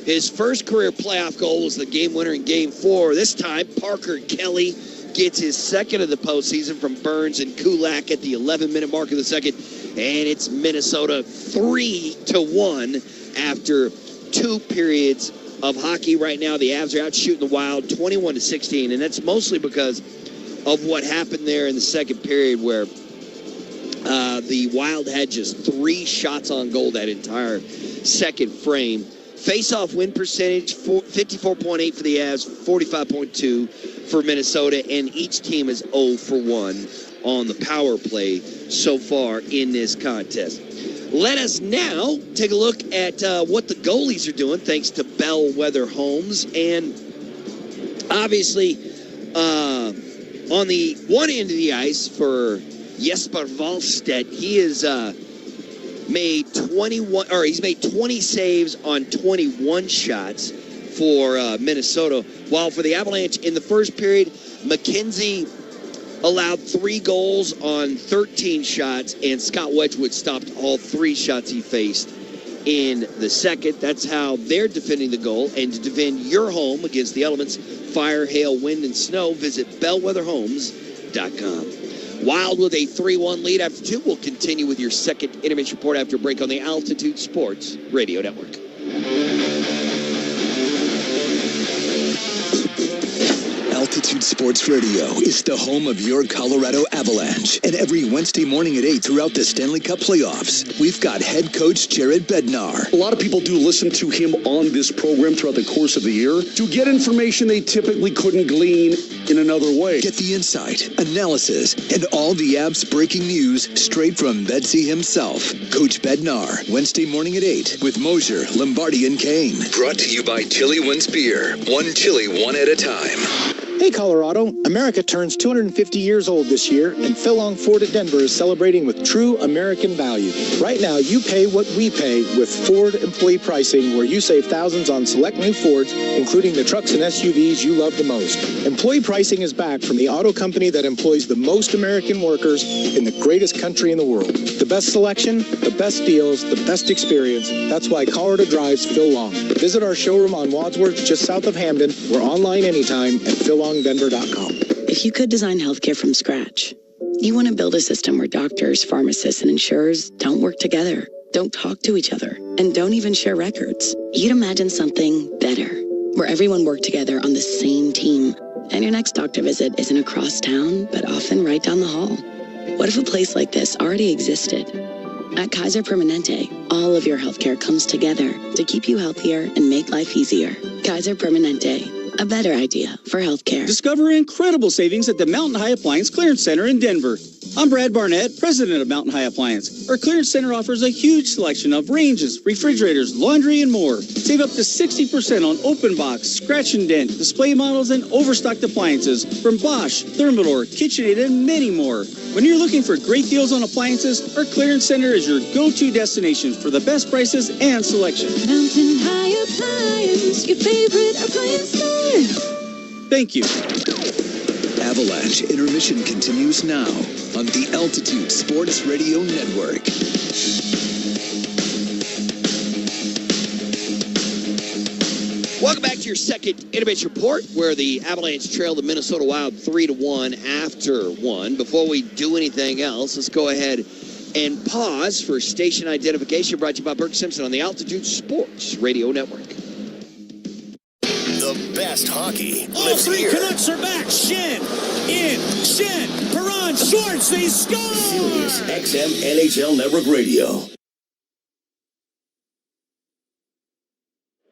His first career playoff goal was the game winner in Game 4. This time, Parker Kelly gets his second of the postseason from Burns and Kulak at the 11-minute mark of the second. And it's Minnesota 3-1 after 2 periods of hockey. Right now, the Avs are out shooting the Wild 21-16. And that's mostly because of what happened there in the second period where the Wild had just 3 shots on goal that entire second frame. Face-off win percentage, 54.8 for the Avs, 45.2 for Minnesota, and each team is 0 for 1 on the power play so far in this contest. Let us now take a look at what the goalies are doing, thanks to Bellwether Homes. And obviously, on the one end of the ice for Jesper Wallstedt, he is made 20 saves on 21 shots for Minnesota. While for the Avalanche in the first period, McKenzie allowed 3 goals on 13 shots, and Scott Wedgwood stopped all 3 shots he faced in the second. That's how they're defending the goal. And to defend your home against the elements, fire, hail, wind, and snow, visit bellwetherhomes.com. Wild with a 3-1 lead after 2. We'll continue with your second intermission report after a break on the Altitude Sports Radio Network. Altitude Sports Radio is the home of your Colorado Avalanche. And every Wednesday morning at 8 throughout the Stanley Cup playoffs, we've got head coach Jared Bednar. A lot of people do listen to him on this program throughout the course of the year to get information they typically couldn't glean in another way. Get the insight, analysis, and all the Avs breaking news straight from Bedsy himself. Coach Bednar, Wednesday morning at 8 with Mosier, Lombardi, and Kane. Brought to you by Chili Wins Beer. One chili, one at a time. Hey, Colorado, America turns 250 years old this year, and Phil Long Ford at Denver is celebrating with true American value. Right now, you pay what we pay with Ford employee pricing, where you save thousands on select new Fords, including the trucks and SUVs you love the most. Employee pricing is back from the auto company that employs the most American workers in the greatest country in the world. The best selection, the best deals, the best experience. That's why Colorado drives Phil Long. Visit our showroom on Wadsworth, just south of Hamden. We're online anytime at phillongdenver.com. If you could design healthcare from scratch, you want to build a system where doctors, pharmacists, and insurers don't work together, don't talk to each other, and don't even share records. You'd imagine something better, where everyone worked together on the same team, and your next doctor visit isn't across town, but often right down the hall. What if a place like this already existed? At Kaiser Permanente, all of your healthcare comes together to keep you healthier and make life easier. Kaiser Permanente. A better idea for healthcare. Discover incredible savings at the Mountain High Appliance Clearance Center in Denver. I'm Brad Barnett, president of Mountain High Appliance. Our clearance center offers a huge selection of ranges, refrigerators, laundry, and more. Save up to 60% on open box, scratch and dent, display models, and overstocked appliances from Bosch, Thermador, KitchenAid, and many more. When you're looking for great deals on appliances, our clearance center is your go-to destination for the best prices and selection. Mountain High Appliance, your favorite appliance store. Thank you. Avalanche Intermission continues now on the Altitude Sports Radio Network. Welcome back to your second Intermission report, where the Avalanche trail the Minnesota Wild 3-1 after one. Before we do anything else, let's go ahead and pause for station identification, brought to you by Burke Simpson on the Altitude Sports Radio Network. The best hockey All lives three here. Canucks are back. Shen, Perron, Schwartz, they score! Sirius XM NHL Network Radio.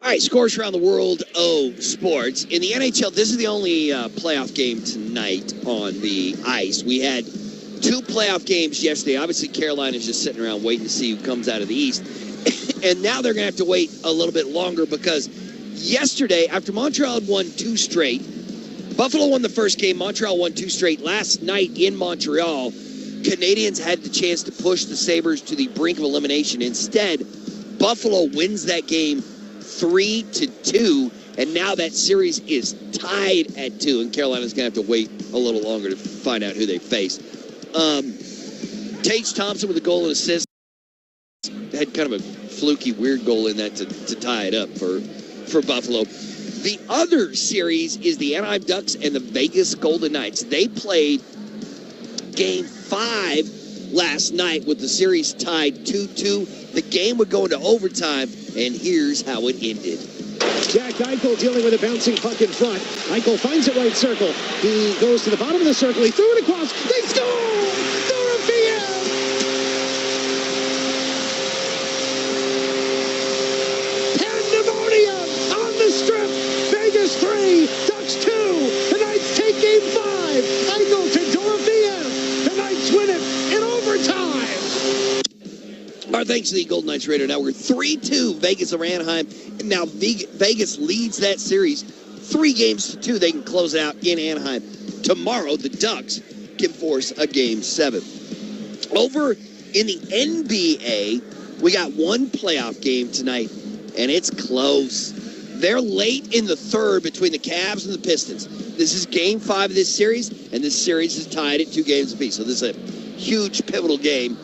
All right, scores around the world of sports. In the NHL, this is the only playoff game tonight on the ice. We had two playoff games yesterday. Obviously, Carolina's just sitting around waiting to see who comes out of the East. And now they're going to have to wait a little bit longer because yesterday, after Montreal had won two straight, Buffalo won the first game, Montreal won two straight. Last night in Montreal, Canadians had the chance to push the Sabres to the brink of elimination. Instead, Buffalo wins that game 3-2, and now that series is tied at 2, and Carolina's going to have to wait a little longer to find out who they face. Tage Thompson with a goal and assist. Had kind of a fluky, weird goal in that to tie it up for Buffalo. The other series is the Anaheim Ducks and the Vegas Golden Knights. They played Game 5 last night with the series tied 2-2. The game would go into overtime, and here's how it ended. Jack Eichel dealing with a bouncing puck in front. Eichel finds it right circle. He goes to the bottom of the circle. He threw it across. They score! Dorothea! Pandemonium on the strip. Vegas 3, Ducks 2. The Knights take Game 5. Eichel to Dorothea. The Knights win it in overtime. Our thanks to the Golden Knights Radio Network. 3-2 Vegas over Anaheim. And now Vegas leads that series 3-2. They can close it out in Anaheim. Tomorrow, the Ducks can force a Game 7. Over in the NBA, we got one playoff game tonight, and it's close. They're late in the third between the Cavs and the Pistons. This is Game 5 of this series, and this series is tied at 2 games apiece. So this is a huge, pivotal game.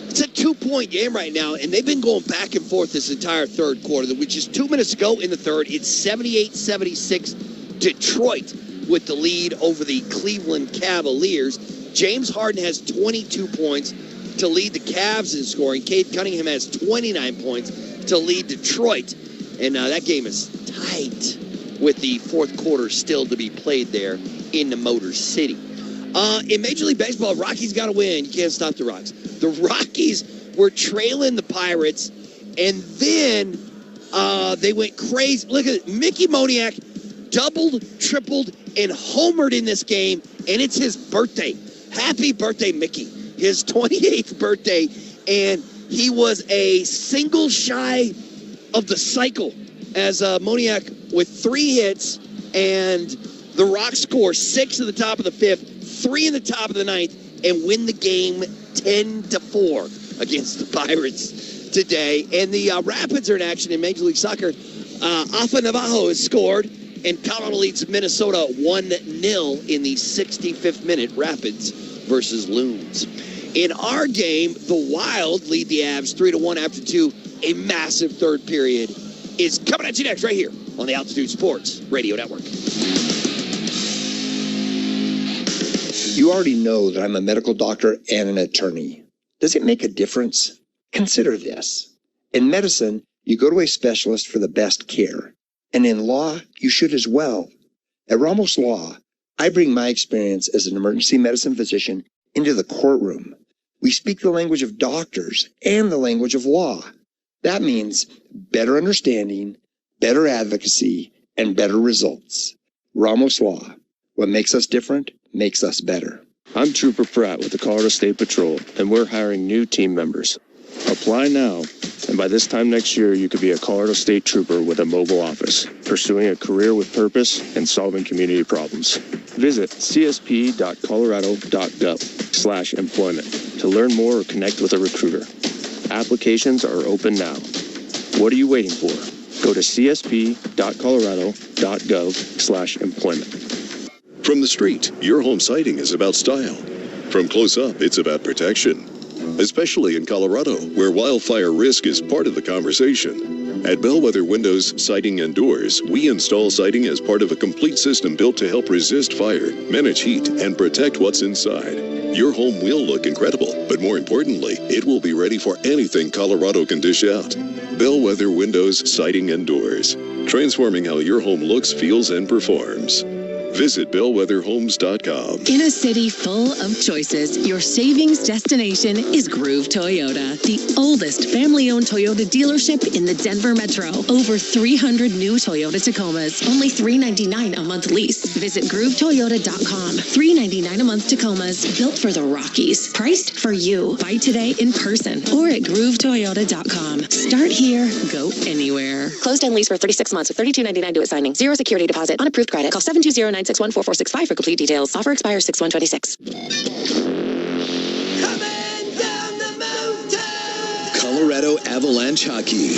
It's a 2-point game right now, and they've been going back and forth this entire third quarter, which is 2 minutes to go in the third. It's 78-76 Detroit with the lead over the Cleveland Cavaliers. James Harden has 22 points to lead the Cavs in scoring. Cade Cunningham has 29 points to lead Detroit. And that game is tight with the fourth quarter still to be played there in the Motor City. In Major League Baseball, Rockies got to win. You can't stop the Rocks. The Rockies were trailing the Pirates, and then they went crazy. Look at it. Mickey Moniak doubled, tripled, and homered in this game, and it's his birthday. Happy birthday, Mickey. His 28th birthday, and he was a single shy of the cycle as Moniak with 3 hits and The Rocks score 6 in the top of the 5th, 3 in the top of the 9th, and win the game 10-4 against the Pirates today. And the Rapids are in action in Major League Soccer. Afa Navajo has scored, and Colorado leads Minnesota 1-0 in the 65th minute. Rapids versus Loons. In our game, the Wild lead the Avs 3-1 after 2. A massive third period is coming at you next right here on the Altitude Sports Radio Network. You already know that I'm a medical doctor and an attorney. Does it make a difference? Consider this. In medicine, you go to a specialist for the best care. And in law, you should as well. At Ramos Law, I bring my experience as an emergency medicine physician into the courtroom. We speak the language of doctors and the language of law. That means better understanding, better advocacy, and better results. Ramos Law. What makes us different makes us better. I'm Trooper Pratt with the Colorado State Patrol, and we're hiring new team members. Apply now, and by this time next year, you could be a Colorado State Trooper with a mobile office, pursuing a career with purpose and solving community problems. Visit csp.colorado.gov/employment to learn more or connect with a recruiter. Applications are open now. What are you waiting for? Go to csp.colorado.gov/employment. From the street, your home siding is about style. From close up, it's about protection. Especially in Colorado, where wildfire risk is part of the conversation. At Bellwether Windows, Siding, and Doors, we install siding as part of a complete system built to help resist fire, manage heat, and protect what's inside. Your home will look incredible, but more importantly, it will be ready for anything Colorado can dish out. Bellwether Windows, Siding, and Doors. Transforming how your home looks, feels, and performs. Visit bellwetherhomes.com. In a city full of choices, your savings destination is Groove Toyota, the oldest family-owned Toyota dealership in the Denver Metro. Over 300 new Toyota Tacomas, only $399 a month lease. Visit GrooveToyota.com. $399 a month Tacomas, built for the Rockies, priced for you. Buy today in person or at GrooveToyota.com. Start here, go anywhere. Closed and lease for 36 months with $32.99 due at signing. Zero security deposit. Unapproved credit. Call 720-961-4465 for complete details. Offer expires 6/126. Colorado Avalanche Hockey.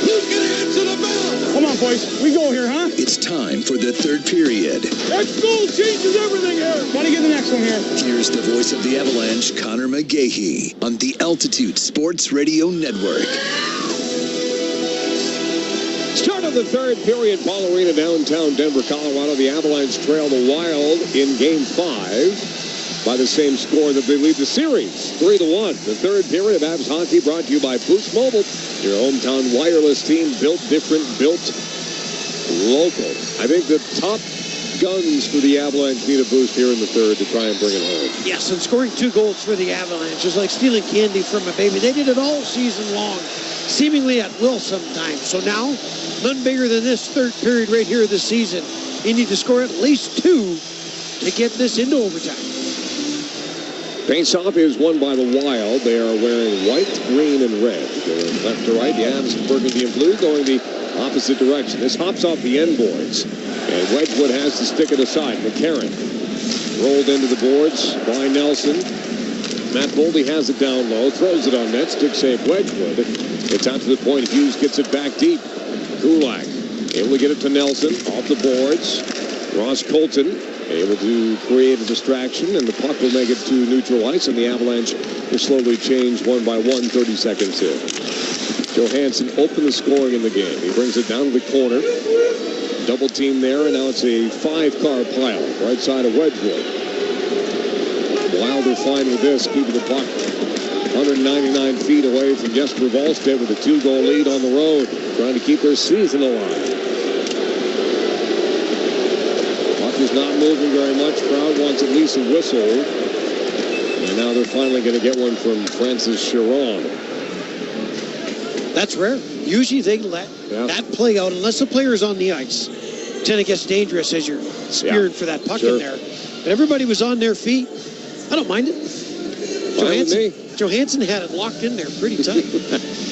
Who's going to answer the bell? Come on, boys. We go here, huh? It's time for the third period. That goal changes everything here. Got to get the next one here. Here's the voice of the Avalanche, Connor McGahey, on the Altitude Sports Radio Network. Start of the third period, Paul Arena, downtown Denver, Colorado. The Avalanche trail the Wild in Game 5 by the same score that they lead the series, 3-1. The third period of Avs hockey brought to you by Boost Mobile, your hometown wireless team, built different, built local. I think the top guns for the Avalanche need a boost here in the third to try and bring it home. Yes, and scoring 2 goals for the Avalanche is like stealing candy from a baby. They did it all season long, seemingly at will sometimes. So now, none bigger than this third period right here this season. You need to score at least 2 to get this into overtime. Face-off is won by the Wild. They are wearing white, green, and red. Going left to right, the Avs, burgundy and blue, going the opposite direction. This hops off the end boards, and Wedgwood has to stick it aside. McCarron rolled into the boards by Nelson. Matt Boldy has it down low, throws it on net, stick save Wedgwood. It's out to the point. Hughes gets it back deep. Kulak able to get it to Nelson off the boards. Ross Colton able to create a distraction, and the puck will make it to neutral ice, and the Avalanche will slowly change 1 by 1, 30 seconds in. Johansson opened the scoring in the game. He brings it down to the corner. Double team there, and now it's a 5-car pile right side of Wedgwood. Wild are fine with this, keeping the puck 199 feet away from Jesper Wallstedt with a 2-goal lead on the road, trying to keep their season alive. Puck is not moving very much. Crowd wants at least a whistle. And now they're finally going to get one from Francis Chiron. That's rare. Usually they let that play out unless the player's on the ice. Then it gets dangerous as you're spearing for that puck in there. But everybody was on their feet. I don't mind it. Johansson had it locked in there pretty tight.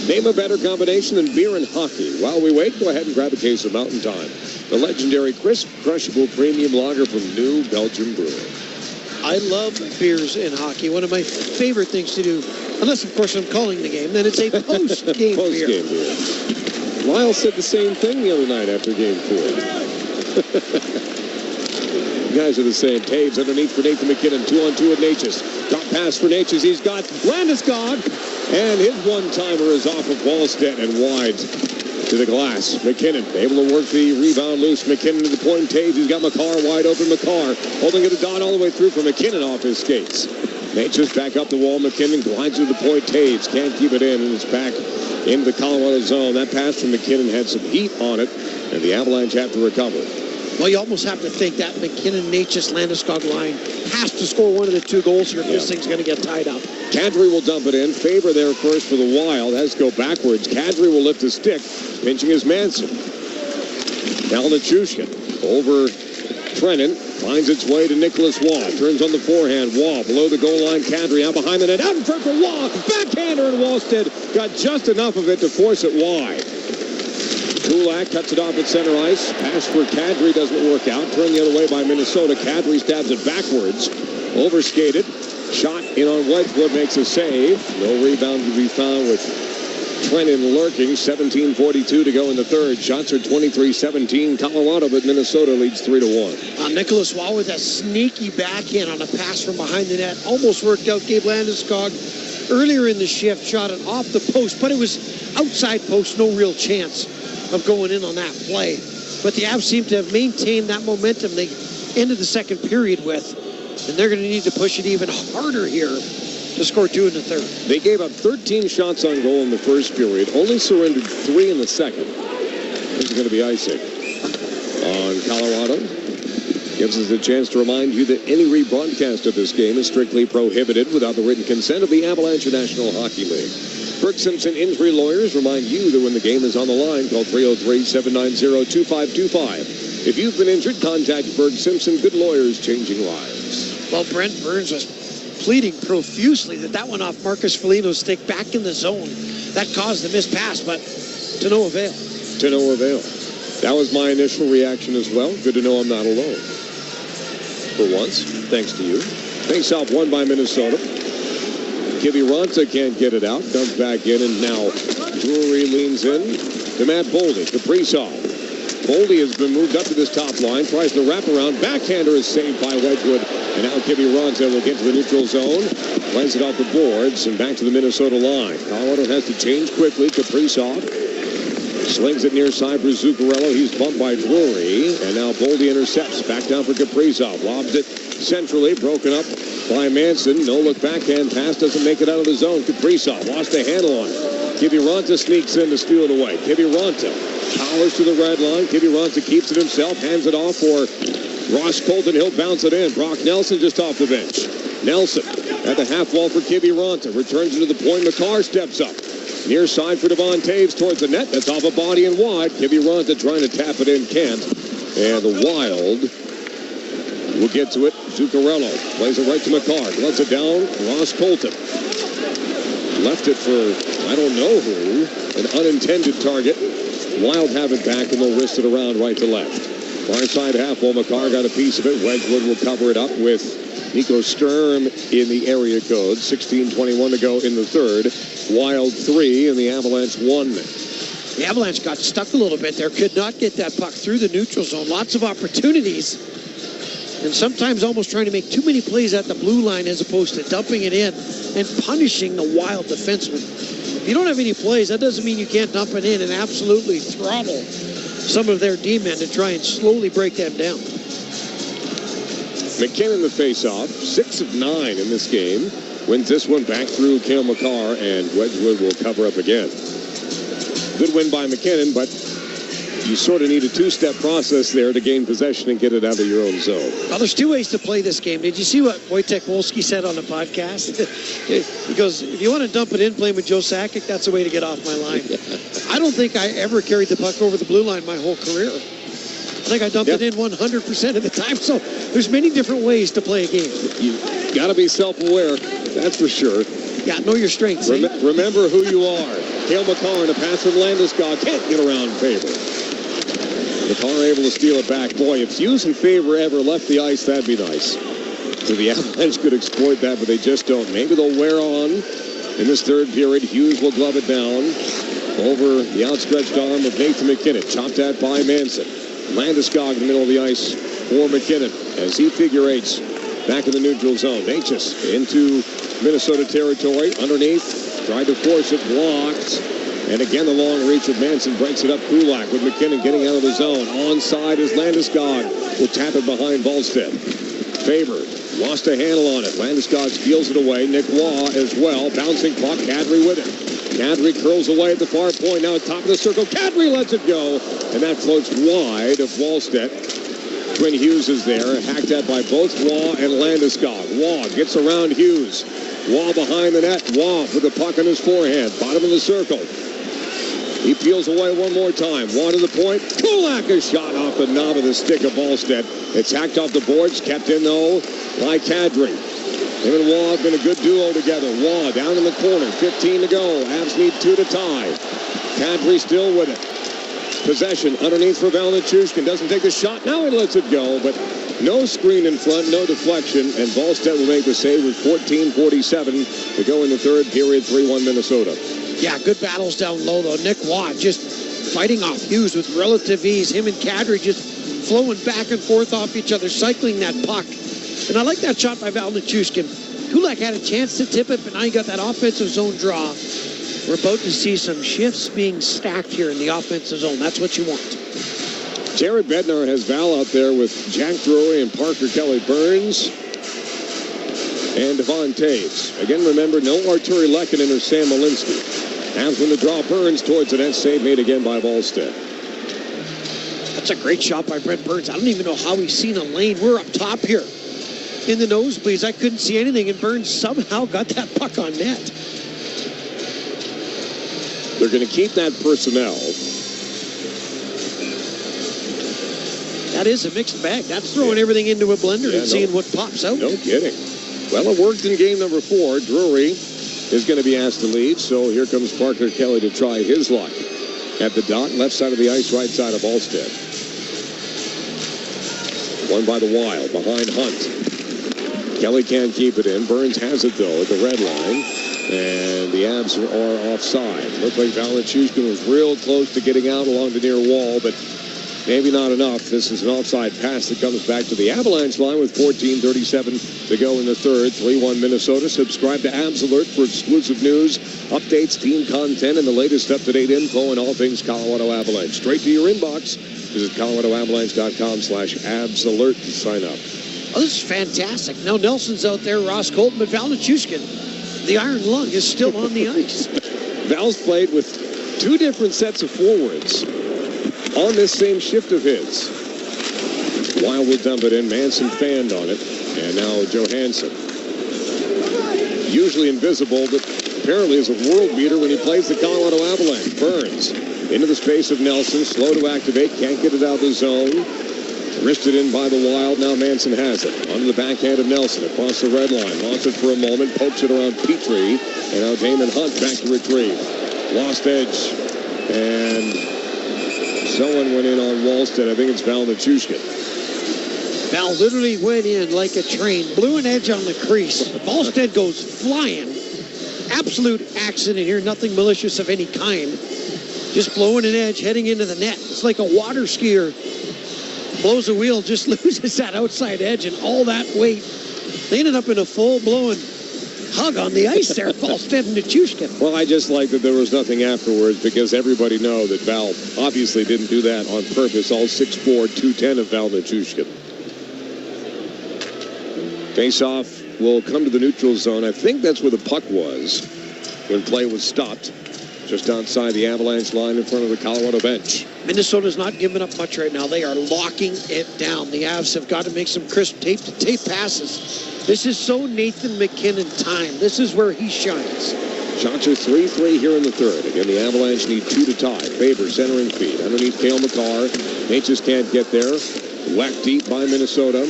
Name a better combination than beer and hockey. While we wait, go ahead and grab a case of Mountain Time, the legendary crisp, crushable premium lager from New Belgium Brewery. I love beers in hockey. One of my favorite things to do, unless, of course, I'm calling the game, then it's a post-game beer. Post-game beer. Lyle said the same thing the other night after Game 4. You guys are the same. Taves underneath for Nathan McKinnon. 2-on-2 with Natchez. Got pass for Natchez. He's got Landeskog. And his one-timer is off of Wallstedt and wide to the glass. McKinnon able to work the rebound loose. McKinnon to the point. Taves. He's got McCarr wide open. McCarr holding it a dot all the way through for McKinnon off his skates. Natchez back up the wall. McKinnon glides to the point. Taves can't keep it in, and it's back into the Colorado zone. That pass from McKinnon had some heat on it, and the Avalanche have to recover. Well, you almost have to think that McKinnon, Natchez, Landeskog line has to score one of the two goals here if this thing's going to get tied up. Kadri will dump it in. Favor there first for the Wild. Has to go backwards. Kadri will lift the stick. Pinching is Manson. Now Nichushkin over Trennan. Finds its way to Nicholas Waugh. Turns on the forehand. Waugh below the goal line. Kadri out behind the net. Out in front for Waugh. Backhander, and Wallstedt got just enough of it to force it wide. Kulak cuts it off at center ice. Pass for Kadri doesn't work out. Turned the other way by Minnesota. Kadri stabs it backwards. Overskated. Shot in on Wedgwood. Makes a save. No rebound to be found with Trennan lurking. 17:42 to go in the third. Shots are 23-17 Colorado, but Minnesota leads 3-1. Nicholas Waugh with a sneaky backhand on a pass from behind the net. Almost worked out. Gabe Landeskog earlier in the shift shot it off the post, but it was outside post. No real chance of going in on that play. But the Avs seem to have maintained that momentum they ended the second period with, and they're going to need to push it even harder here to score 2 in the third. They gave up 13 shots on goal in the first period, only surrendered 3 in the second. This is going to be icing on Colorado. Gives us a chance to remind you that any rebroadcast of this game is strictly prohibited without the written consent of the Avalanche National Hockey League. Berg Simpson Injury Lawyers remind you that when the game is on the line, call 303-790-2525. If you've been injured, contact Berg Simpson. Good lawyers, changing lives. Well, Brent Burns was pleading profusely that went off Marcus Foligno's stick back in the zone. That caused the missed pass, but to no avail. To no avail. That was my initial reaction as well. Good to know I'm not alone. For once, thanks to you. Face-off won by Minnesota. Kiviranta can't get it out. Comes back in, and now Drury leans in to Matt Boldy. Kaprizov. Boldy has been moved up to this top line. Tries to wrap around. Backhander is saved by Wedgwood. And now Kiviranta will get to the neutral zone. Runs it off the boards and back to the Minnesota line. Colorado has to change quickly. Kaprizov slings it near side for Zuccarello. He's bumped by Drury. And now Boldy intercepts. Back down for Kaprizov. Lobs it centrally. Broken up by Manson. No look backhand pass. Doesn't make it out of the zone. Kaprizov lost the handle on it. Kiviranta sneaks in to steal it away. Kiviranta powers to the red line. Kiviranta keeps it himself. Hands it off for Ross Colton. He'll bounce it in. Brock Nelson just off the bench. Nelson at the half wall for Kiviranta. Returns it to the point. McCarr steps up. Near side for Devon Taves towards the net. That's off a body and wide. Kiviranta trying to tap it in. Can't. And the Wild will get to it. Zuccarello plays it right to McCarr. Gloves it down. Ross Colton left it for I don't know who. An unintended target. Wild have it back, and they'll wrist it around right to left. Far side half wall. McCarr got a piece of it. Wedgwood will cover it up with Nico Sturm in the area code. 16:21 to go in the third. Wild 3 and the Avalanche 1. The Avalanche got stuck a little bit there. Could not get that puck through the neutral zone. Lots of opportunities. And sometimes almost trying to make too many plays at the blue line as opposed to dumping it in and punishing the Wild defenseman. If you don't have any plays, that doesn't mean you can't dump it in and absolutely throttle some of their D-men to try and slowly break them down. McKinnon the face-off, 6 of 9 in this game. Wins this one back through Cale McCarr, and Wedgwood will cover up again. Good win by McKinnon, but you sort of need a two-step process there to gain possession and get it out of your own zone. Well, there's two ways to play this game. Did you see what Wojtek Wolski said on the podcast? He goes, if you want to dump it in playing with Joe Sakic, that's the way to get off my line. I don't think I ever carried the puck over the blue line my whole career. I think I dumped it in 100% of the time. So there's many different ways to play a game. You got to be self-aware. That's for sure. Yeah, know your strengths. Remember who you are. Cale Makar and a pass from Landeskog. Can't get around Faber. Makar able to steal it back. Boy, if Hughes and Faber ever left the ice, that'd be nice. So the Avalanche could exploit that, but they just don't. Maybe they'll wear on in this third period. Hughes will glove it down over the outstretched arm of Nathan McKinnon. Chopped at by Manson. Landeskog in the middle of the ice for McKinnon as he figure eights back in the neutral zone. Natchez into Minnesota territory. Underneath, tried to force it, blocked. And again, the long reach of Manson breaks it up. Kulak with McKinnon getting out of the zone. Onside is Landeskog. Will tap it behind Volstead. Faber lost a handle on it. Landeskog steals it away. Nick Waugh as well. Bouncing puck. Kadri with it. Kadri curls away at the far point. Now at top of the circle. Kadri lets it go. And that floats wide of Wallstedt. Quinn Hughes is there. Hacked at by both Waugh and Landeskog. Waugh gets around Hughes. Waugh behind the net. Waugh with the puck on his forehand. Bottom of the circle. He peels away one more time. Waugh to the point. Kulak is shot off the knob of the stick of Wallstedt. It's hacked off the boards. Kept in, though, by Kadri. Him and Waugh have been a good duo together. Waugh down in the corner. 15 to go. Avs need 2 to tie. Kadri still with it. Possession underneath for Valanchuk. Doesn't take the shot. Now he lets it go, but no screen in front, no deflection, and Volstead will make the save with 14:47 to go in the third period. 3-1 Minnesota. Yeah, good battles down low, though. Nick Waugh just fighting off Hughes with relative ease. Him and Kadri just flowing back and forth off each other, cycling that puck. And I like that shot by Valanchuk. Kulak had a chance to tip it, but now you got that offensive zone draw. We're about to see some shifts being stacked here in the offensive zone. That's what you want. Jared Bednar has Val out there with Jack Drury and Parker Kelly Burns and Devon Taves. Again, remember, no Arturi Lehkonen or Sam Malinsky. Avs win the draw. Burns towards the net. Save made again by Volstead. That's a great shot by Brent Burns. I don't even know how he's seen a lane. We're up top here in the nosebleeds. I couldn't see anything, and Burns somehow got that puck on net. They're going to keep that personnel. That is a mixed bag. That's throwing everything into a blender and seeing what pops out. No kidding. Well, it worked in game number 4. Drury is going to be asked to leave, so here comes Parker Kelly to try his luck. At the dot, left side of the ice, right side of Volstead. Won by the Wild, behind Hunt. Kelly can't keep it in. Burns has it, though, at the red line. And the Avs are offside. Looked like Valanchuk was real close to getting out along the near wall, but maybe not enough. This is an offside pass that comes back to the Avalanche line with 14:37 to go in the third. 3-1 Minnesota. Subscribe to Avs Alert for exclusive news, updates, team content, and the latest up-to-date info on all things Colorado Avalanche. Straight to your inbox. Visit coloradoavalanche.com/Avs Alert to sign up. Oh, this is fantastic. Now Nelson's out there, Ross Colton, but Valanchuk, the Iron Lung, is still on the ice. Val's played with 2 different sets of forwards on this same shift of his. Wild will dump it in. Manson fanned on it. And now Johansson. Usually invisible, but apparently is a world beater when he plays the Colorado Avalanche. Burns into the space of Nelson. Slow to activate. Can't get it out of the zone. Wristed in by the Wild. Now Manson has it. Onto the backhand of Nelson. Across the red line. Lost it for a moment. Pokes it around Petrie. And now Damon Hunt back to retrieve. Lost edge. And someone went in on Wallstedt. I think it's Valanchuk. Val literally went in like a train. Blew an edge on the crease. Wallstedt goes flying. Absolute accident here. Nothing malicious of any kind. Just blowing an edge, heading into the net. It's like a water skier. Blows a wheel, just loses that outside edge and all that weight. They ended up in a full-blown hug on the ice there, Wallstedt and Nichushkin. Well, I just like that there was nothing afterwards because everybody know that Val obviously didn't do that on purpose. All 6'4", 210 of Val Nichushkin. Face-off will come to the neutral zone. I think that's where the puck was when play was stopped. Just outside the Avalanche line in front of the Colorado bench. Minnesota's not giving up much right now. They are locking it down. The Avs have got to make some crisp tape-to-tape passes. This is so Nathan McKinnon time. This is where he shines. Shots are 3-3 here in the third. Again, the Avalanche need 2 to tie. Faber centering feed. Underneath Cale Makar. Natchez can't get there. Whacked deep by Minnesota.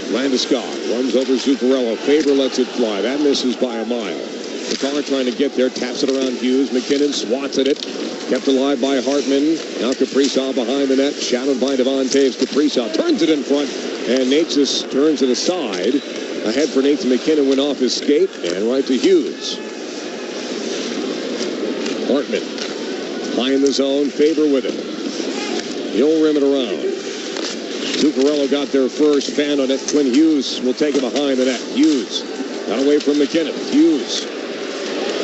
Landeskog runs over Zuccarello. Faber lets it fly. That misses by a mile. McCarr trying to get there, taps it around Hughes. McKinnon swats at it. Kept alive by Hartman. Now Kaprizov behind the net, shadowed by Devon Taves. Kaprizov turns it in front, and Natchez turns it aside. Ahead for Nathan McKinnon, went off his skate, and right to Hughes. Hartman high in the zone. Faber with it. He'll rim it around. Zuccarello got there first. Fan on it. Quinn Hughes will take it behind the net. Hughes got away from McKinnon. Hughes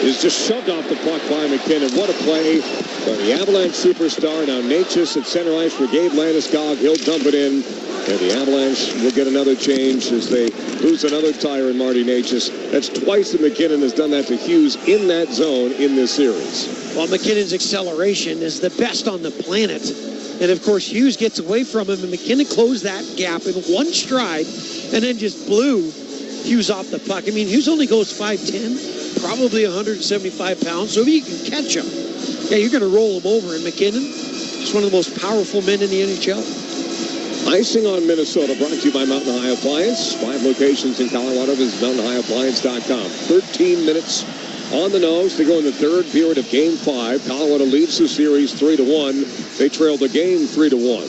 is just shoved off the puck by McKinnon. What a play by the Avalanche superstar. Now Natchez at center ice for Gabe Landeskog. He'll dump it in, and the Avalanche will get another change as they lose another tire in Marty Natchez. That's twice that McKinnon has done that to Hughes in that zone in this series. Well, McKinnon's acceleration is the best on the planet. And, of course, Hughes gets away from him, and McKinnon closed that gap in one stride and then just blew Hughes off the puck. I mean, Hughes only goes 5'10", probably 175 pounds, so if you can catch him, yeah, you're going to roll him over. And McKinnon is one of the most powerful men in the NHL. Icing on Minnesota, brought to you by Mountain High Appliance. 5 locations in Colorado. Visit mountainhighappliance.com. 13 minutes on the nose to go in the third period of Game 5. Colorado leads the series 3-1. They trailed the game 3-1.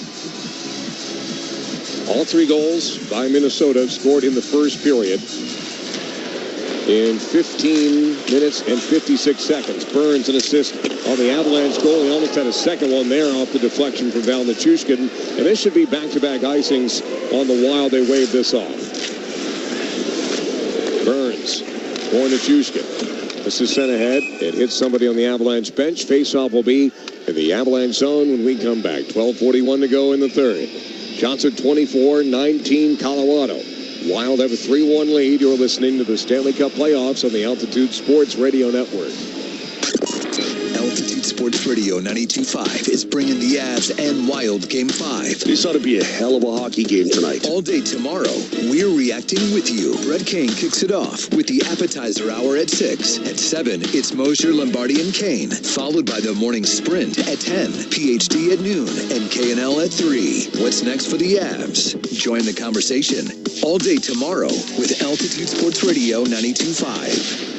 All 3 goals by Minnesota scored in the first period in 15 minutes and 56 seconds. Burns an assist on the Avalanche goal. He almost had a second one there off the deflection from Val Nichushkin. And this should be back-to-back icings on the Wild. They waved this off. Burns for Nichushkin. This is sent ahead. It hits somebody on the Avalanche bench. Face-off will be in the Avalanche zone when we come back. 12:41 to go in the third. Shots at 24-19 Colorado. Wild have a 3-1 lead. You're listening to the Stanley Cup playoffs on the Altitude Sports Radio Network. Altitude Sports Radio 92.5 is bringing the Avs and Wild Game 5. This ought to be a hell of a hockey game tonight. All day tomorrow, we're reacting with you. Brett Kane kicks it off with the appetizer hour at 6. At 7, it's Mosher, Lombardi, and Kane, followed by the morning sprint at 10, PhD at noon, and K&L at 3. What's next for the Avs? Join the conversation all day tomorrow with Altitude Sports Radio 92.5.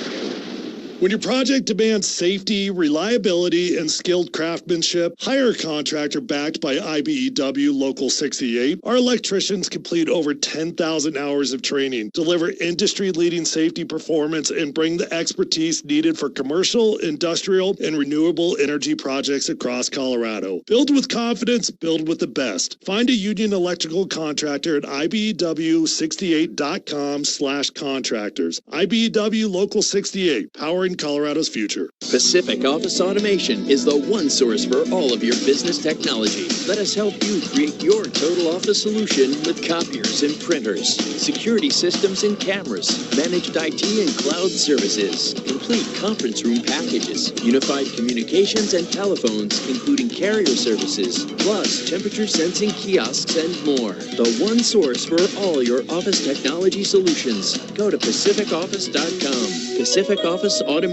When your project demands safety, reliability, and skilled craftsmanship, hire a contractor backed by IBEW Local 68. Our electricians complete over 10,000 hours of training, deliver industry-leading safety performance, and bring the expertise needed for commercial, industrial, and renewable energy projects across Colorado. Build with confidence, build with the best. Find a union electrical contractor at IBEW68.com/contractors. IBEW Local 68, powering Colorado's future. Pacific Office Automation is the one source for all of your business technology. Let us help you create your total office solution with copiers and printers, security systems and cameras, managed IT and cloud services, complete conference room packages, unified communications and telephones, including carrier services, plus temperature sensing kiosks and more. The one source for all your office technology solutions. Go to pacificoffice.com. Pacific Office Automation.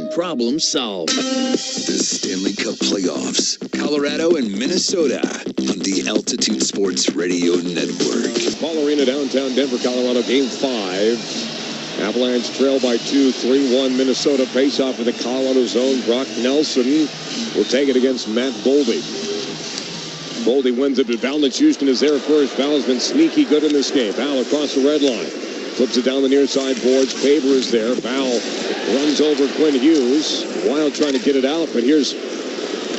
Problem solved. The Stanley Cup playoffs. Colorado and Minnesota on the Altitude Sports Radio Network. Ball Arena, downtown Denver, Colorado, Game 5. Avalanche trail by 2, 3-1 Minnesota. Face-off in the Colorado zone. Brock Nelson will take it against Matt Boldy. Boldy wins it, but Val Nichushkin is there first. Val has been sneaky good in this game. Val across the red line. Flips it down the near side boards. Faber is there. Val runs over Quinn Hughes. Wild trying to get it out, but here's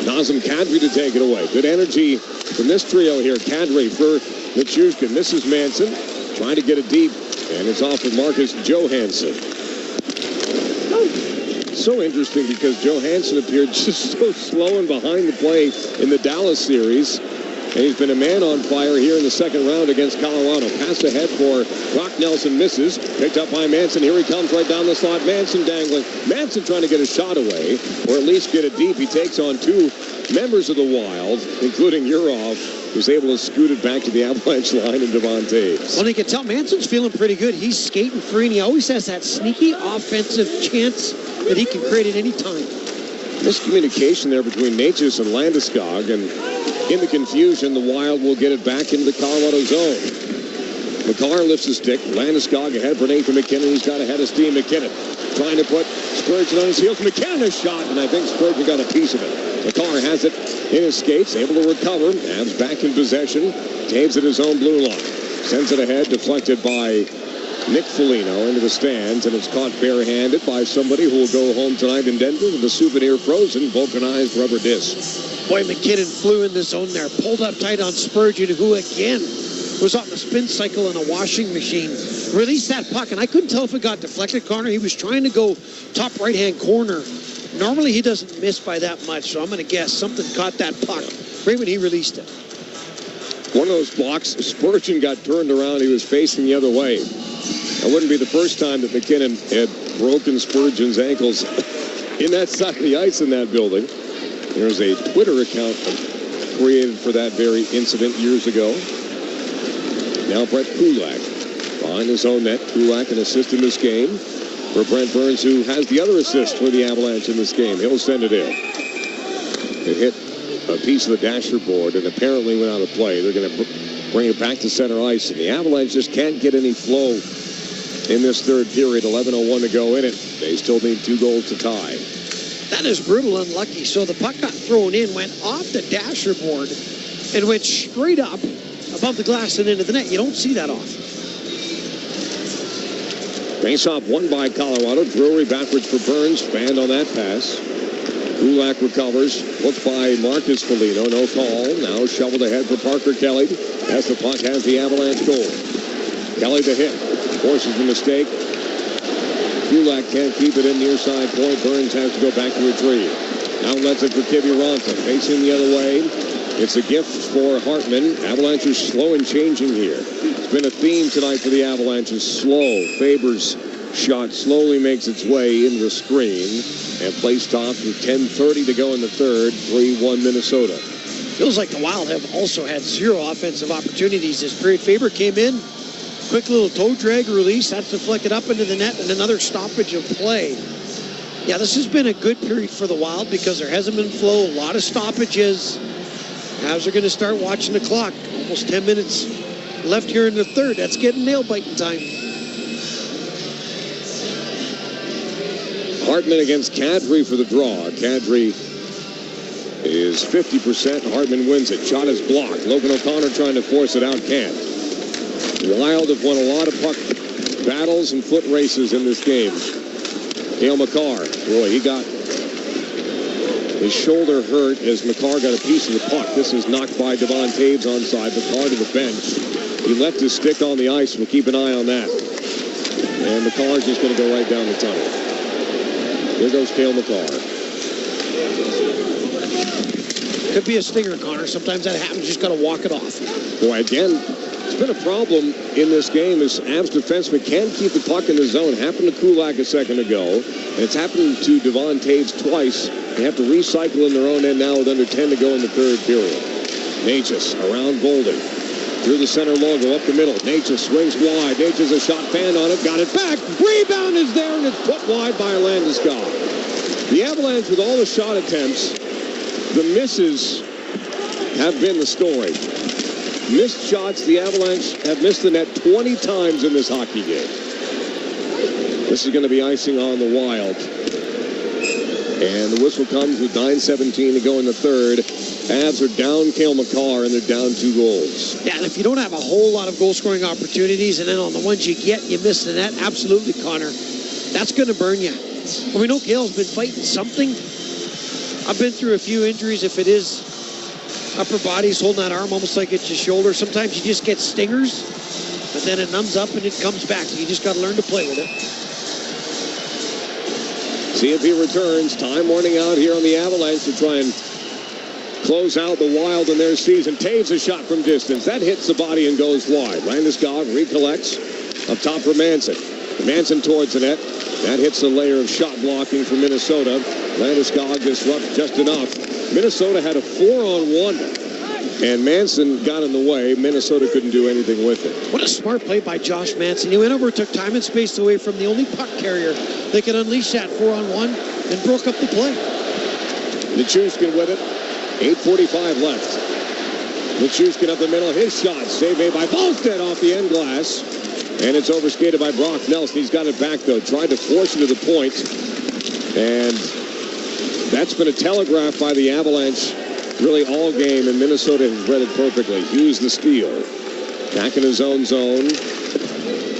Nazem Kadri to take it away. Good energy from this trio here. Kadri for Nichushkin. This is Manson trying to get it deep, and it's off of Marcus Johansson. So interesting because Johansson appeared just so slow and behind the play in the Dallas series. And he's been a man on fire here in the second round against Colorado. Pass ahead for Brock Nelson, misses. Picked up by Manson. Here he comes right down the slot. Manson dangling. Manson trying to get a shot away, or at least get it deep. He takes on 2 members of the Wild, including Urov, who's able to scoot it back to the Avalanche line and Devon Taves. Well, you can tell Manson's feeling pretty good. He's skating free, and he always has that sneaky offensive chance that he can create at any time. Miscommunication there between Natchez and Landeskog, and in the confusion, the Wild will get it back into the Colorado zone. McCarr lifts his stick. Landeskog ahead for Nathan McKinnon. He's got ahead of Steve McKinnon. Trying to put Spurgeon on his heels. McKinnon a shot, and I think Spurgeon got a piece of it. McCarr has it in his skates, able to recover. Avs back in possession. Taves at his own blue line. Sends it ahead, deflected by Nick Foligno into the stands, and it's caught barehanded by somebody who will go home tonight in Denver with a souvenir frozen vulcanized rubber disc. Boy, McKinnon flew in the zone there, pulled up tight on Spurgeon, who again was on the spin cycle in a washing machine. Released that puck, and I couldn't tell if it got deflected, Connor. He was trying to go top right-hand corner. Normally he doesn't miss by that much, so I'm going to guess something caught that puck right when he released it. One of those blocks, Spurgeon got turned around. He was facing the other way. That wouldn't be the first time that McKinnon had broken Spurgeon's ankles in that side of the ice in that building. There's a Twitter account created for that very incident years ago. Now Brett Kulak behind his own net. Kulak an assist in this game for Brent Burns, who has the other assist for the Avalanche in this game. He'll send it in. It hit a piece of the dasher board and apparently went out of play. They're going to bring it back to center ice, and the Avalanche just can't get any flow in this third period. 11:01 to go in it. They still need 2 goals to tie. That is brutal unlucky. So the puck got thrown in, went off the dasher board, and went straight up above the glass and into the net. You don't see that often. Face-off won by Colorado. Drury backwards for Burns. Fanned on that pass. Kulak recovers. Looked by Marcus Foligno. No call. Now shoveled ahead for Parker Kelly. As the puck has the Avalanche goal. Kelly the hit. Forces the mistake. Kulak can't keep it in near side point. Burns has to go back to retrieve. Outlets it for Kiviranta. Facing the other way. It's a gift for Hartman. Avalanche is slow in changing here. It's been a theme tonight for the Avalanche. Is slow. Faber's shot slowly makes its way into the screen and play stopped with 10:30 to go in the third. 3-1 Minnesota. Feels like the Wild have also had 0 offensive opportunities this period. Faber came in, quick little toe drag release. That's deflected up into the net, and another stoppage of play. Yeah, this has been a good period for the Wild because there hasn't been flow, a lot of stoppages. Avs are going to start watching the clock. Almost 10 minutes left here in the third. That's getting nail-biting time. Hartman against Kadri for the draw. Kadri is 50%. Hartman wins it. Shot is blocked. Logan O'Connor trying to force it out. Can't. Wild have won a lot of puck battles and foot races in this game. Cale Makar. Boy, he got his shoulder hurt as Makar got a piece of the puck. This is knocked by Devon Taves onside. Makar to the bench. He left his stick on the ice. We'll keep an eye on that. And Makar's just going to go right down the tunnel. Here goes Cale Makar. Could be a stinger, Connor. Sometimes that happens. You just got to walk it off. Boy, again, it's been a problem in this game as Avs defensemen can't keep the puck in the zone. Happened to Kulak a second ago, and it's happened to Devon Taves twice. They have to recycle in their own end now with under 10 to go in the third period. Natchez around Bolden. Through the center logo, up the middle. Natchez swings wide. Natchez a shot, fanned on it, got it back. Rebound is there, and it's put wide by Landeskog. The Avalanche, with all the shot attempts, the misses have been the story. Missed shots, the Avalanche have missed the net 20 times in this hockey game. This is going to be icing on the Wild. And the whistle comes with 9:17 to go in the third. Avs are down Cale Makar, and they're down 2 goals. Yeah, and if you don't have a whole lot of goal-scoring opportunities, and then on the ones you get, you miss the net, absolutely, Connor. That's going to burn you. Well, we know Cale's been fighting something. I've been through a few injuries. If it is upper body, he's holding that arm almost like it's your shoulder. Sometimes you just get stingers, but then it numbs up and it comes back. You just got to learn to play with it. See if he returns. Time running out here on the Avalanche to try and close out the Wild in their season. Taves a shot from distance. That hits the body and goes wide. Landeskog recollects up top for Manson. Manson towards the net. That hits a layer of shot blocking for Minnesota. Landeskog disrupts just enough. Minnesota had a 4-on-1. And Manson got in the way. Minnesota couldn't do anything with it. What a smart play by Josh Manson. He went over, took time and space away from the only puck carrier that could unleash that 4-on-1 and broke up the play. Nichushkin with it. 8:45 left. Machushkin up the middle. His shot. Save made by Volstead off the end glass. And it's overskated by Brock Nelson. He's got it back, though. Tried to force it to the point. And that's been a telegraph by the Avalanche really all game, and Minnesota has read it perfectly. Hughes the steal. Back in his own zone.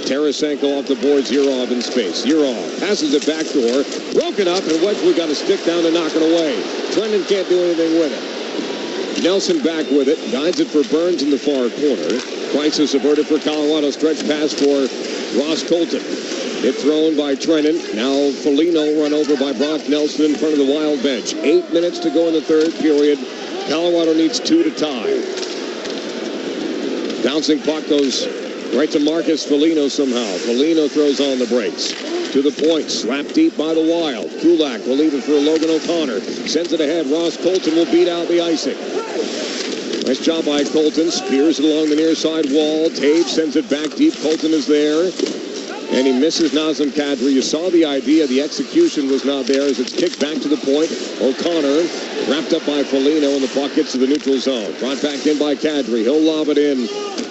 Tarasenko off the boards. Yurov in space. Yurov passes it backdoor. Broken up, and Wedgwood got a stick down to knock it away. Trenton can't do anything with it. Nelson back with it. Guides it for Burns in the far corner. Crisis averted for Colorado. Stretch pass for Ross Colton. Hit thrown by Trenton. Now Foligno run over by Brock Nelson in front of the Wild bench. 8 minutes to go in the third period. Colorado needs 2 to tie. Bouncing puck goes right to Marcus Foligno somehow. Foligno throws on the brakes. To the point. Slapped deep by the Wild. Kulak will leave it for Logan O'Connor. Sends it ahead. Ross Colton will beat out the icing. Nice job by Colton. Spears it along the near side wall. Taves sends it back deep. Colton is there. And he misses Nazem Kadri. You saw the idea. The execution was not there as it's kicked back to the point. O'Connor wrapped up by Foligno, and the puck gets to the neutral zone. Brought back in by Kadri. He'll lob it in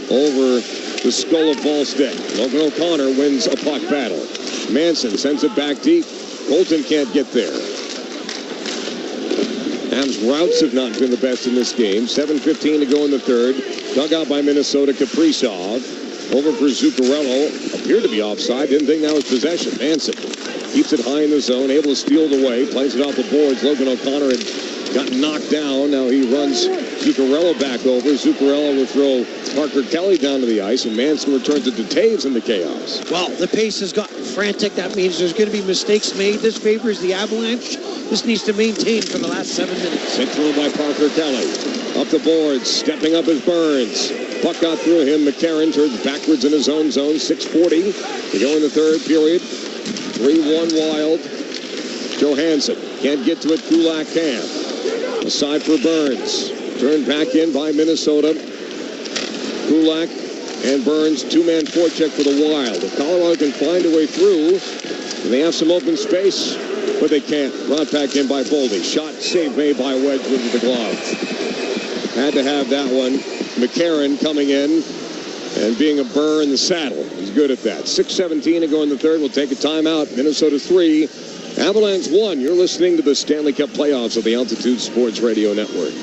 over the skull of Volstead. Logan O'Connor wins a puck battle. Manson sends it back deep. Colton can't get there. Avs routes have not been the best in this game. 7:15 to go in the third. Dug out by Minnesota. Kaprizov. Over for Zuccarello. Appeared to be offside. Didn't think that was possession. Manson keeps it high in the zone. Able to steal it away. Plays it off the boards. Logan O'Connor had got knocked down. Now he runs Zuccarello back over. Zuccarello will throw Parker Kelly down to the ice. And Manson returns it to Taves in the chaos. Well, the pace has gotten frantic. That means there's going to be mistakes made. This favors the Avalanche. This needs to maintain for the last 7 minutes. Sent through by Parker Kelly. Up the boards. Stepping up is Burns. Puck got through him. McCarron turns backwards in his own zone. 6:40 to go in the third period. 3-1 Wild. Johansson can't get to it. Kulak can. Aside for Burns. Turned back in by Minnesota. Kulak and Burns. Two-man forecheck for the Wild. If Colorado can find a way through, and they have some open space, but they can't. Brought back in by Boldy. Shot save made by Wedgwood with the glove. Had to have that one. McCarron coming in and being a burr in the saddle. He's good at that. 6:17 to go in the third. We'll take a timeout. Minnesota 3, Avalanche 1. You're listening to the Stanley Cup playoffs of the Altitude Sports Radio Network.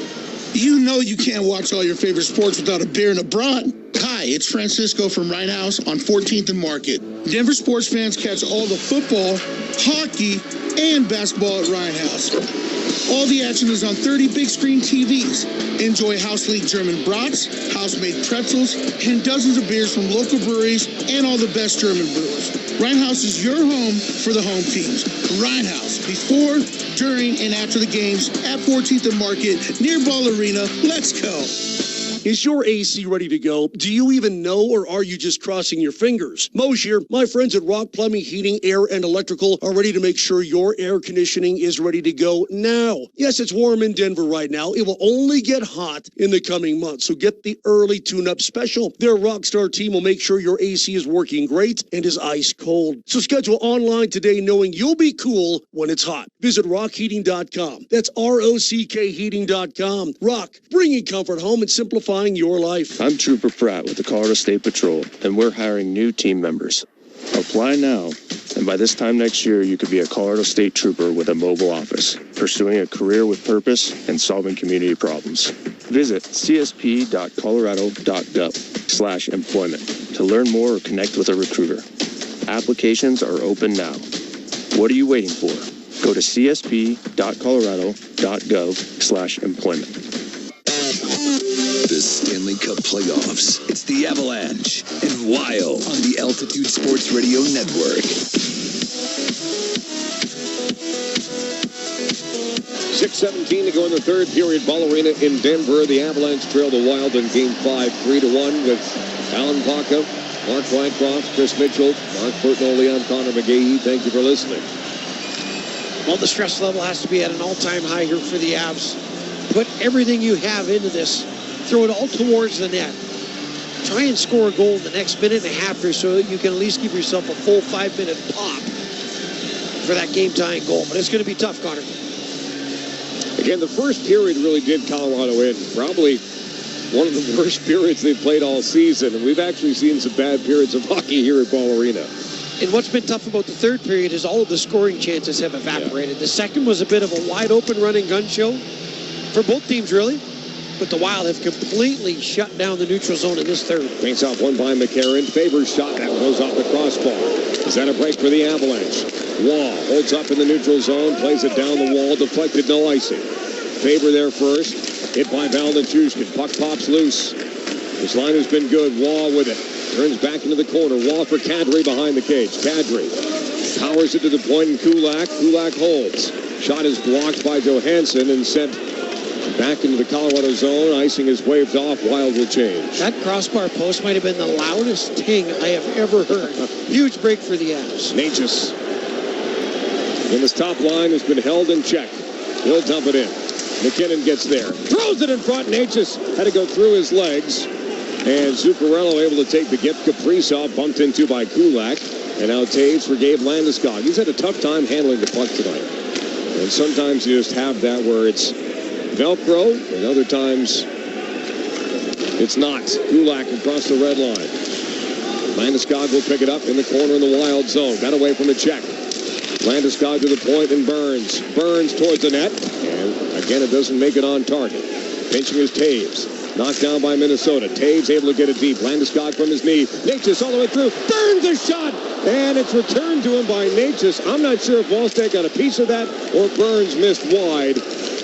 You know you can't watch all your favorite sports without a beer and a brat. Hi, it's Francisco from Rhine House on 14th and Market. Denver sports fans catch all the football, hockey, and basketball at Rhine House. All the action is on 30 big screen TVs. Enjoy House League German brats, house-made pretzels, and dozens of beers from local breweries and all the best German brewers. Rhine House is your home for the home teams. Rhine House, before, during, and after the games at 14th and Market near Ball Arena. Let's go. Is your AC ready to go? Do you even know, or are you just crossing your fingers? Moshier, my friends at Rock Plumbing, Heating, Air, and Electrical are ready to make sure your air conditioning is ready to go now. Yes, it's warm in Denver right now. It will only get hot in the coming months, so get the early tune-up special. Their Rockstar team will make sure your AC is working great and is ice cold. So schedule online today knowing you'll be cool when it's hot. Visit rockheating.com. That's ROCK heating.com. Rock, bringing comfort home and simplifying your life. I'm Trooper Pratt with the Colorado State Patrol, and we're hiring new team members. Apply now, and by this time next year, you could be a Colorado State Trooper with a mobile office, pursuing a career with purpose and solving community problems. Visit csp.colorado.gov/employment to learn more or connect with a recruiter. Applications are open now. What are you waiting for? Go to csp.colorado.gov/employment. The Stanley Cup playoffs. It's the Avalanche and Wild on the Altitude Sports Radio Network. 6:17 to go in the third period. Ball Arena in Denver. The Avalanche trail the Wild in Game 5, 3-1 with Alan Baca, Mark Wycroft, Chris Mitchell, Mark Bertnolli, I'm Connor McGahee. Thank you for listening. Well, the stress level has to be at an all-time high here for the Avs. Put everything you have into this. Throw it all towards the net. Try and score a goal in the next minute and a half or so. You can at least give yourself a full 5-minute pop for that game-tying goal. But it's going to be tough, Connor. Again, the first period really did Colorado in. Probably one of the worst periods they've played all season. And we've actually seen some bad periods of hockey here at Ball Arena. And what's been tough about the third period is all of the scoring chances have evaporated. The second was a bit of a wide-open run-and-gun show for both teams, really. But the Wild have completely shut down the neutral zone in this third. Face off one by McCarron. Favors shot that goes off the crossbar. Is that a break for the Avalanche? Wall holds up in the neutral zone, plays it down the wall, deflected, no icing. Faber there first, hit by Valenchushkin. Puck pops loose. This line has been good. Wall with it. Turns back into the corner. Wall for Kadri behind the cage. Kadri powers it to the point and Kulak. Kulak holds. Shot is blocked by Johansson and sent back into the Colorado zone. Icing is waved off. Wild will change. That crossbar post might have been the loudest ting I have ever heard. Huge break for the Avs. Natchez. And this top line has been held in check. He'll dump it in. McKinnon gets there. Throws it in front. Natchez had to go through his legs. And Zuccarello able to take the gift. Kaprizov bumped into by Kulak. And now Taves for Gabe Landeskog. He's had a tough time handling the puck tonight. And sometimes you just have that where it's Velcro, and other times it's not. Kulak across the red line. Landeskog will pick it up in the corner in the Wild zone. Got away from a check. Landeskog to the point and Burns. Burns towards the net. And again, it doesn't make it on target. Pinching is Taves. Knocked down by Minnesota. Taves able to get it deep. Landeskog from his knee. Natchez all the way through. Burns a shot. And it's returned to him by Natchez. I'm not sure if Wallstedt got a piece of that or Burns missed wide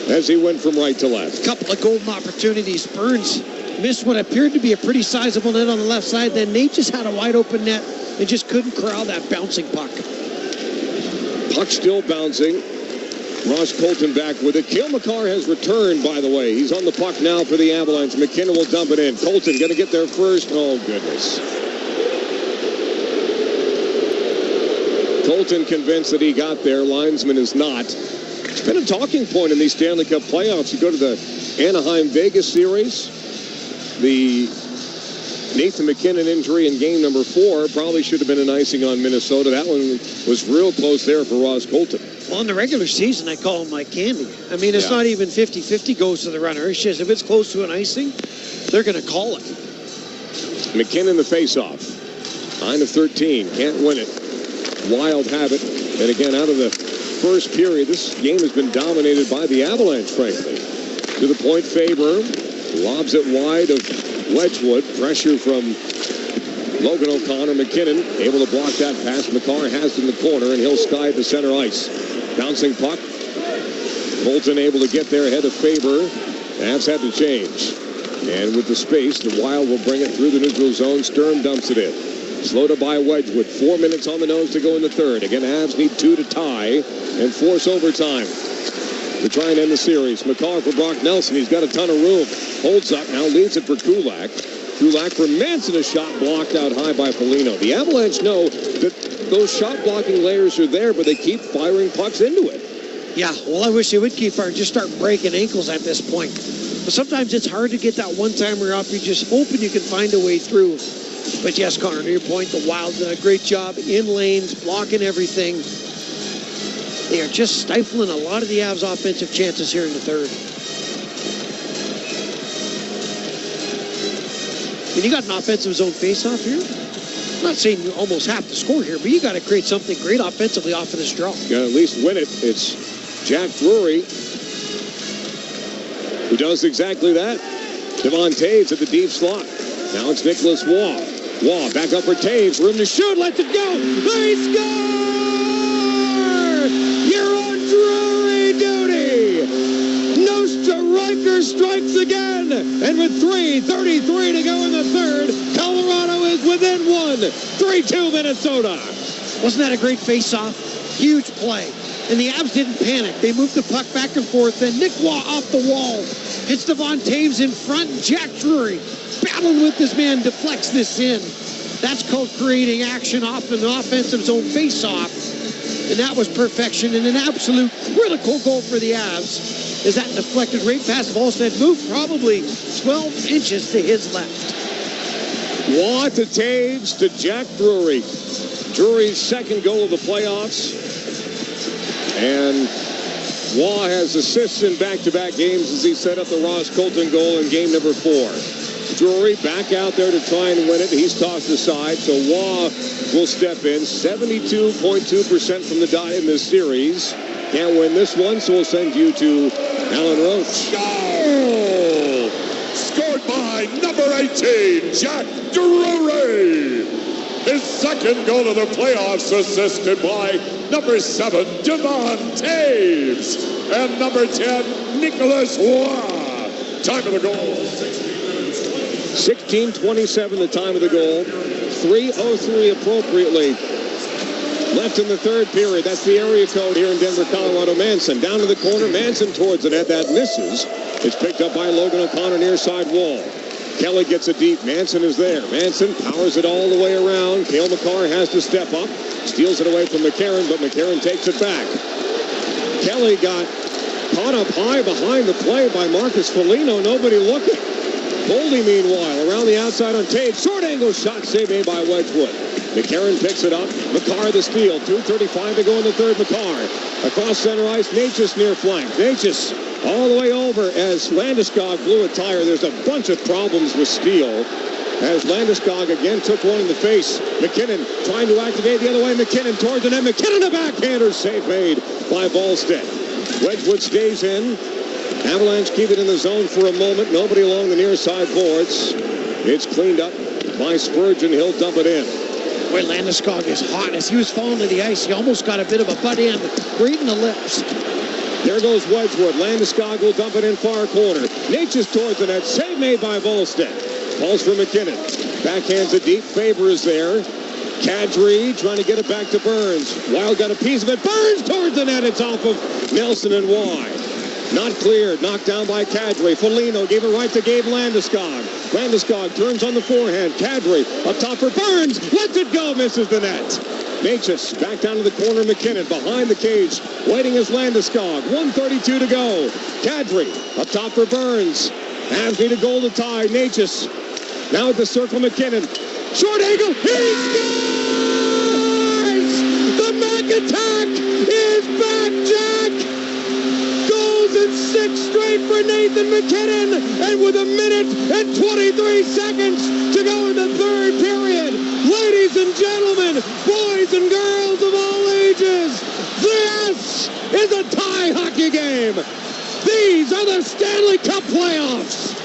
as he went from right to left. Couple of golden opportunities. Burns missed what appeared to be a pretty sizable net on the left side. Then Natchez had a wide open net and just couldn't corral that bouncing puck. Puck still bouncing. Ross Colton back with it. Cale Makar has returned, by the way. He's on the puck now for the Avalanche. McKinnon will dump it in. Colton going to get there first. Oh, goodness. Colton convinced that he got there. Linesman is not. It's been a talking point in these Stanley Cup playoffs. You go to the Anaheim-Vegas series. The Nathan McKinnon injury in game number 4 probably should have been an icing on Minnesota. That one was real close there for Ross Colton. Well, in the regular season, I call him like candy. I mean, it's not even 50-50 goes to the runner. It's just if it's close to an icing, they're going to call it. McKinnon the face-off. 9 of 13. Can't win it. Wild have it. And again, out of the first period, this game has been dominated by the Avalanche, frankly. To the point, Faber lobs it wide of Wedgwood. Pressure from Logan O'Connor. McKinnon able to block that pass. Makar has it in the corner, and he'll sky at the center ice. Bouncing puck. Bolton able to get there ahead of Faber. Avs had to change. And with the space, the Wild will bring it through the neutral zone. Sturm dumps it in. Slowed up by Wedgwood. 4 minutes on the nose to go in the third. Again, Avs need 2 to tie and force overtime to try and end the series. Makar for Brock Nelson. He's got a ton of room. Holds up. Now leads it for Kulak. Kulak for Manson. A shot blocked out high by Foligno. The Avalanche know that those shot blocking layers are there, but they keep firing pucks into it. Yeah, well, I wish they would keep firing. Just start breaking ankles at this point. But sometimes it's hard to get that one-timer up. You're just hoping you can find a way through. But yes, Connor, to your point, the Wild did a great job in lanes, blocking everything. They are just stifling a lot of the Avs' offensive chances here in the third. And you got an offensive zone face-off here. I'm not saying you almost have to score here, but you got to create something great offensively off of this draw. You got to at least win it. It's Jack Drury who does exactly that. Devon Taves at the deep slot. Now it's Nicholas Waugh. Waugh back up for Taves. Room to shoot. Lets it go. They score! You're on Drury duty. Nosta Riker strikes again. And with 3:33 to go in the third, Colorado is within 1. 3-2 Minnesota. Wasn't that a great face-off? Huge play. And the Avs didn't panic. They moved the puck back and forth. Then Nick Waugh off the wall. Hits Devon Taves in front. Jack Drury battling with this man, deflects this in. That's called creating action off an offensive zone face-off. And that was perfection and an absolute critical goal for the Avs. Is that deflected right past Volstead, moved probably 12 inches to his left. Waugh to Taves to Jack Drury. Drury's second goal of the playoffs. And Waugh has assists in back-to-back games as he set up the Ross Colton goal in game number 4. Drury back out there to try and win it. He's tossed aside, so Waugh will step in. 72.2% from the die in this series. Can't win this one, so we'll send you to Alan Roach. Goal! Scored by number 18, Jack Drury. His second goal of the playoffs, assisted by number 7, Devon Taves. And number 10, Nicholas Waugh. Time of the goal, 16:27 the time of the goal. 3:03 appropriately left in the third period. That's the area code here in Denver, Colorado. Manson down to the corner. Manson towards the net. That misses. It's picked up by Logan O'Connor near side wall. Kelly gets it deep. Manson is there. Manson powers it all the way around. Cale Makar has to step up. Steals it away from McCarron, but McCarron takes it back. Kelly got caught up high behind the play by Marcus Foligno. Nobody looking. Boldy, meanwhile, around the outside on Taves. Short angle shot saved by Wedgwood. McCarron picks it up. Makar the steal. 2:35 to go in the third. Makar across center ice. Natchez near flank. Natchez all the way over as Landeskog blew a tire. There's a bunch of problems with Steele as Landeskog again took one in the face. McKinnon trying to activate the other way. McKinnon towards the net. McKinnon a backhander. Save made by Volstead. Wedgwood stays in. Avalanche keep it in the zone for a moment. Nobody along the near side boards. It's cleaned up by Spurgeon. He'll dump it in. Boy, Landeskog is hot. As he was falling to the ice, he almost got a bit of a butt end right in the lips. There goes Wedgwood. Landeskog will dump it in far corner. Natchez towards the net. Save made by Volstead. Calls for McKinnon. Backhands it deep. Faber is there. Kadri trying to get it back to Burns. Wild got a piece of it. Burns towards the net. It's off of Nelson and Wye. Not cleared. Knocked down by Kadri. Foligno gave it right to Gabe Landeskog. Landeskog turns on the forehand. Kadri up top for Burns. Lets it go. Misses the net. Natchez back down to the corner. McKinnon behind the cage. Waiting is Landeskog. 1:32 to go. Kadri up top for Burns. Has need a goal to tie. Natchez now at the circle. McKinnon. Short angle. He scores! The Mac attack is back, Jack! Goals in 6 straight for Nathan McKinnon. And with a minute and 23 seconds to go in the third period. Ladies and gentlemen, boys and girls of all ages, this is a tie hockey game. These are the Stanley Cup playoffs.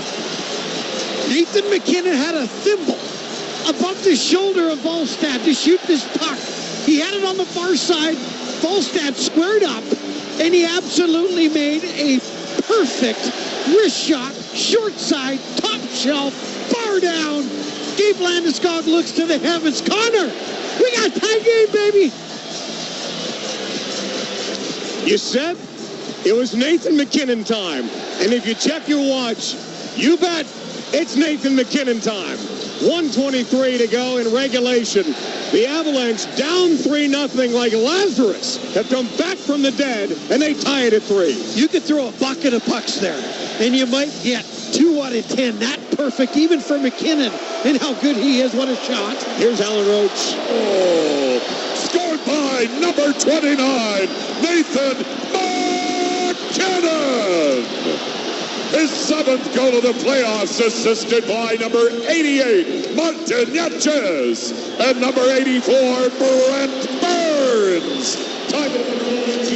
Nathan McKinnon had a thimble above the shoulder of Volstad to shoot this puck. He had it on the far side. Volstad squared up, and he absolutely made a perfect wrist shot, short side, top shelf, bar down. Gabe Landeskog looks to the heavens. Connor, we got tie game, baby. You said it was Nathan McKinnon time. And if you check your watch, you bet it's Nathan McKinnon time. 1:23 to go in regulation. The Avalanche down 3-0 like Lazarus have come back from the dead, and they tie it at 3. You could throw a bucket of pucks there, and you might get 2 out of 10. That perfect, even for McKinnon, and how good he is. What a shot. Here's Alan Roach. Oh, scored by number 29, Nathan McKinnon. His 7th goal of the playoffs, assisted by number 88, Martin Natchez, and number 84, Brent Burns.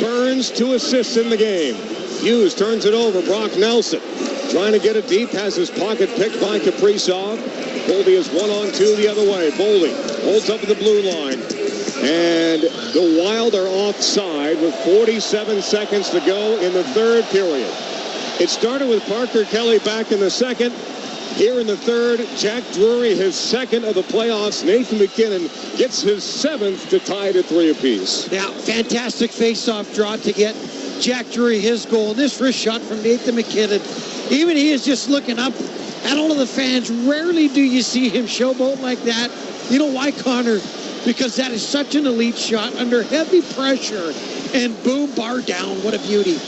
Burns, 2 assists in the game. Hughes turns it over. Brock Nelson trying to get it deep, has his pocket picked by Kaprizov. Boldy is 1-on-2 the other way. Boldy holds up at the blue line. And the Wild are offside with 47 seconds to go in the third period. It started with Parker Kelly back in the second. Here in the third, Jack Drury, his second of the playoffs. Nathan McKinnon gets his 7th to tie it at 3 apiece. Now, fantastic face-off draw to get Jack Drury his goal. This wrist shot from Nathan McKinnon. Even he is just looking up at all of the fans. Rarely do you see him showboat like that. You know why, Connor? Because that is such an elite shot under heavy pressure. And boom, bar down. What a beauty.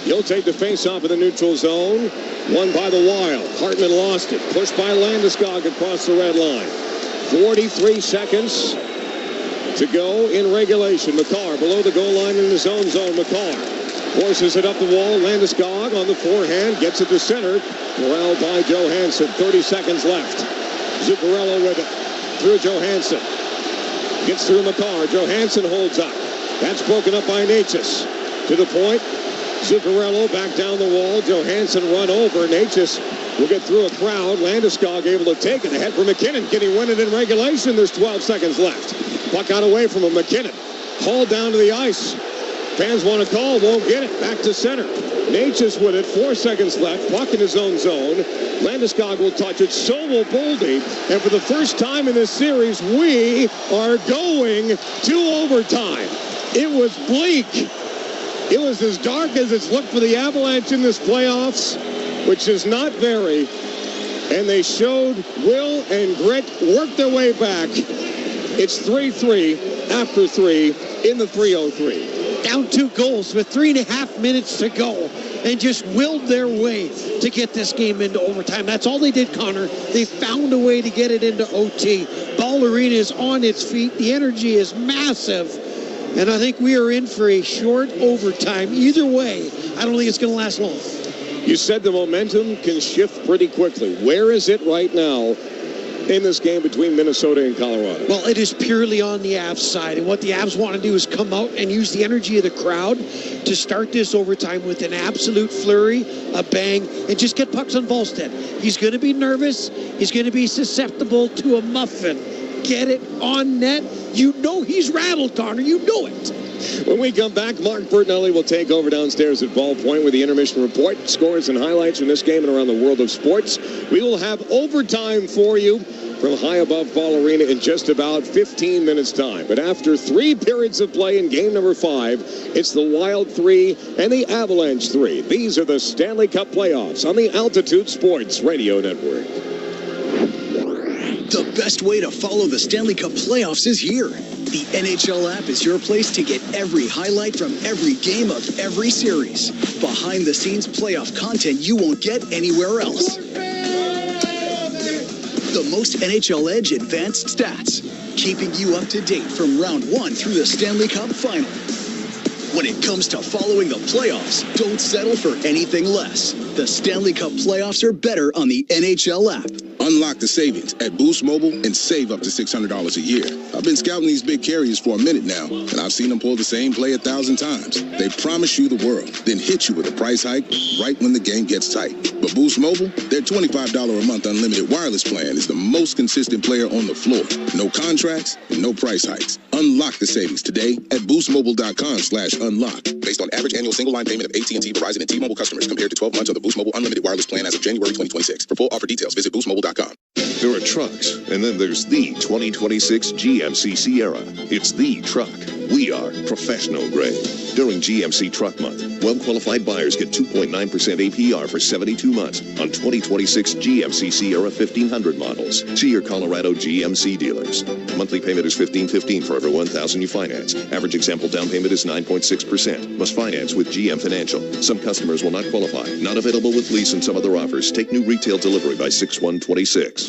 He'll take the face-off in the neutral zone. Won by the Wild. Hartman lost it. Pushed by Landeskog across the red line. 43 seconds to go in regulation. Makar below the goal line in his own zone. Makar Forces it up the wall. Landeskog on the forehand. Gets it to center. Corralled by Johansson. 30 seconds left. Zuccarello with it. Through Johansson. Gets through Makar. Johansson holds up. That's broken up by Natchez. To the point. Zuccarello back down the wall. Johansson run over. Natchez will get through a crowd. Landeskog able to take it. Ahead for McKinnon. Can he win it in regulation? There's 12 seconds left. Puck out away from him. McKinnon. Hauled down to the ice. Fans want to call. Won't get it. Back to center. Natchez with it. 4 seconds left. Puck in his own zone. Landeskog will touch it. So will Boldy. And for the first time in this series, we are going to overtime. It was bleak. It was as dark as it's looked for the Avalanche in this playoffs, which is not very. And they showed will and grit, worked their way back. It's 3-3 after 3 in the 3:03. Down 2 goals with 3.5 minutes to go and just willed their way to get this game into overtime. That's all they did, Connor. They found a way to get it into OT. Ball Arena is on its feet. The energy is massive. And I think we are in for a short overtime. Either way, I don't think it's going to last long. You said the momentum can shift pretty quickly. Where is it right now in this game between Minnesota and Colorado? Well, it is purely on the Avs side. And what the Avs want to do is come out and use the energy of the crowd to start this overtime with an absolute flurry, a bang, and just get pucks on Volstead. He's going to be nervous. He's going to be susceptible to a muffin. Get it on net. You know he's rattled, Connor. You know it. When we come back, Mark Bertinelli will take over downstairs at Ballpoint with the intermission report, scores and highlights from this game and around the world of sports. We will have overtime for you from high above Ball Arena in just about 15 minutes' time. But after 3 periods of play in game number 5, it's the Wild 3 and the Avalanche 3. These are the Stanley Cup playoffs on the Altitude Sports Radio Network. The best way to follow the Stanley Cup playoffs is here. The NHL app is your place to get every highlight from every game of every series. Behind-the-scenes playoff content you won't get anywhere else. The most NHL Edge advanced stats, keeping you up to date from round 1 through the Stanley Cup final. When it comes to following the playoffs, don't settle for anything less. The Stanley Cup playoffs are better on the NHL app. Unlock the savings at Boost Mobile and save up to $600 a year. I've been scouting these big carriers for a minute now, and I've seen them pull the same play 1,000 times. They promise you the world, then hit you with a price hike right when the game gets tight. But Boost Mobile, their $25 a month unlimited wireless plan is the most consistent player on the floor. No contracts and no price hikes. Unlock the savings today at boostmobile.com/unlock. Based on average annual single line payment of AT&T, Verizon, and T-Mobile customers compared to 12 months of the Boost Mobile unlimited wireless plan as of January 2026. For full offer details, visit boostmobile.com. There are trucks, and then there's the 2026 GMC Sierra. It's the truck. We are professional grade. During GMC Truck Month, well-qualified buyers get 2.9% APR for 72 months on 2026 GMC Sierra 1500 models. See your Colorado GMC dealers. Monthly payment is $1,515 for every $1,000 you finance. Average example down payment is 9.6%. Must finance with GM Financial. Some customers will not qualify. Not available with lease and some other offers. Take new retail delivery by 6/1/26.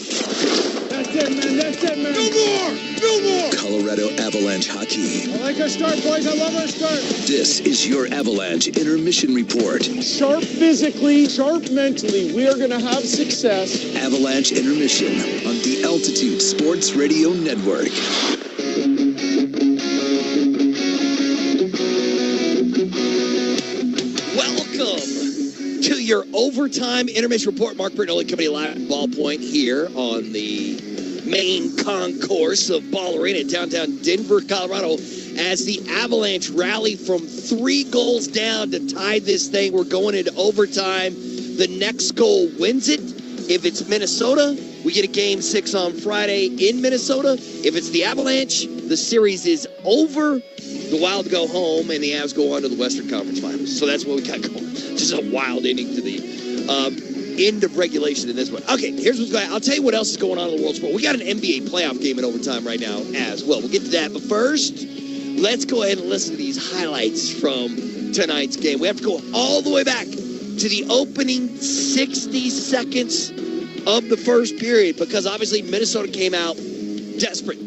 That's it, man. That's it, man. No more. No more. Colorado Avalanche hockey. I like our start, boys. I love our start. This is your Avalanche Intermission Report. Sharp physically, sharp mentally. We are going to have success. Avalanche Intermission on the Altitude Sports Radio Network. Welcome to your overtime intermission report. Mark Bertinelli coming live at Ballpoint here on the main concourse of Ball Arena in downtown Denver, Colorado, as the Avalanche rally from 3 goals down to tie this thing. We're going into overtime. The next goal wins it. If it's Minnesota, we get a Game 6 on Friday in Minnesota. If it's the Avalanche, the series is over. The Wild go home, and the Avs go on to the Western Conference Finals. So that's what we got going. Just a wild ending to the end of regulation in this one. Okay, here's what's going on. I'll tell you what else is going on in the world sport. We got an NBA playoff game in overtime right now as well. We'll get to that. But first, let's go ahead and listen to these highlights from tonight's game. We have to go all the way back to the opening 60 seconds of the first period because obviously Minnesota came out desperate.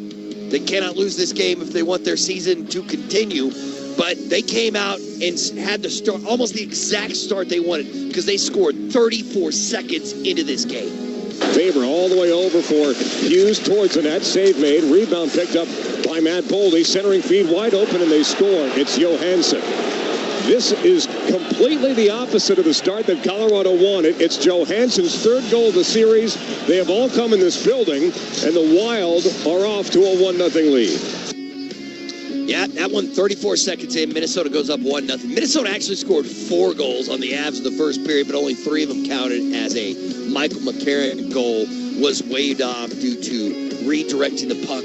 They cannot lose this game if they want their season to continue. But they came out and had the start, almost the exact start they wanted, because they scored 34 seconds into this game. Faber all the way over for Hughes towards the net. Save made. Rebound picked up by Matt Boldy. Centering feed wide open, and they score. It's Johansson. This is completely the opposite of the start that Colorado wanted. It's Johansson's third goal of the series. They have all come in this building, and the Wild are off to a 1-0 lead. Yeah, that one 34 seconds in. Minnesota goes up 1-0. Minnesota actually scored 4 goals on the Avs in the first period, but only 3 of them counted as a Michael McCarron goal was waved off due to redirecting the puck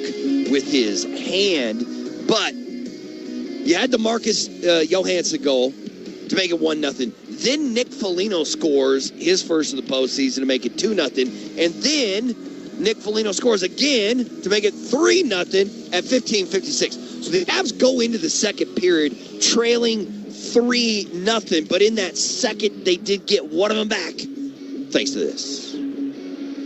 with his hand. But you had the Marcus Johansson goal to make it 1-0. Then Nick Foligno scores his first of the postseason to make it 2-0. And then Nick Foligno scores again to make it 3-0 at 15:56. So the Avs go into the second period trailing 3-0, but in that second, they did get one of them back, thanks to this.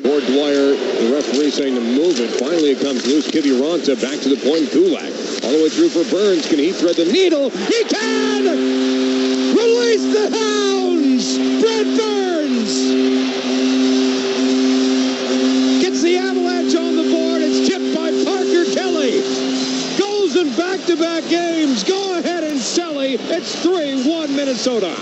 Ford Dwyer, the referee saying to move it. Finally, it comes loose. Kiviranta back to the point. Kulak all the way through for Burns. Can he thread the needle? He can! Release the hounds! Brett Burns! Gets the Avalanche on the board. It's tipped by Parker Kelly. Goals in back-to-back games. Go ahead and Selly. It's 3-1 Minnesota.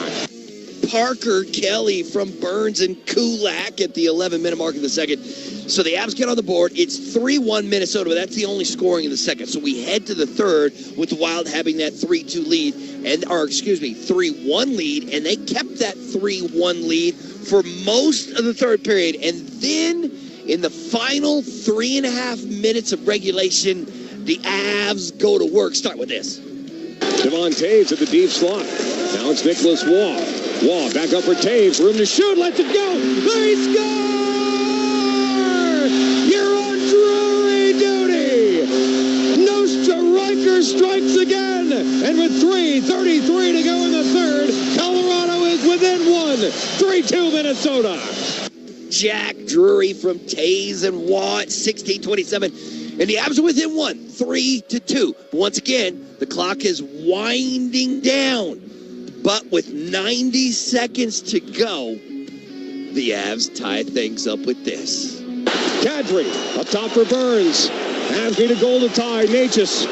Parker Kelly from Burns and Kulak at the 11-minute mark of the second. So the Avs get on the board. It's 3-1 Minnesota, but that's the only scoring in the second. So we head to the third with the Wild having that 3-2 lead, 3-1 lead, and they kept that 3-1 lead for most of the third period. And then in the final 3.5 minutes of regulation, the Avs go to work. Start with this. Devon Taves at the deep slot. Now it's Nicholas Waugh. Waugh back up for Taves. Room to shoot. Lets it go. They score! You're on Drury duty. Nostra Riker strikes again. And with 3:33 to go in the third, Colorado is within 1. 3-2 Minnesota. Jack Drury from Taves and Waugh at 16:27. And the Avs are within 1, 3-2. Once again, the clock is winding down. But with 90 seconds to go, the Avs tie things up with this. Kadri up top for Burns. Avs need a goal to tie. Natchez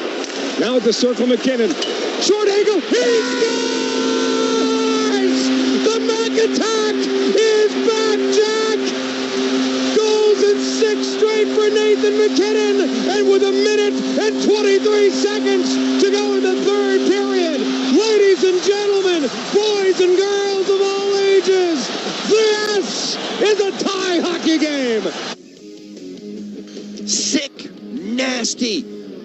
now at the circle. McKinnon. Short angle. He scores! The Mac attack is back, Jack! Goals in 6 straight for Nathan McKinnon. And with 1 minute and 23 seconds to go in the third period, ladies and gentlemen, boys and girls of all ages, this is a tie hockey game. Sick, nasty,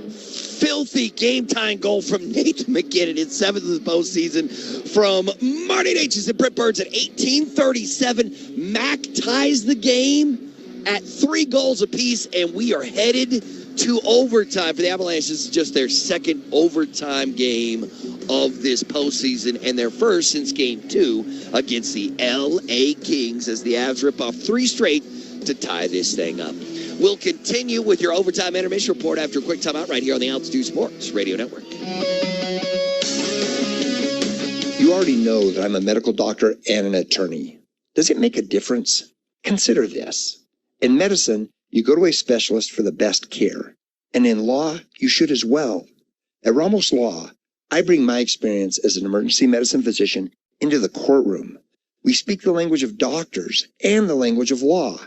filthy game-tying goal from Nathan McKinnon in 7th of the postseason from Marty Natchez and Brett Burns at 18:37. Mac ties the game at 3 goals apiece, and we are headed to overtime. For the Avalanche, this is just their second overtime game of this postseason and their first since Game 2 against the L.A. Kings as the Avs rip off 3 straight to tie this thing up. We'll continue with your overtime intermission report after a quick timeout right here on the Altitude Sports Radio Network. You already know that I'm a medical doctor and an attorney. Does it make a difference? Consider this. In medicine, you go to a specialist for the best care. And in law, you should as well. At Ramos Law, I bring my experience as an emergency medicine physician into the courtroom. We speak the language of doctors and the language of law.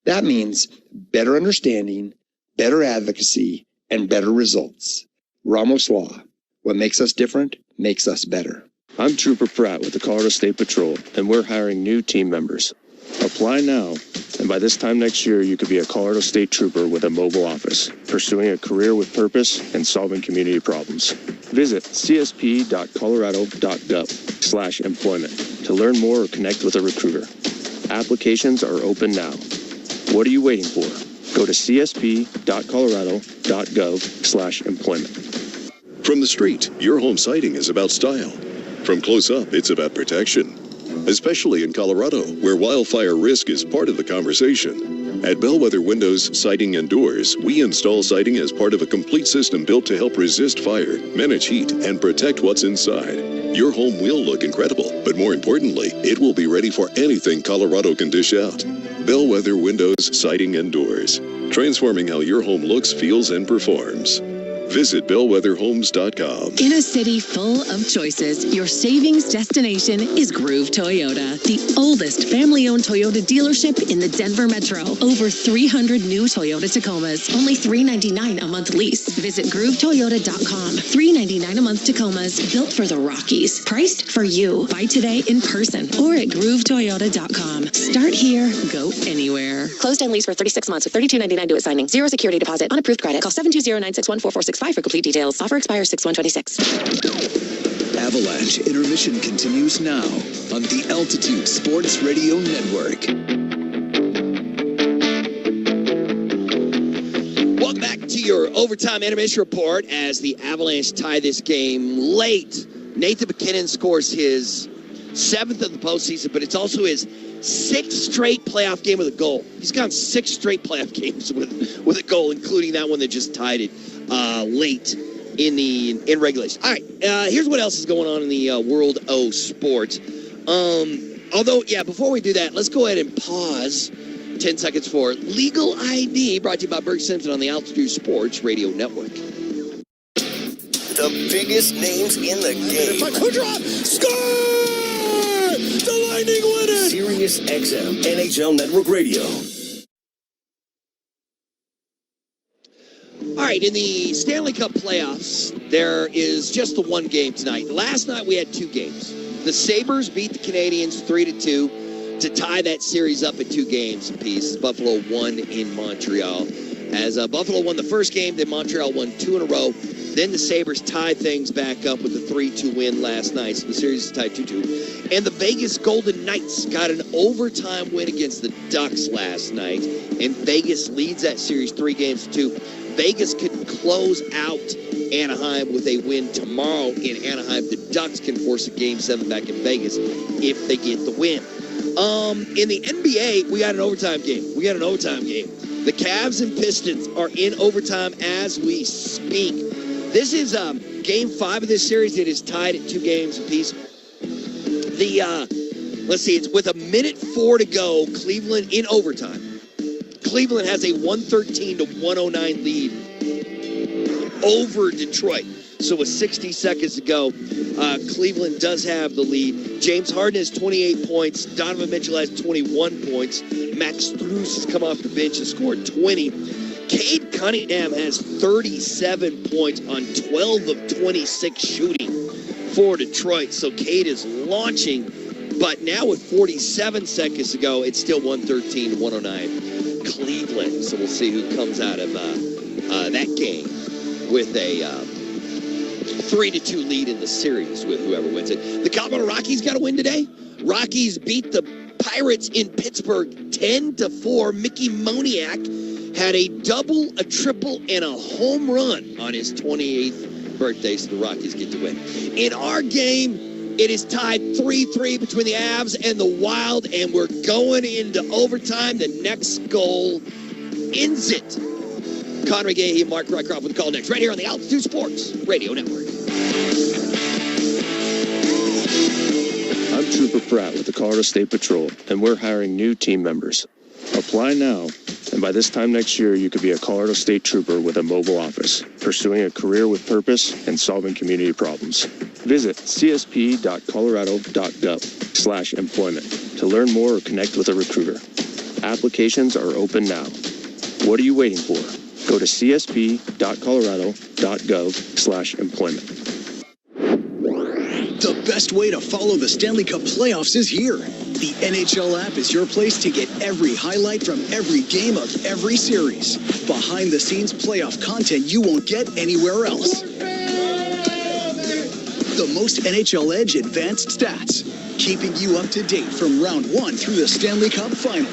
That means better understanding, better advocacy, and better results. Ramos Law. What makes us different makes us better. I'm Trooper Pratt with the Colorado State Patrol, and we're hiring new team members. Apply now, and by this time next year, you could be a Colorado State Trooper with a mobile office, pursuing a career with purpose and solving community problems. Visit csp.colorado.gov/employment to learn more or connect with a recruiter. Applications are open now. What are you waiting for? Go to csp.colorado.gov/employment. From the street, your home siding is about style. From close up, it's about protection. Especially in Colorado, where wildfire risk is part of the conversation. At Bellwether Windows, Siding, and Doors, we install siding as part of a complete system built to help resist fire, manage heat, and protect what's inside. Your home will look incredible, but more importantly, it will be ready for anything Colorado can dish out. Bellwether Windows, Siding, and Doors, transforming how your home looks, feels, and performs. Visit bellwetherhomes.com. In a city full of choices, your savings destination is Groove Toyota, the oldest family-owned Toyota dealership in the Denver Metro. Over 300 new Toyota Tacomas, only $399 a month lease. Visit GrooveToyota.com. $399 a month Tacomas, built for the Rockies, priced for you. Buy today in person or at GrooveToyota.com. Start here, go anywhere. Closed and lease for 36 months with $32.99 due at signing. Zero security deposit. Unapproved credit. Call 720-961-4465 for complete details. Offer expires 6/126. Avalanche Intermission continues now on the Altitude Sports Radio Network. Welcome back to your overtime intermission report as the Avalanche tie this game late. Nathan MacKinnon scores his 7th of the postseason, but it's also his 6th straight playoff game with a goal. He's gone 6 straight playoff games with a goal, including that one that just tied it late in regulation. All right, here's what else is going on in the world of sports. Before we do that, let's go ahead and pause 10 seconds for Legal ID, brought to you by Berg Simpson on the Altitude Sports Radio Network. The biggest names in the game. Score! The Lightning win it! Sirius XM NHL Network Radio. All right, in the Stanley Cup playoffs, there is just the one game tonight. Last night we had 2 games. The Sabres beat the Canadiens 3-2 to tie that series up at 2 games apiece. Buffalo won in Montreal. As Buffalo won the first game, then Montreal won 2 in a row. Then the Sabres tied things back up with a 3-2 win last night. So the series is tied 2-2. And the Vegas Golden Knights got an overtime win against the Ducks last night. And Vegas leads that series 3-2. Vegas could close out Anaheim with a win tomorrow in Anaheim. The Ducks can force a Game 7 back in Vegas if they get the win. In the NBA, we got an overtime game. The Cavs and Pistons are in overtime as we speak. This is Game 5 of this series. It is tied at 2 games apiece. It's with 1:04 to go, Cleveland in overtime. Cleveland has a 113-109 lead over Detroit. So with 60 seconds to go, Cleveland does have the lead. James Harden has 28 points. Donovan Mitchell has 21 points. Max Strus has come off the bench and scored 20. Cade Cunningham has 37 points on 12 of 26 shooting for Detroit. So Cade is launching. But now with 47 seconds to go, it's still 113-109 Cleveland. So we'll see who comes out of that game with a 3-2 lead in the series with whoever wins it. The Colorado Rockies got a win today. Rockies beat the Pirates in Pittsburgh 10-4. Mickey Moniak had a double, a triple, and a home run on his 28th birthday, so the Rockies get to win. In our game, it is tied 3-3 between the Avs and the Wild, and we're going into overtime. The next goal ends it. Conor McGahey and Mark Rycroft with the call next, right here on the Altitude Sports Radio Network. I'm Trooper Pratt with the Colorado State Patrol, and we're hiring new team members. Apply now, and by this time next year, you could be a Colorado State Trooper with a mobile office, pursuing a career with purpose and solving community problems. Visit csp.colorado.gov/employment to learn more or connect with a recruiter. Applications are open now. What are you waiting for? Go to csp.colorado.gov/employment. The best way to follow the Stanley Cup playoffs is here. The NHL app is your place to get every highlight from every game of every series. Behind-the-scenes playoff content you won't get anywhere else. The most NHL Edge advanced stats, keeping you up to date from round 1 through the Stanley Cup final.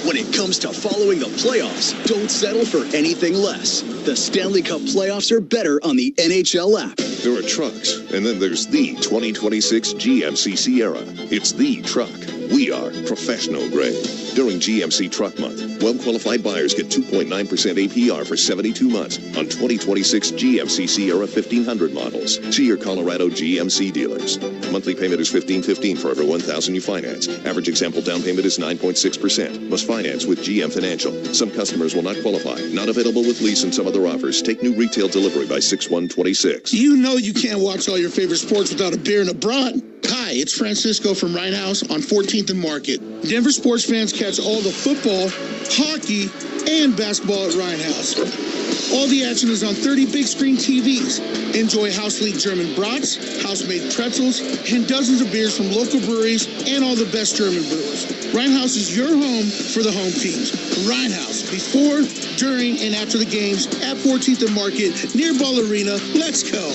When it comes to following the playoffs, don't settle for anything less. The Stanley Cup playoffs are better on the NHL app. There are trucks, and then there's the 2026 GMC Sierra. It's the truck. We are professional grade. During GMC Truck Month, well-qualified buyers get 2.9% APR for 72 months on 2026 GMC Sierra 1500 models. See your Colorado GMC dealers. Monthly payment is $1,515 for every $1,000 you finance. Average example down payment is 9.6%. Must finance with GM Financial. Some customers will not qualify. Not available with lease and some other offers. Take new retail delivery by 6/1/26. You know you can't watch all your favorite sports without a beer and a brat. Hi, it's Francisco from Ryan House on 14th and Market. Denver sports fans catch all the football, hockey, and basketball at Ryan House. All the action is on 30 big screen TVs. Enjoy House League German brats, house-made pretzels, and dozens of beers from local breweries and all the best German brewers. Ryan House is your home for the home teams. Ryan House, before, during, and after the games at 14th and Market near Ball Arena. Let's go.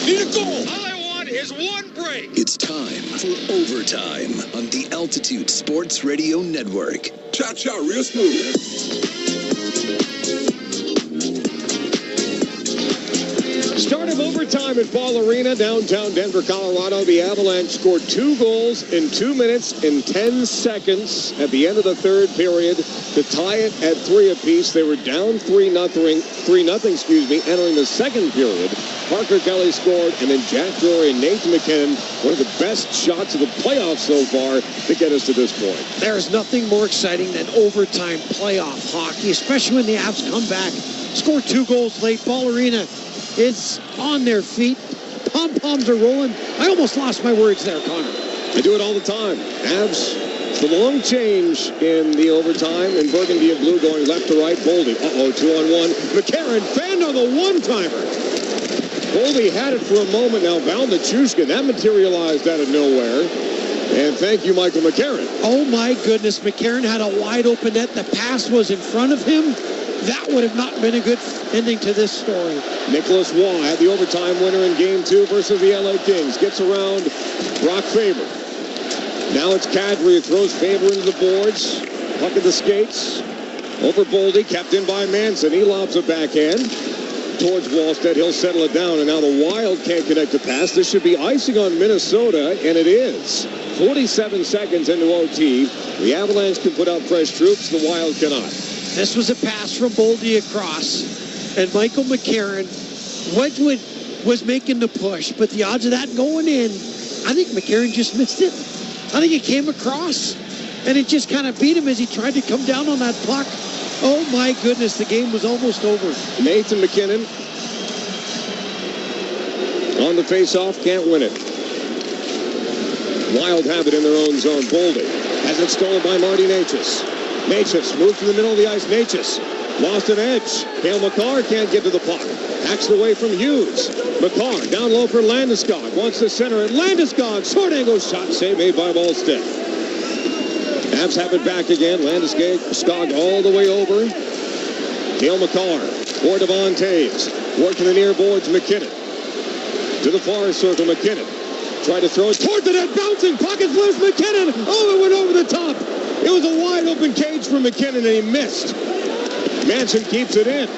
Need a goal. All I want is one break. It's time for Overtime on the Altitude Sports Radio Network. Cha-cha, real smooth. Start of overtime at Ball Arena, downtown Denver, Colorado. The Avalanche scored 2 goals in 2 minutes and 10 seconds at the end of the third period to tie it at 3 apiece. They were down 3-0, entering the second period. Parker Kelly scored, and then Jack Drury and Nathan McKinnon, one of the best shots of the playoffs so far to get us to this point. There's nothing more exciting than overtime playoff hockey, especially when the Avs come back, score 2 goals late. Ball Arena is on their feet. Pom-poms are rolling. I almost lost my words there, Connor. I do it all the time. Avs, it's the long change in the overtime, and burgundy and blue going left to right. Boldy, 2-on-1. McCarron fanned on the one-timer. Boldy had it for a moment now, bound to Chushkin. That materialized out of nowhere. And thank you, Michael McCarron. Oh, my goodness. McCarron had a wide-open net. The pass was in front of him. That would have not been a good ending to this story. Nicholas Waugh had the overtime winner in Game 2 versus the LA Kings. Gets around Brock Faber. Now it's Kadri who throws Faber into the boards. Puck at the skates. Over Boldy, kept in by Manson. He lobs a backhand towards Wallstead. He'll settle it down, and now the Wild can't connect the pass. This should be icing on Minnesota, and it is. 47 seconds into OT. The Avalanche can put out fresh troops. The Wild cannot. This was a pass from Boldy across, and Michael McCarron was making the push, but the odds of that going in, I think McCarron just missed it. I think it came across, and it just kind of beat him as he tried to come down on that puck. Oh, my goodness, the game was almost over. Nathan McKinnon on the face-off, can't win it. Wild have it in their own zone. Boldy has it stolen by Marty Necas. Necas moves to the middle of the ice. Necas lost an edge. Cale Makar can't get to the puck. Hacks it away from Hughes. Makar down low for Landeskog. Wants to center it. Landeskog, short angle shot, save made by Wallstead. Avs have it back again. Landeskog all the way over. Cale Makar for Devon Taves. Working the near boards, McKinnon. To the far circle, McKinnon. Tried to throw it toward the net, bouncing, pockets loose, McKinnon. Oh, it went over the top. It was a wide open cage for McKinnon, and he missed. Manson keeps it in.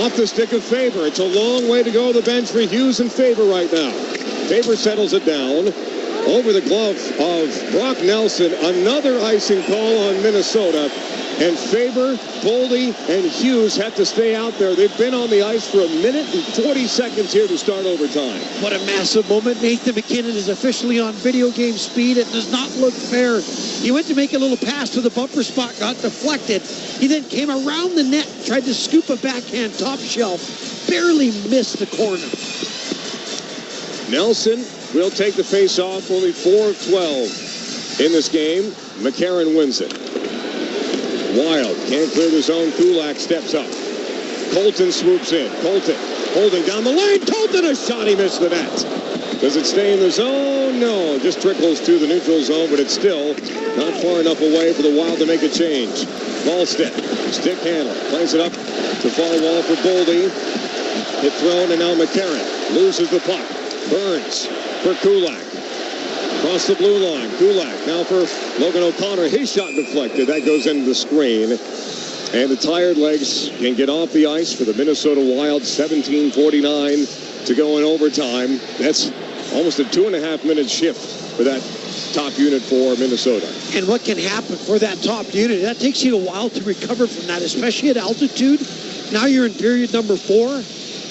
Off the stick of Faber. It's a long way to go to the bench for Hughes and Faber right now. Faber settles it down. Over the glove of Brock Nelson. Another icing call on Minnesota. And Faber, Boldy, and Hughes have to stay out there. They've been on the ice for 1 minute and 40 seconds here to start overtime. What a massive moment. Nathan McKinnon is officially on video game speed. It does not look fair. He went to make a little pass to the bumper spot, got deflected. He then came around the net, tried to scoop a backhand top shelf, barely missed the corner. Nelson will take the face-off, only 4 of 12 in this game. McCarron wins it. Wild can't clear the zone. Kulak steps up. Colton swoops in. Colton holding down the lane. Colton, a shot. He missed the net. Does it stay in the zone? No, it just trickles to the neutral zone, but it's still not far enough away for the Wild to make a change. Wallstead, stick handle, plays it up to far wall for Boldy. Hit thrown, and now McCarron loses the puck. Burns for Kulak. Across the blue line. Kulak now for Logan O'Connor. His shot deflected. That goes into the screen. And the tired legs can get off the ice for the Minnesota Wild. 17:49 to go in overtime. That's almost a 2.5 minute shift for that top unit for Minnesota. And what can happen for that top unit? That takes you a while to recover from that, especially at altitude. Now you're in period number 4.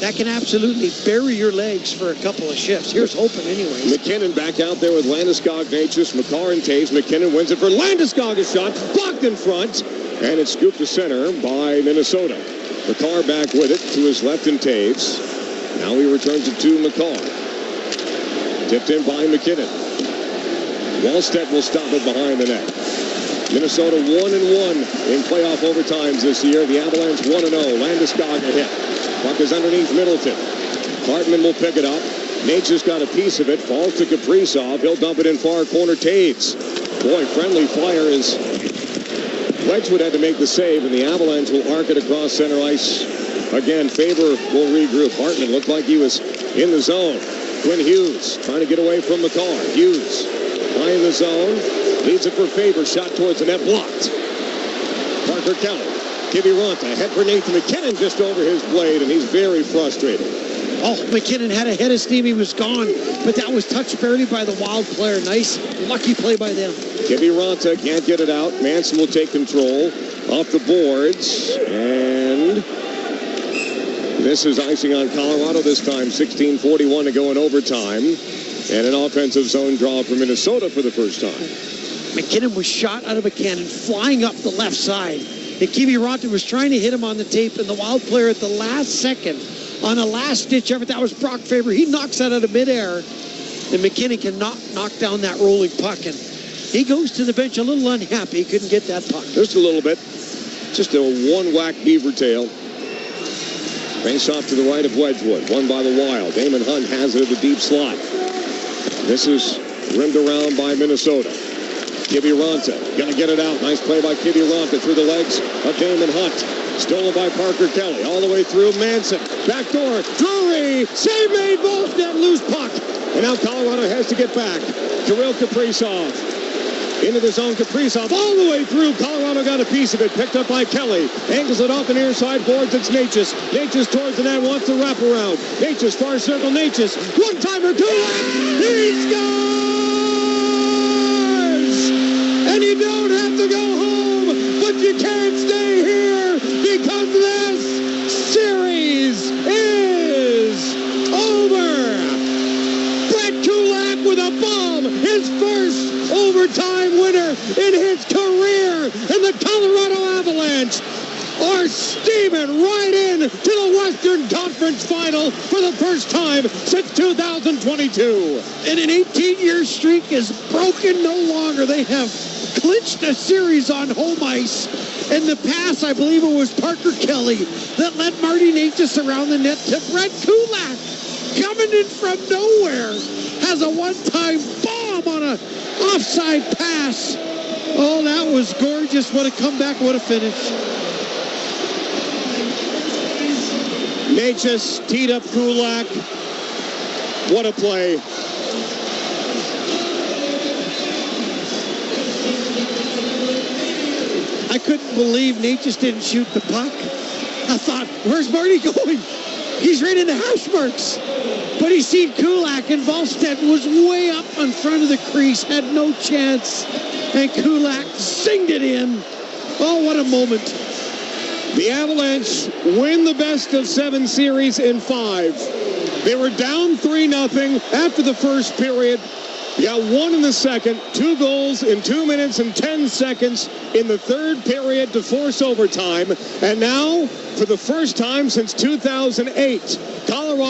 That can absolutely bury your legs for a couple of shifts. Here's hoping anyway. McKinnon back out there with Landeskog, Natchez, McCarr, and Taves. McKinnon wins it for Landeskog. A shot blocked in front, and it's scooped to center by Minnesota. McCarr back with it to his left and Taves. Now he returns it to McCarr. Tipped in by McKinnon. Wallstedt will stop it behind the net. Minnesota 1-1 in playoff overtimes this year. The Avalanche 1-0. Landeskog a hit. Puck is underneath Middleton. Hartman will pick it up. Natchez got a piece of it. Falls to Kaprizov. He'll dump it in far corner. Taves. Boy, friendly fire is... Wedgwood had to make the save, and the Avalanche will arc it across center ice. Again, Faber will regroup. Hartman looked like he was in the zone. Quinn Hughes trying to get away from McCarr. Hughes high in the zone. Leads it for Faber. Shot towards the net. Blocked. Parker Kelly. Kiviranta. Head for Nathan McKinnon just over his blade, and he's very frustrated. Oh, McKinnon had a head of steam. He was gone, but that was touched barely by the Wild player. Nice, lucky play by them. Kiviranta can't get it out. Manson will take control off the boards, and this is icing on Colorado this time. 16:41 to go in overtime, and an offensive zone draw for Minnesota for the first time. McKinnon was shot out of a cannon, flying up the left side. And Kiviranta was trying to hit him on the tape, and the Wild player at the last second, on a last-ditch effort, that was Brock Faber. He knocks that out of midair, and McKinnon can knock down that rolling puck. And he goes to the bench a little unhappy. He couldn't get that puck. Just a little bit. Just a one-whack beaver tail. Face off to the right of Wedgwood. Won by the Wild. Damon Hunt has it at the deep slot. This is rimmed around by Minnesota. Kiviranta gonna get it out. Nice play by Kiviranta through the legs of Damon Hunt. Stolen by Parker Kelly. All the way through Manson. Backdoor. Drury. Save made. Volstead. Loose puck. And now Colorado has to get back. Kirill Kaprizov. Into the zone. Kaprizov all the way through. Colorado got a piece of it. Picked up by Kelly. Angles it off the near side boards. It's Natchez. Natchez towards the net. Wants to wrap around. Natchez. Far circle. Natchez. One-timer. He scores! And you don't have to go home, but you can't stay here because this series is over. Brett Kulak with a bomb, his first overtime winner in his career, and the Colorado Avalanche are steaming right in to the Western Conference Final for the first time since 2022. And an 18-year streak is broken no longer. They have clinched a series on home ice. In the past, I believe it was Parker Kelly that led Marty Natchez around the net to Brett Kulak. Coming in from nowhere, has a one-time bomb on a offside pass. Oh, that was gorgeous. What a comeback, what a finish. Natchez teed up Kulak. What a play. I couldn't believe Natchez didn't shoot the puck. I thought, where's Marty going? He's right in the hash marks. But he seen Kulak, and Volstead was way up in front of the crease, had no chance. And Kulak zinged it in. Oh, what a moment. The Avalanche win the best-of-7 series in 5. They were down 3-0 after the first period. You got one in the second, 2 goals in 2 minutes and 10 seconds in the third period to force overtime. And now, for the first time since 2008, Colorado